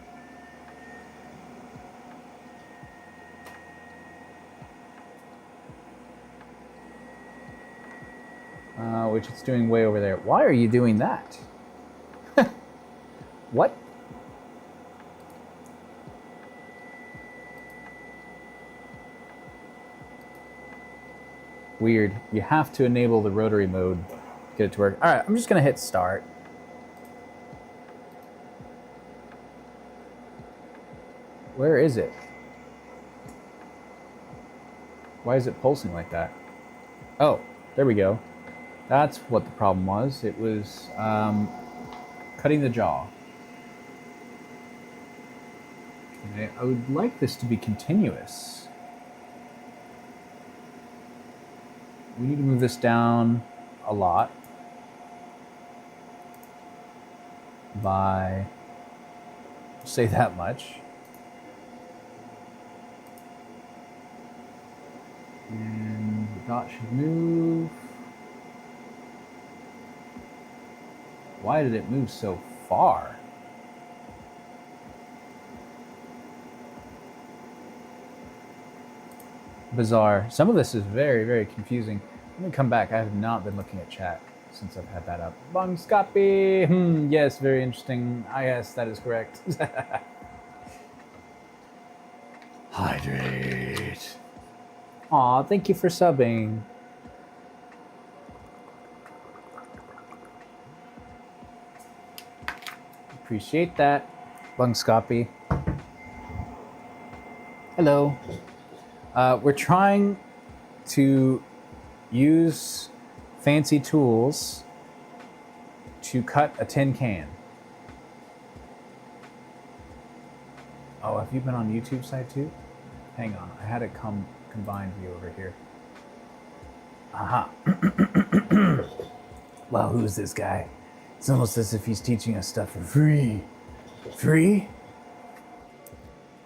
[SPEAKER 1] Which it's doing way over there. Why are you doing that? What? Weird. You have to enable the rotary mode to get it to work. All right, I'm just gonna hit start. Where is it? Why is it pulsing like that? Oh, there we go. That's what the problem was. It was cutting the jaw. Okay, I would like this to be continuous. We need to move this down a lot by, say, that much. And the dot should move. Why did it move so far? Bizarre. Some of this is very, very confusing. Let me come back. I have not been looking at chat since I've had that up. Bongscopy! Yes, very interesting. Ah, yes, that is correct. Hydrate. Aw, thank you for subbing. Appreciate that. Bongscopy. Hello. We're trying to use fancy tools to cut a tin can. Oh, have you been on YouTube side too? Hang on, I had a combined view over here. Aha. Well, who's this guy? It's almost as if he's teaching us stuff for free. Free?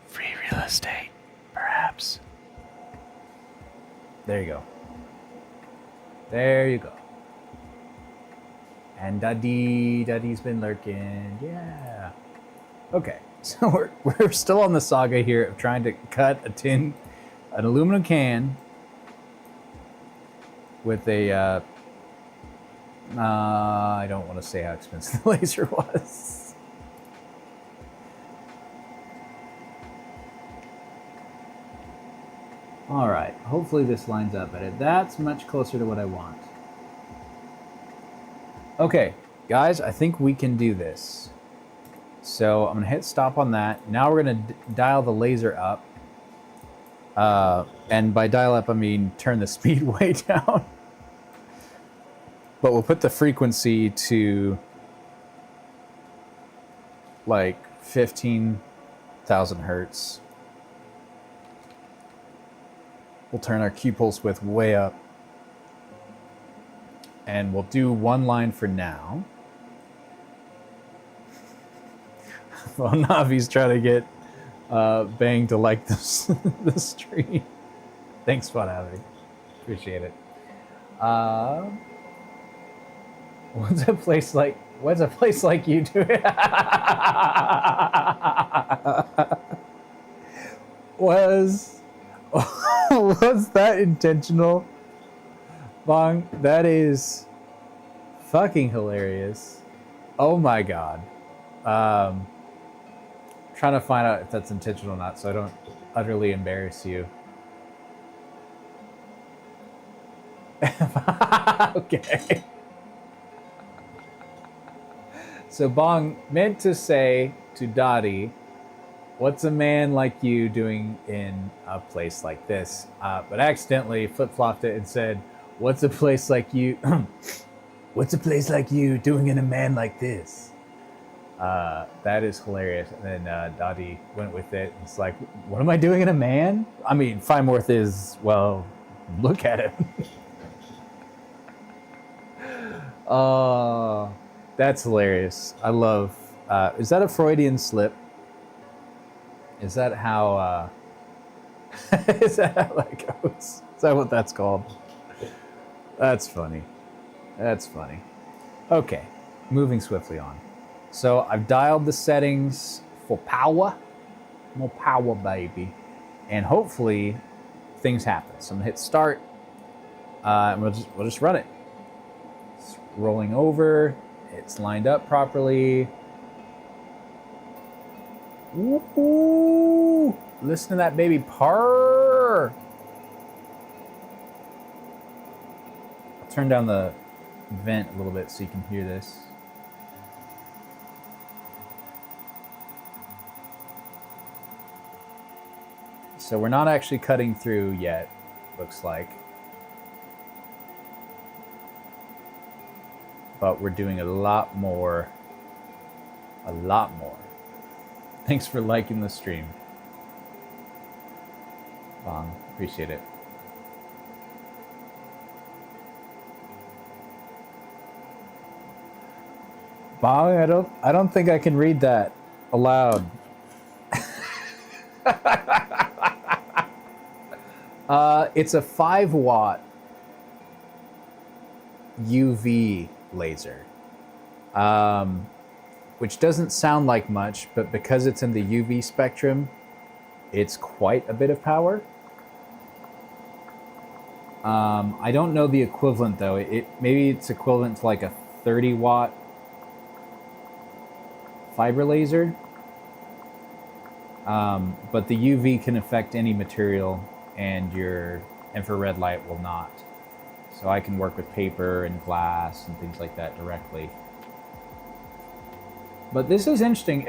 [SPEAKER 1] Free real estate, perhaps. There you go. There you go. And Daddy's been lurking. Yeah. Okay, so we're still on the saga here of trying to cut an aluminum can with a, I don't want to say how expensive the laser was. All right, hopefully this lines up better. That's much closer to what I want. Okay, guys, I think we can do this. So I'm gonna hit stop on that. Now we're gonna dial the laser up. And by dial up, I mean turn the speed way down. But we'll put the frequency to like 15,000 hertz. We'll turn our Q-pulse width way up. And we'll do one line for now. Well, Navi's trying to get Bang to like this the stream. Thanks, Navi. Appreciate it. What's a place like you do? Was that intentional? Bong, that is fucking hilarious. Oh my god. Trying to find out if that's intentional or not so I don't utterly embarrass you. Okay. So Bong meant to say to Dottie, What's a man like you doing in a place like this? But accidentally flip-flopped it and said, what's a place like you... what's a place like you doing in a man like this? That is hilarious. And then Dottie went with it. It's like, what am I doing in a man? I mean, Finemorth is, well, look at it. That's hilarious. I love... is that a Freudian slip? Is that how... is that how that goes? Is that what that's called? That's funny. That's funny. Okay, moving swiftly on. So I've dialed the settings for power. More power, baby. And hopefully things happen. So I'm gonna hit start. And we'll just run it. It's rolling over. It's lined up properly. Woo-hoo! Listen to that baby purr. I'll turn down the vent a little bit so you can hear this. So we're not actually cutting through yet, looks like. But we're doing a lot more. A lot more. Thanks for liking the stream. Appreciate it. Bong, I don't think I can read that aloud. It's a 5-watt UV laser, which doesn't sound like much, but because it's in the UV spectrum, it's quite a bit of power. I don't know the equivalent though. Maybe it's equivalent to like a 30-watt fiber laser. But the UV can affect any material and your infrared light will not. So I can work with paper and glass and things like that directly. But this is interesting.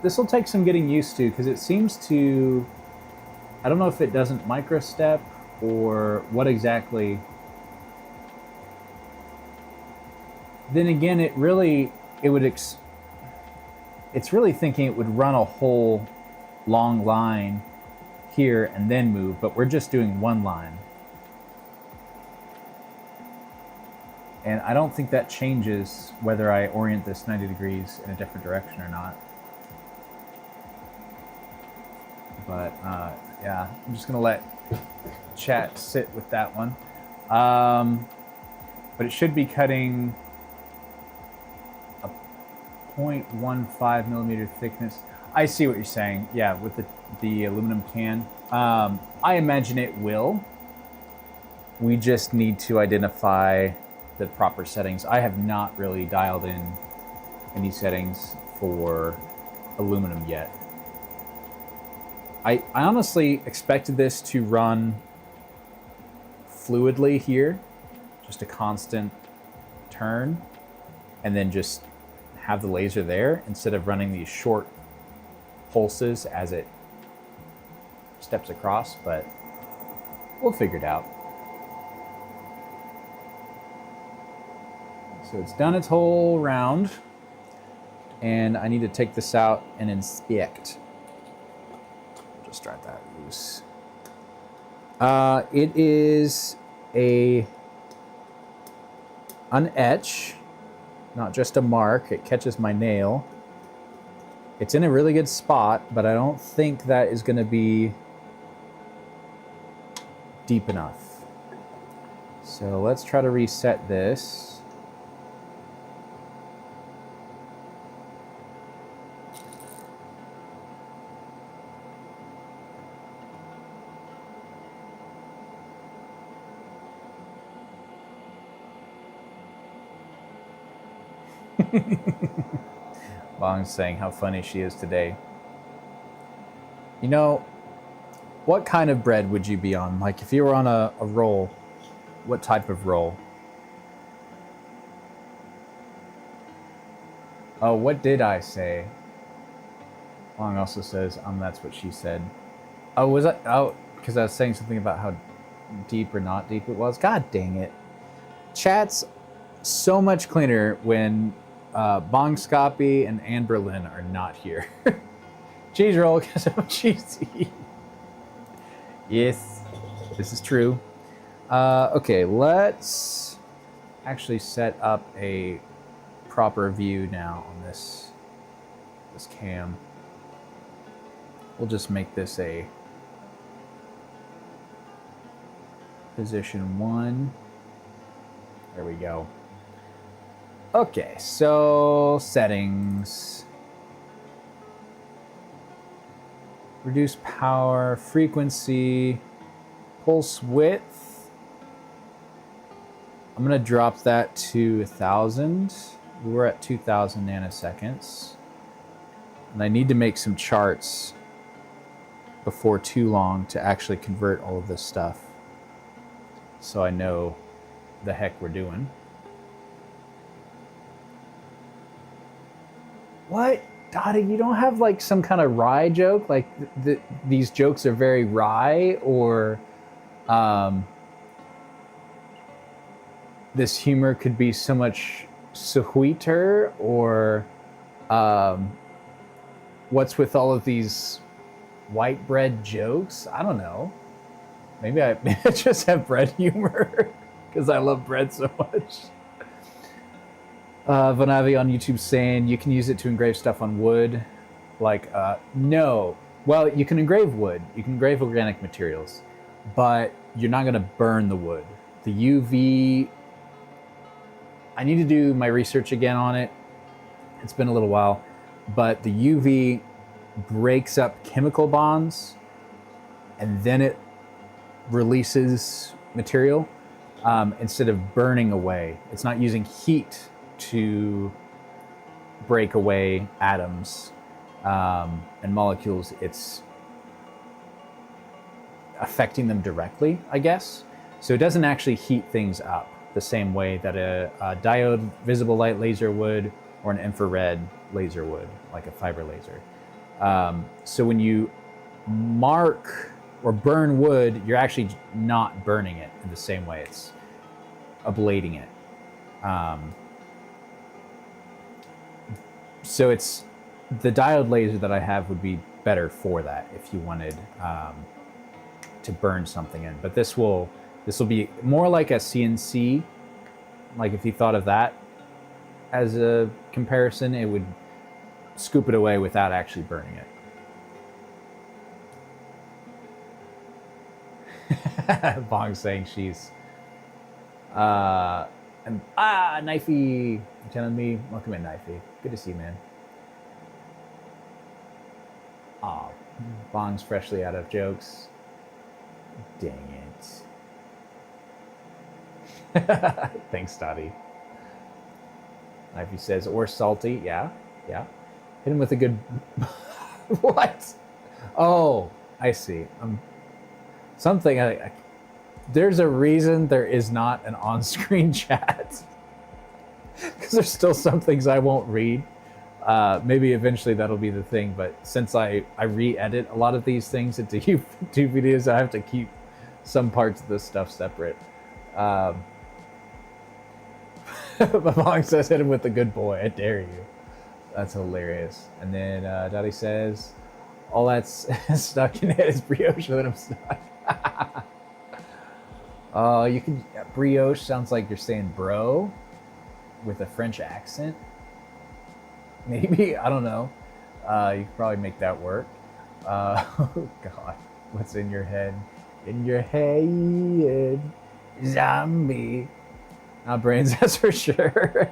[SPEAKER 1] This will take some getting used to because it seems to, I don't know if it doesn't microstep or what exactly. Then again, it's really thinking it would run a whole long line here and then move, but we're just doing one line. And I don't think that changes whether I orient this 90 degrees in a different direction or not. But yeah, I'm just gonna let chat sit with that one. But it should be cutting a 0.15 millimeter thickness. I see what you're saying. Yeah, with the aluminum can. I imagine it will. We just need to identify the proper settings. I have not really dialed in any settings for aluminum yet. I honestly expected this to run fluidly here, just a constant turn, and then just have the laser there instead of running these short pulses as it steps across, but we'll figure it out. So it's done its whole round, and I need to take this out and inspect. Just drive that loose. It is an etch, not just a mark. It catches my nail. It's in a really good spot, but I don't think that is going to be deep enough. So let's try to reset this. Bong's saying how funny she is today. You know, what kind of bread would you be on? Like if you were on a roll, what type of roll? Oh, what did I say? Long also says, that's what she said. Oh, was I? Oh, because I was saying something about how deep or not deep it was. God dang it. Chat's so much cleaner when Bong Scoppy and Anne Berlin are not here. Cheese roll because I'm cheesy. Yes, this is true. Okay, let's actually set up a proper view now on this cam. We'll just make this a position 1. There we go. Okay, so settings. Reduce power, frequency, pulse width. I'm gonna drop that to 1,000. We're at 2,000 nanoseconds. And I need to make some charts before too long to actually convert all of this stuff, so I know the heck we're doing. What? Dottie, you don't have like some kind of wry joke? Like these jokes are very wry, or this humor could be so much sweeter, or what's with all of these white bread jokes? I don't know. Maybe I just have bread humor because I love bread so much. Vanavi on YouTube saying you can use it to engrave stuff on wood. Like, no. Well, you can engrave wood. You can engrave organic materials, but you're not going to burn the wood. The UV, I need to do my research again on it. It's been a little while, but the UV breaks up chemical bonds and then it releases material instead of burning away. It's not using heat to break away atoms and molecules. It's affecting them directly, I guess. So it doesn't actually heat things up the same way that a diode visible light laser would, or an infrared laser would, like a fiber laser. So when you mark or burn wood, you're actually not burning it in the same way. It's ablating it. So it's the diode laser that I have would be better for that if you wanted to burn something in. But this will be more like a CNC. Like if you thought of that as a comparison, it would scoop it away without actually burning it. Bong saying she's Knifey, you telling me? Welcome in, Knifey. Good to see you, man. Aw, Bong's freshly out of jokes. Dang it. Thanks, Dottie. Knifey says, or salty. Yeah. Hit him with a good... What? Oh, I see. Something... There's a reason there is not an on-screen chat. Because there's still some things I won't read. Maybe eventually that'll be the thing, but since I re-edit a lot of these things into YouTube videos, I have to keep some parts of this stuff separate. Mom says, hit him with the good boy, I dare you. That's hilarious. And then Dottie says, all that's stuck in it is brioche, let him stuck. You can, brioche sounds like you're saying bro with a French accent. Maybe, I don't know. You could probably make that work. Oh God, what's in your head? In your head, zombie. Not brains, that's for sure.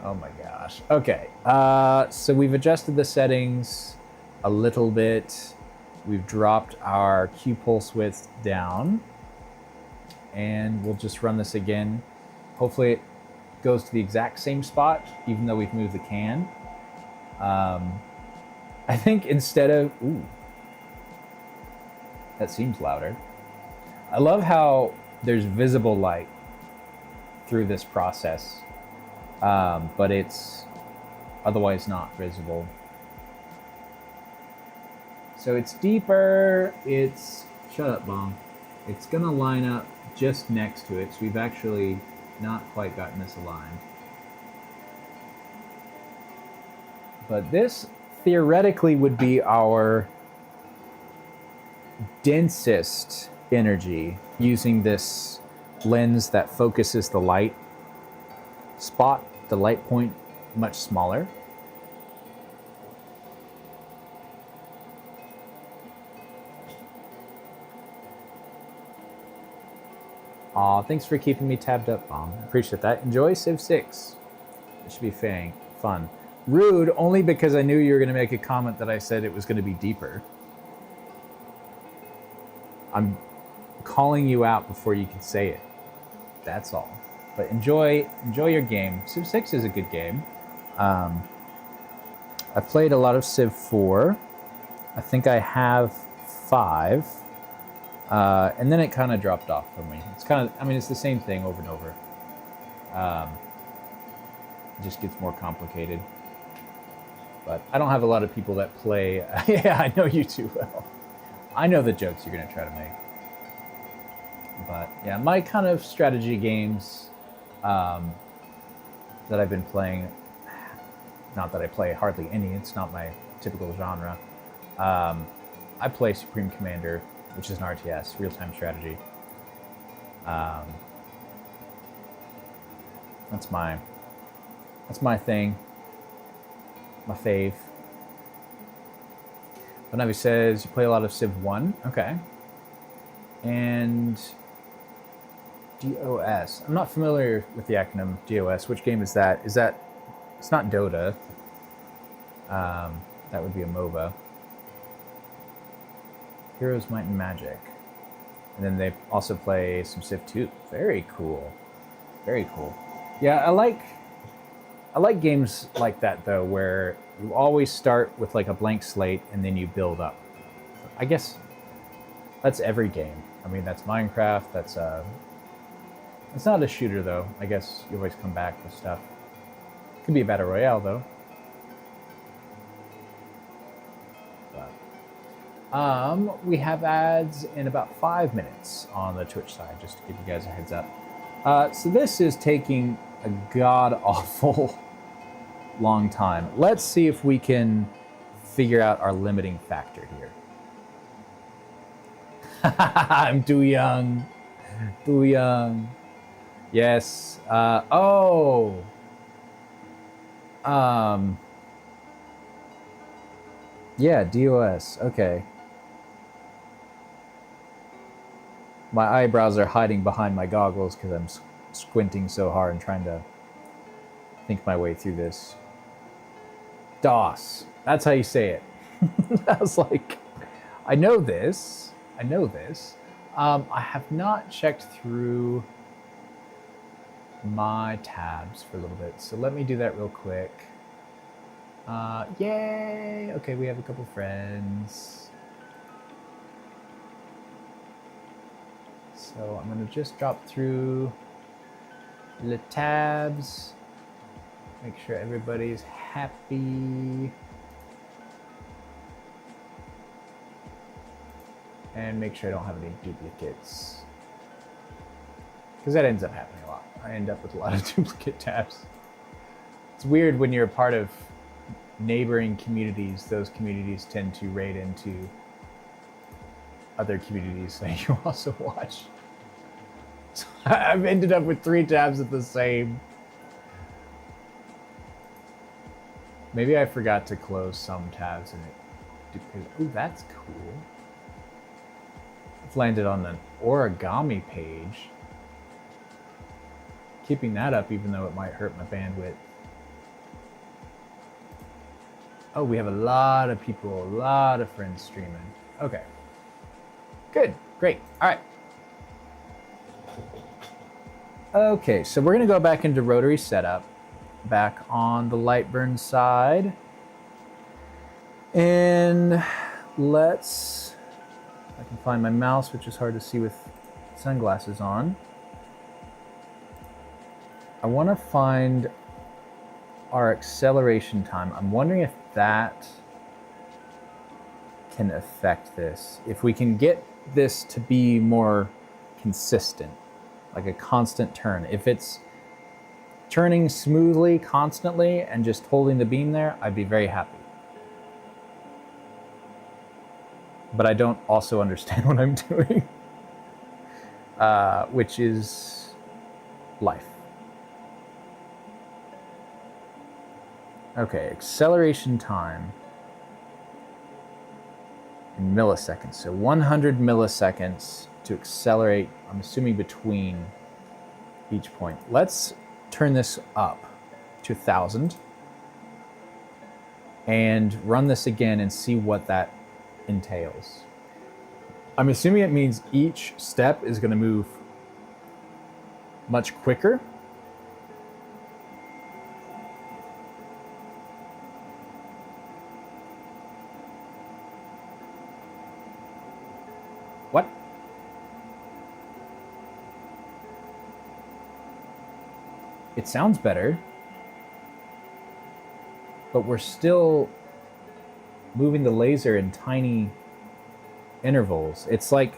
[SPEAKER 1] Oh my gosh. Okay, so we've adjusted the settings a little bit. We've dropped our Q pulse width down, and we'll just run this again. Hopefully it goes to the exact same spot, even though we've moved the can. I think instead of, ooh, that seems louder. I love how there's visible light through this process, but it's otherwise not visible. So it's deeper, it's, shut up, Bomb. It's gonna line up just next to it, so we've actually not quite gotten this aligned. But this theoretically would be our densest energy using this lens that focuses the light spot, the light point, much smaller. Aw, thanks for keeping me tabbed up, Mom. Appreciate that. Enjoy Civ 6. It should be fun. Rude, only because I knew you were going to make a comment that I said it was going to be deeper. I'm calling you out before you can say it. That's all. But enjoy your game. Civ 6 is a good game. I've played a lot of Civ 4. I think I have 5. And then it kind of dropped off for me. It's kind of, I mean, it's the same thing over and over. It just gets more complicated. But I don't have a lot of people that play. Yeah, I know you too well. I know the jokes you're going to try to make. But yeah, my kind of strategy games that I've been playing, not that I play hardly any, it's not my typical genre. I play Supreme Commander, which is an RTS, real-time strategy. That's my thing, my fave. But Navi says you play a lot of Civ 1, okay. And DOS. I'm not familiar with the acronym DOS. Which game is that? Is that? It's not Dota. That would be a MOBA. Heroes, Might and Magic. And then they also play some Civ 2. Very cool. Very cool. Yeah, I like games like that though, where you always start with like a blank slate and then you build up. I guess that's every game. I mean, that's Minecraft. That's it's not a shooter though. I guess you always come back with stuff. Could be a battle royale though. We have ads in about 5 minutes on the Twitch side, just to give you guys a heads up. So this is taking a god-awful long time. Let's see if we can figure out our limiting factor here. I'm too young. Too young. Yes. Yeah, DOS. Okay. My eyebrows are hiding behind my goggles because I'm squinting so hard and trying to think my way through this. DOS. That's how you say it. I was like, I know this. I know this. I have not checked through my tabs for a little bit, so let me do that real quick. Yay! Okay, we have a couple friends. So I'm gonna just drop through the tabs, make sure everybody's happy, and make sure I don't have any duplicates, because that ends up happening a lot. I end up with a lot of duplicate tabs. It's weird when you're a part of neighboring communities. Those communities tend to raid into other communities that you also watch. So I've ended up with 3 tabs at the same. Maybe I forgot to close some tabs in it. Oh, that's cool. I've landed on an origami page. Keeping that up even though it might hurt my bandwidth. Oh, we have a lot of people, a lot of friends streaming. Okay. Good, great, all right. Okay, so we're gonna go back into rotary setup, back on the Lightburn side. And let's, I can find my mouse, which is hard to see with sunglasses on. I wanna find our acceleration time. I'm wondering if that can affect this. If we can get this to be more consistent, like a constant turn. If it's turning smoothly, constantly, and just holding the beam there, I'd be very happy. But I don't also understand what I'm doing, which is life. Okay, acceleration time in milliseconds. So 100 milliseconds to accelerate, I'm assuming between each point. Let's turn this up to 1,000 and run this again and see what that entails. I'm assuming it means each step is going to move much quicker. What? It sounds better, but we're still moving the laser in tiny intervals. It's like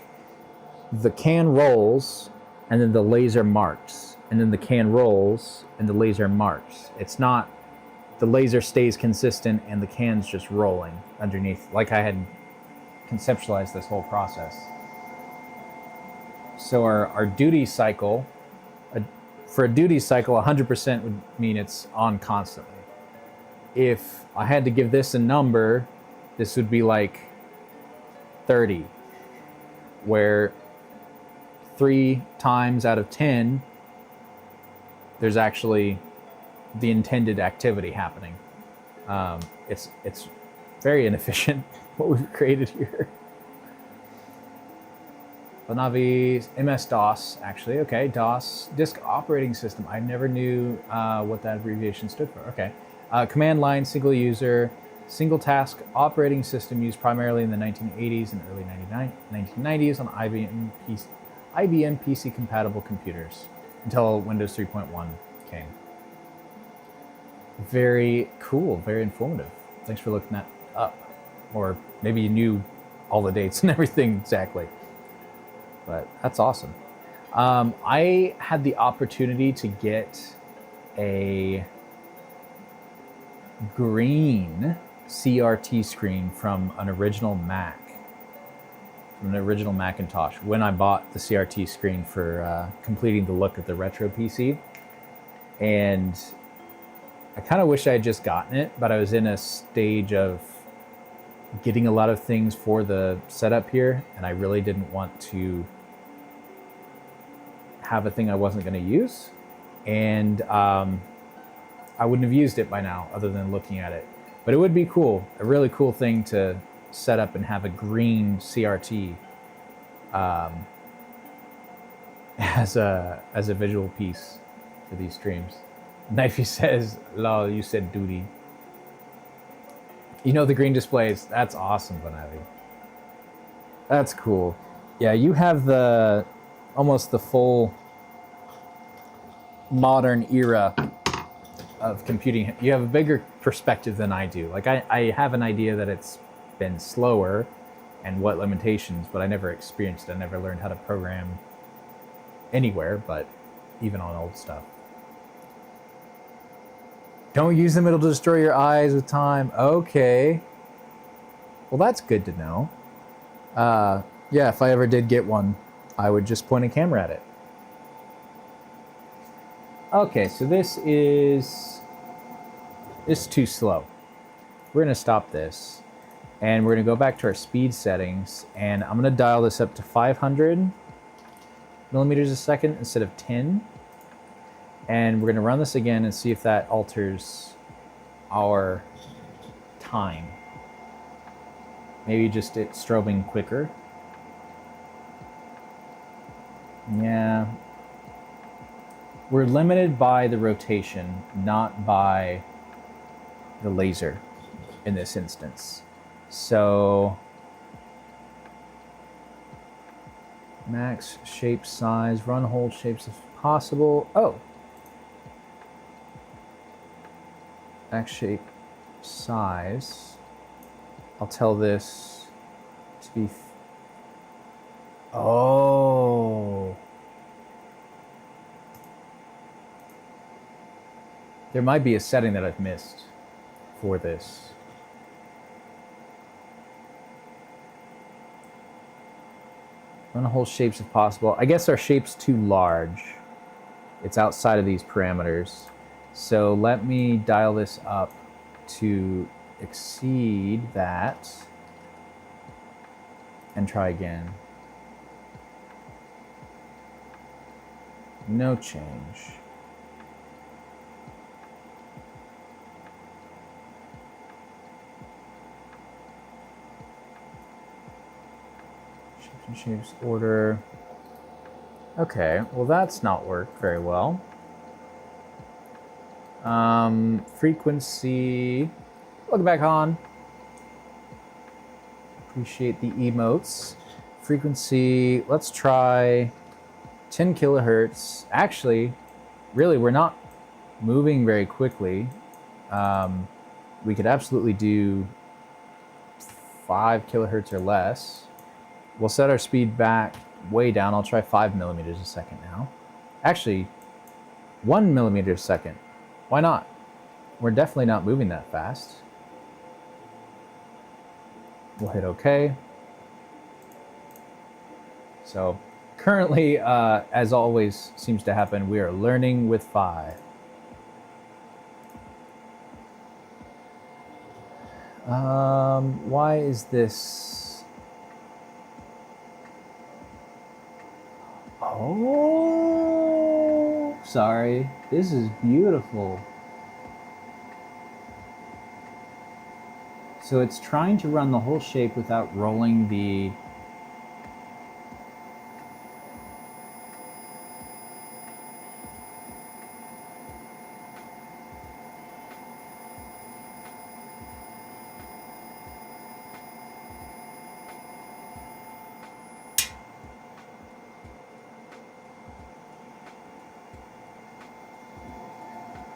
[SPEAKER 1] the can rolls and then the laser marks, and then the can rolls and the laser marks. It's not the laser stays consistent and the can's just rolling underneath, like I had conceptualized this whole process. So our duty cycle, for a duty cycle, 100% would mean it's on constantly. If I had to give this a number, this would be like 30, where 3 times out of 10, there's actually the intended activity happening. It's very inefficient what we've created here. Navi MS-DOS, actually. Okay, DOS, Disk Operating System. I never knew what that abbreviation stood for. Okay. Command line, single user, single task operating system used primarily in the 1980s and early 1990s on IBM PC compatible computers until Windows 3.1 came. Very cool, very informative. Thanks for looking that up. Or maybe you knew all the dates and everything exactly. But that's awesome. I had the opportunity to get a green CRT screen from an original Mac, from an original Macintosh, when I bought the CRT screen for completing the look at the retro PC. And I kind of wish I had just gotten it, but I was in a stage of getting a lot of things for the setup here, and I really didn't want to have a thing I wasn't going to use, and I wouldn't have used it by now other than looking at it. But it would be cool, a really cool thing to set up and have a green CRT as a visual piece for these streams. Knifey says, lol, you said duty. You know the green displays. That's awesome, Bonavi. That's cool. Yeah, you have the almost the full modern era of computing. You have a bigger perspective than I do. Like I have an idea that it's been slower and what limitations, but I never experienced it. I never learned how to program anywhere, but even on old stuff. Don't use them, it'll destroy your eyes with time. Okay. Well, that's good to know. Yeah, if I ever did get one, I would just point a camera at it. Okay, so this is too slow. We're gonna stop this and we're gonna go back to our speed settings, and I'm gonna dial this up to 500 millimeters a second instead of 10. And we're gonna run this again and see if that alters our time. Maybe just it strobing quicker. Yeah. We're limited by the rotation, not by the laser in this instance. So, max shape size, run hold shapes if possible. Oh. Back shape size. I'll tell this to be... Oh. There might be a setting that I've missed for this. Run whole shapes if possible. I guess our shape's too large. It's outside of these parameters. So let me dial this up to exceed that and try again. No change. Shapes and shapes order. Okay, well that's not worked very well. Frequency. Welcome back on. Appreciate the emotes. Frequency, let's try 10 kilohertz. Actually, really, we're not moving very quickly. We could absolutely do 5 kilohertz or less. We'll set our speed back way down. I'll try 5 millimeters a second now. Actually, 1 millimeter a second. Why not? We're definitely not moving that fast. We'll hit OK. So currently, as always seems to happen, we are learning with Phi. Why is this? Oh, sorry. This is beautiful. So it's trying to run the whole shape without rolling the...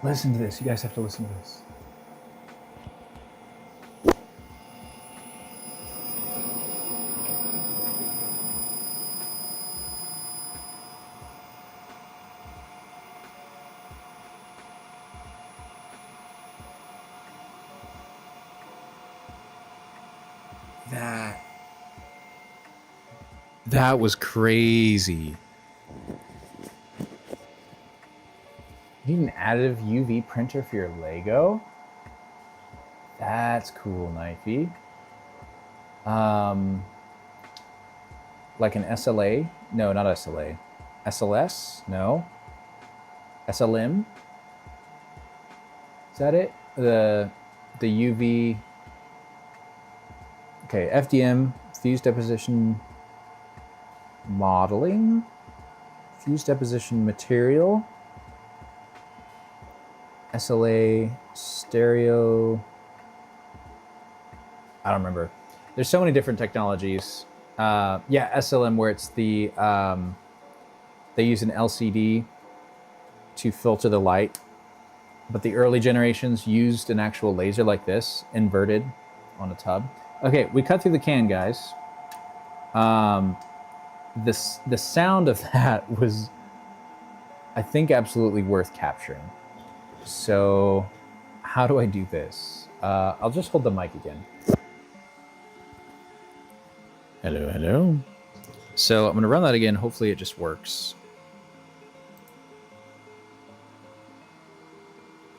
[SPEAKER 1] Listen to this. You guys have to listen to this. That was crazy. You need an additive UV printer for your Lego? That's cool, Knifey. Like an SLA? No, not SLA. SLS? No. SLM? Is that it? The UV... Okay, FDM, fused deposition modeling, fused deposition material, SLA, stereo, I don't remember. There's so many different technologies. Yeah, SLM, where it's the, they use an LCD to filter the light, but the early generations used an actual laser like this, inverted on a tub. Okay, we cut through the can, guys. The sound of that was, I think, absolutely worth capturing. So how do I do this? I'll just hold the mic again. Hello, hello. So I'm going to run that again. Hopefully it just works.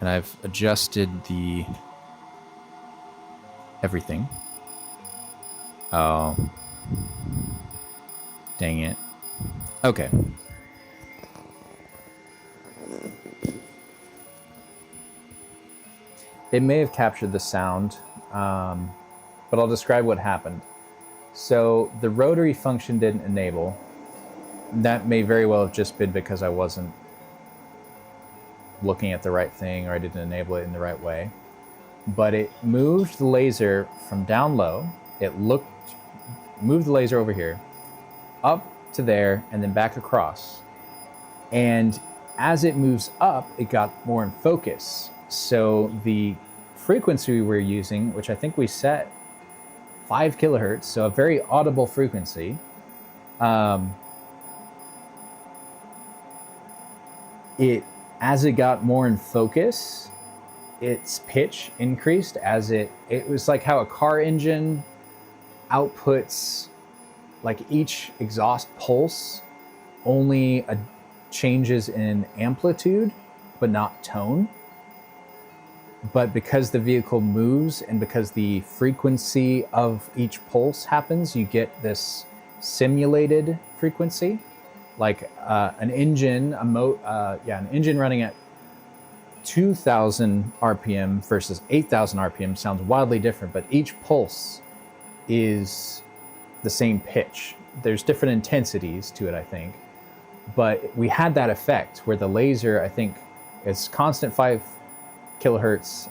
[SPEAKER 1] And I've adjusted the everything. Oh. Dang it. Okay. It may have captured the sound, but I'll describe what happened. So the rotary function didn't enable. That may very well have just been because I wasn't looking at the right thing, or I didn't enable it in the right way. But it moved the laser from down low. It moved the laser over here, up to there, and then back across. And as it moves up, it got more in focus. So the frequency we were using, which I think we set 5 kilohertz, so a very audible frequency, as it got more in focus, its pitch increased as it was like how a car engine outputs, like each exhaust pulse only changes in amplitude but not tone. But because the vehicle moves and because the frequency of each pulse happens, you get this simulated frequency. Like an engine, an engine running at 2,000 RPM versus 8,000 RPM sounds wildly different, but each pulse is the same pitch. There's different intensities to it, I think. But we had that effect where the laser, I think, is constant 5 kilohertz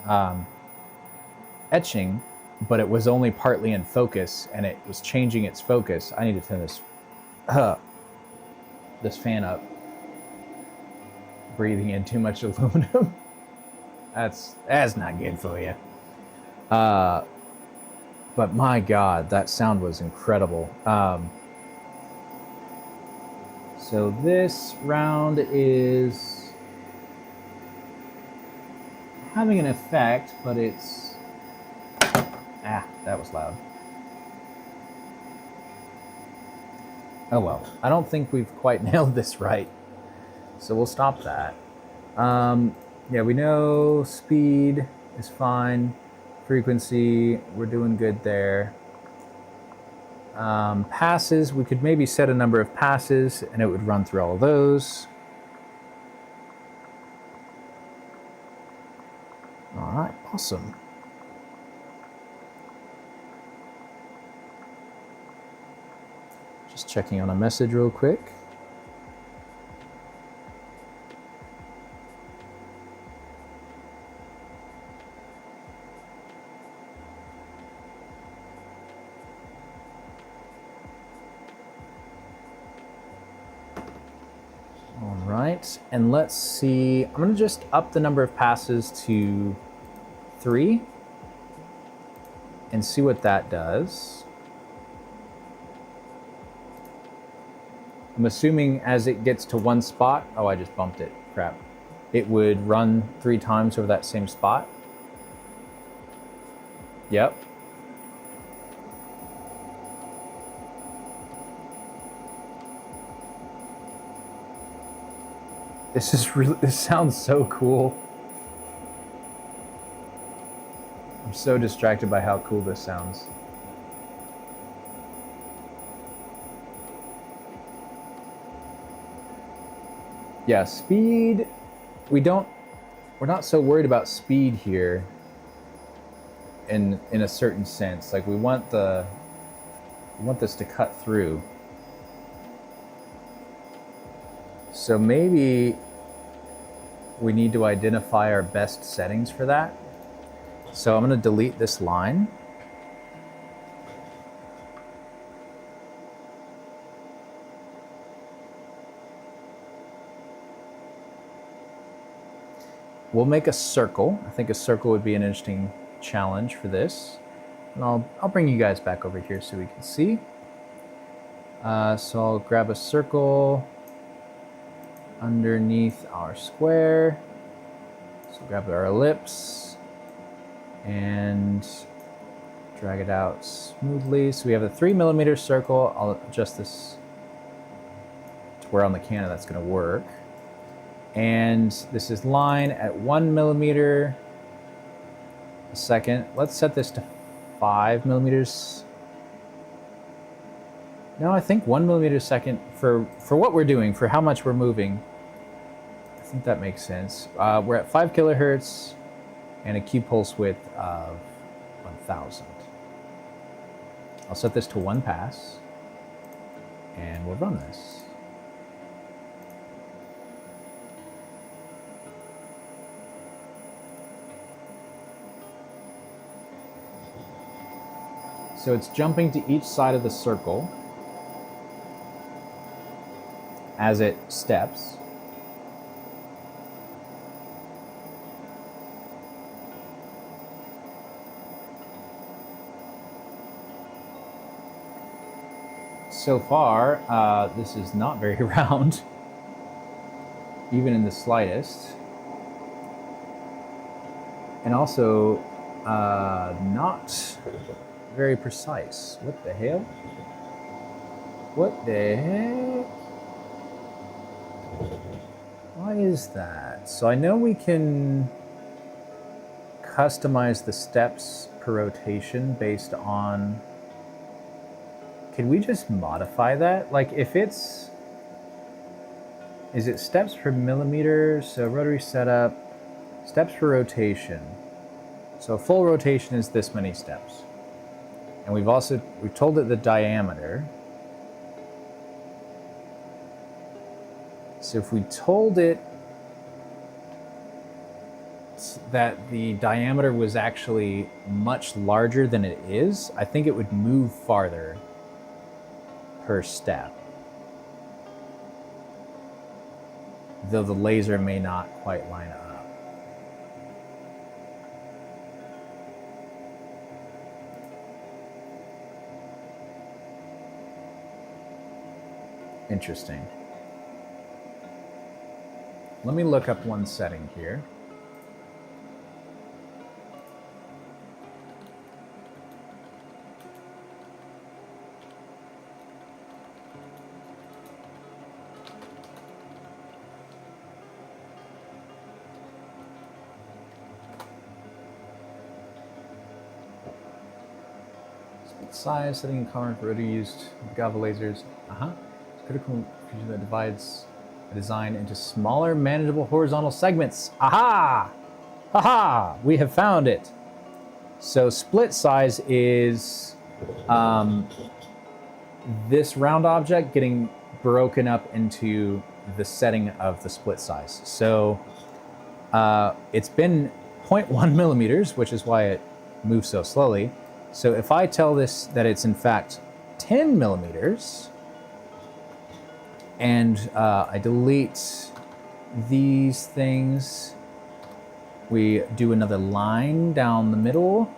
[SPEAKER 1] etching, but it was only partly in focus and it was changing its focus. I need to turn this fan up. Breathing in too much aluminum. That's not good for you. But my God, that sound was incredible. So this round is having an effect, but it's... that was loud. Oh well, I don't think we've quite nailed this right. So we'll stop that. Yeah, we know speed is fine. Frequency, we're doing good there. Passes, we could maybe set a number of passes and it would run through all of those. All right, awesome. Just checking on a message real quick. All right, and let's see. I'm gonna just up the number of passes to 3 and see what that does. I'm assuming as it gets to one spot, oh, I just bumped it, crap. It would run 3 times over that same spot. Yep. This sounds so cool. I'm so distracted by how cool this sounds. Yeah, speed, we're not so worried about speed here in a certain sense. Like we want this to cut through. So maybe we need to identify our best settings for that. So I'm going to delete this line. We'll make a circle. I think a circle would be an interesting challenge for this. And I'll bring you guys back over here so we can see. So I'll grab a circle underneath our square. So grab our ellipse and drag it out smoothly. So we have a 3 millimeter circle. I'll adjust this to where on the cannon that's going to work. And this is line at 1 millimeter a second. Let's set this to 5 millimeters. No, I think 1 millimeter a second for what we're doing, for how much we're moving. I think that makes sense. We're at 5 kilohertz and a Q pulse width of 1000. I'll set this to 1 pass and we'll run this. So it's jumping to each side of the circle as it steps. so far, this is not very round, even in the slightest. And also, not very precise. What the hell? What the heck? Why is that? So I know we can customize the steps per rotation based on... Can we just modify that? Like if it's... Is it steps per millimeter? So rotary setup, steps per rotation. So full rotation is this many steps. And we've told it the diameter. So if we told it that the diameter was actually much larger than it is, I think it would move farther per step. Though the laser may not quite line up. Interesting. Let me look up one setting here. Size, setting in common for rotary used GAVA lasers. It's critical feature that divides a design into smaller, manageable horizontal segments. Aha! Aha! We have found it. So split size is this round object getting broken up into the setting of the split size. So it's been 0.1 millimeters, which is why it moves so slowly. So if I tell this that it's in fact 10 millimeters, and I delete these things, we do another line down the middle.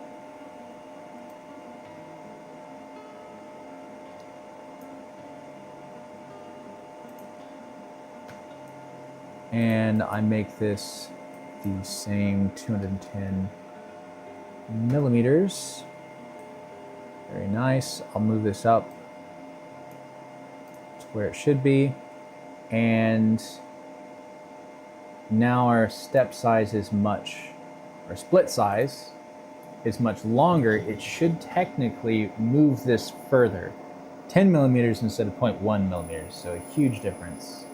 [SPEAKER 1] And I make this the same 210 millimeters. Very nice. I'll move this up to where it should be. And now our step size is our split size is much longer. It should technically move this further. 10 millimeters instead of 0.1 millimeters, so a huge difference.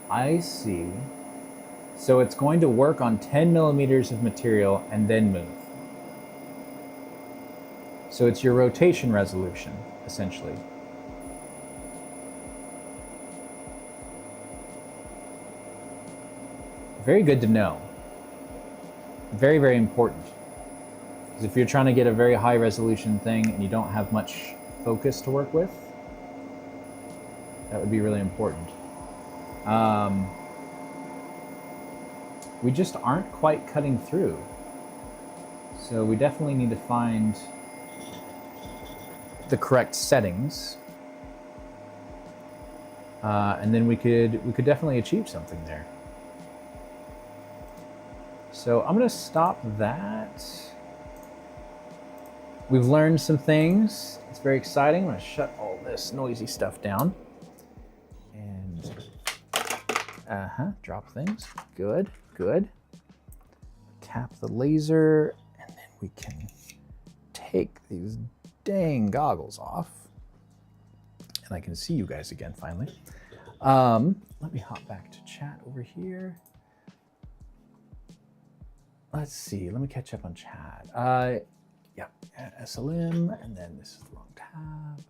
[SPEAKER 1] I see. So it's going to work on 10 millimeters of material and then move. So it's your rotation resolution, essentially. Very good to know. Very, very important. Because if you're trying to get a very high resolution thing and you don't have much focus to work with, that would be really important. We just aren't quite cutting through. So we definitely need to find the correct settings, and then we could definitely achieve something there. So I'm gonna stop that. We've learned some things. It's very exciting. I'm gonna shut all this noisy stuff down and drop things. Good, good. Tap the laser, and then we can take these dang goggles off, and I can see you guys again finally. Let me hop back to chat over here. Let's see, let me catch up on chat. Yeah, SLM, and then this is the wrong tab.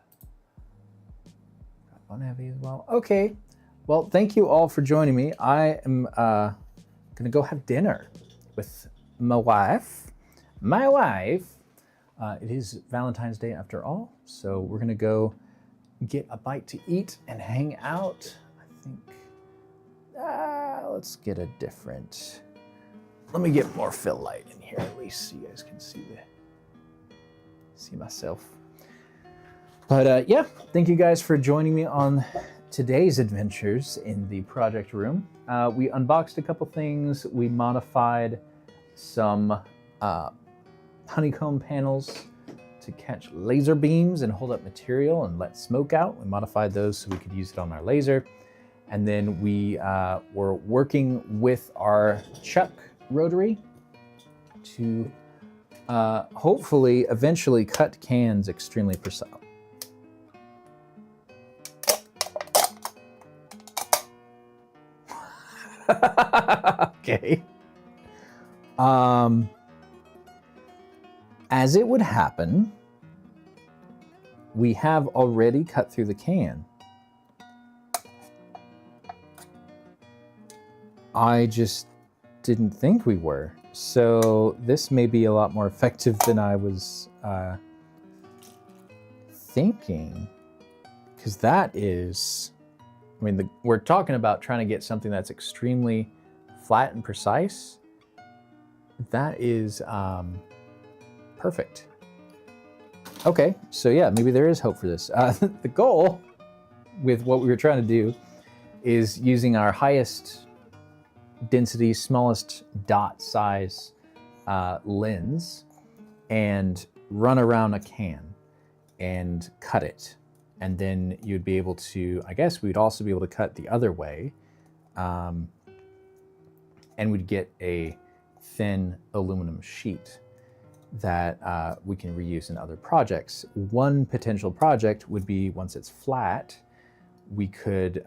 [SPEAKER 1] Got Fun Heavy as well. Okay, well, thank you all for joining me. I am gonna go have dinner with my wife. It is Valentine's Day after all, so we're gonna go get a bite to eat and hang out. I think, let's get a different, let me get more fill light in here at least so you guys can see myself. But yeah, thank you guys for joining me on today's adventures in the project room. We unboxed a couple things. We modified some honeycomb panels to catch laser beams and hold up material and let smoke out. We modified those so we could use it on our laser. And then we were working with our chuck rotary to hopefully eventually cut cans extremely precise. Okay. As it would happen, we have already cut through the can. I just didn't think we were. So this may be a lot more effective than I was thinking. Because that is, I mean, we're talking about trying to get something that's extremely flat and precise. That is perfect. Okay, so yeah, maybe there is hope for this. The goal with what we were trying to do is using our highest density, smallest dot size lens and run around a can and cut it. And then you'd be able to, I guess we'd also be able to cut the other way, and we'd get a thin aluminum sheet that we can reuse in other projects. One potential project would be, once it's flat, we could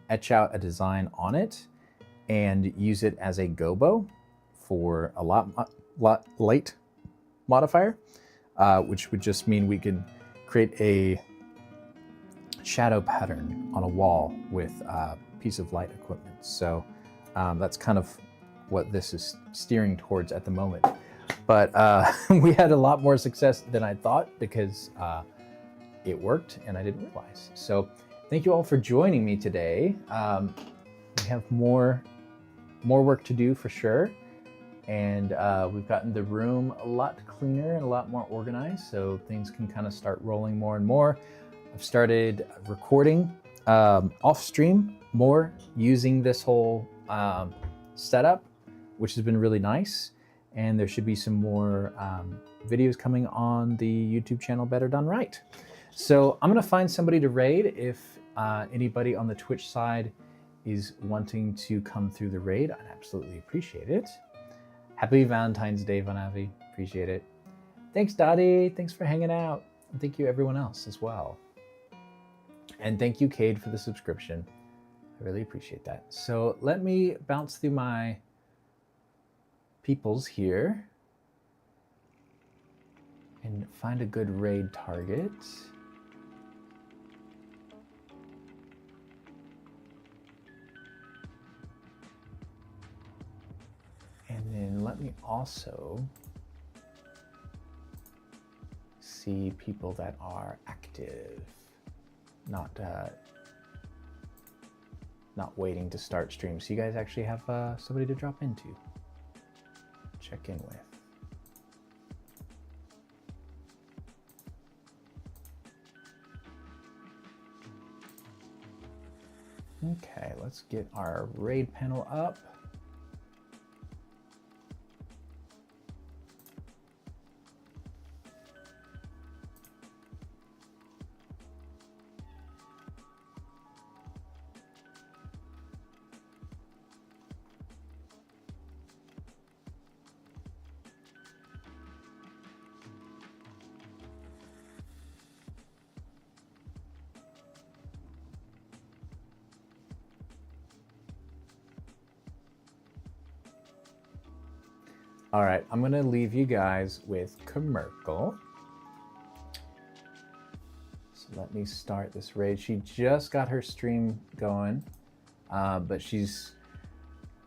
[SPEAKER 1] etch out a design on it and use it as a gobo for a lot light modifier, which would just mean we could create a shadow pattern on a wall with a piece of light equipment. So that's kind of what this is steering towards at the moment. But we had a lot more success than I thought because it worked and I didn't realize. So thank you all for joining me today. We have more work to do for sure. And we've gotten the room a lot cleaner and a lot more organized, so things can kind of start rolling more and more. I've started recording off stream more using this whole setup, which has been really nice. And there should be some more videos coming on the YouTube channel Better Done Right. So I'm gonna find somebody to raid. If anybody on the Twitch side is wanting to come through the raid, I'd absolutely appreciate it. Happy Valentine's Day, Vanavi. Appreciate it. Thanks, Dottie. Thanks for hanging out. And thank you everyone else as well. And thank you, Cade, for the subscription. I really appreciate that. So let me bounce through my peoples here and find a good raid target. And then let me also see people that are active, not waiting to start stream. So you guys actually have somebody to drop into, check in with. Okay, let's get our raid panel up. All right, I'm gonna leave you guys with Commerkle. So let me start this raid. She just got her stream going, but she's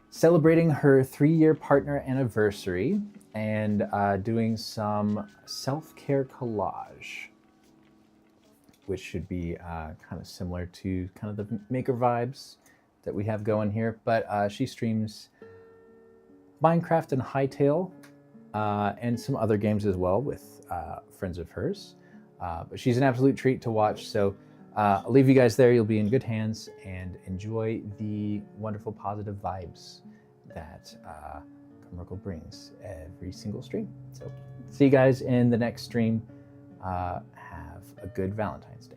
[SPEAKER 1] celebrating her 3-year partner anniversary and doing some self-care collage, which should be kind of similar to kind of the maker vibes that we have going here. But she streams Minecraft and Hytale, and some other games as well with friends of hers. But she's an absolute treat to watch. So I'll leave you guys there. You'll be in good hands, and enjoy the wonderful positive vibes that Commercial brings every single stream. So see you guys in the next stream. Have a good Valentine's Day.